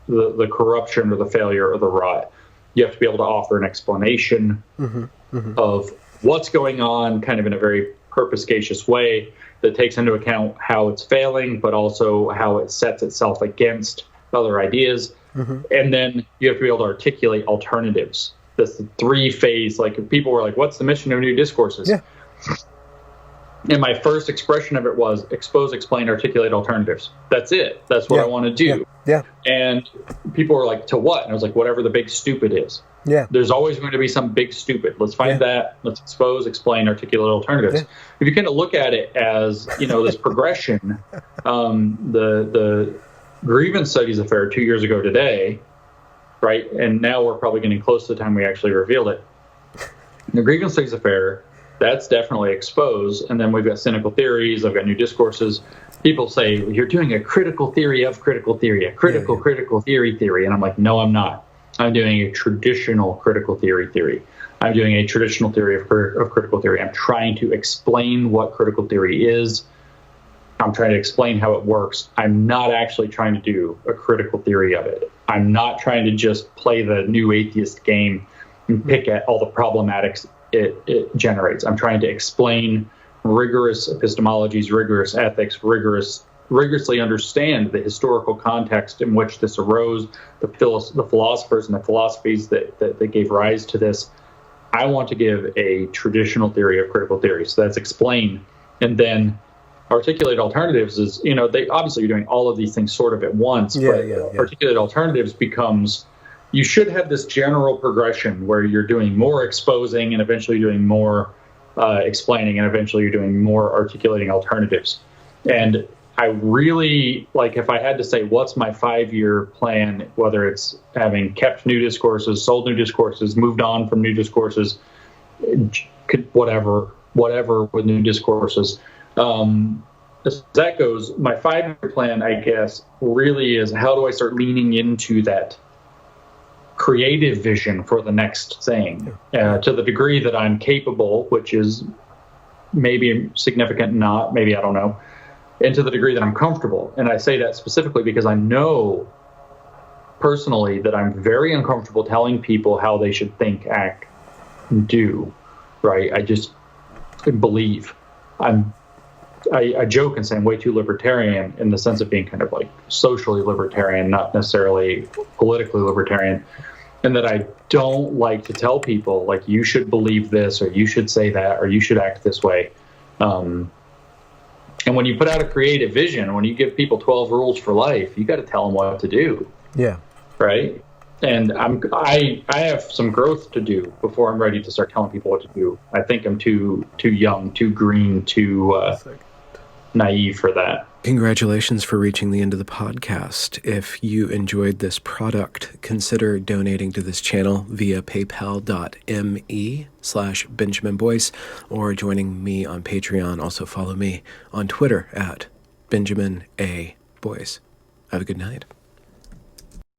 the corruption or the failure or the rot. You have to be able to offer an explanation of what's going on, kind of in a very purposeful way that takes into account how it's failing, but also how it sets itself against other ideas. And then you have to be able to articulate alternatives. That's the 3-phase, like people were like, what's the mission of new discourses? Yeah. And my first expression of it was expose, explain, articulate alternatives. That's it. That's what I want to do. Yeah. And people were like, to what? And I was like, whatever the big stupid is. Yeah. There's always going to be some big stupid. Let's find that. Let's expose, explain, articulate alternatives. If you kind of look at it as, this progression, the grievance studies affair 2 years ago today, right? And now we're probably getting close to the time we actually revealed it. The grievance studies affair, that's definitely exposed. And then we've got cynical theories. I've got new discourses. People say, you're doing a critical theory of critical theory, a critical theory. And I'm like, no, I'm not. I'm doing a traditional critical theory. I'm doing a traditional theory of critical theory. I'm trying to explain what critical theory is. I'm trying to explain how it works. I'm not actually trying to do a critical theory of it. I'm not trying to just play the new atheist game and pick at all the problematics it generates. I'm trying to explain rigorous epistemologies, rigorous ethics, rigorously understand the historical context in which this arose, the philosophers and the philosophies that gave rise to this. I want to give a traditional theory of critical theory. So that's explain. And then articulate alternatives is, they obviously are doing all of these things sort of at once, but articulate alternatives becomes, you should have this general progression where you're doing more exposing and eventually doing more explaining and eventually you're doing more articulating alternatives. And I really, if I had to say what's my 5-year plan, whether it's having kept new discourses, sold new discourses, moved on from new discourses, whatever with new discourses, as that goes, my 5-year plan, I guess, really is how do I start leaning into that creative vision for the next thing to the degree that I'm capable, which is maybe significant, not, maybe, I don't know, and to the degree that I'm comfortable. And I say that specifically because I know personally that I'm very uncomfortable telling people how they should think, act, do, right? I just believe. I joke and say I'm way too libertarian in the sense of being kind of like socially libertarian, not necessarily politically libertarian, and that I don't like to tell people, like, you should believe this, or you should say that, or you should act this way. And when you put out a creative vision, when you give people 12 rules for life, you got to tell them what to do. Yeah. Right. And I have some growth to do before I'm ready to start telling people what to do. I think I'm too young, too green, too naive for that. Congratulations for reaching the end of the podcast. If you enjoyed this product, consider donating to this channel via paypal.me/Benjamin Boyce or joining me on Patreon. Also follow me on Twitter at Benjamin A. Boyce. Have a good night.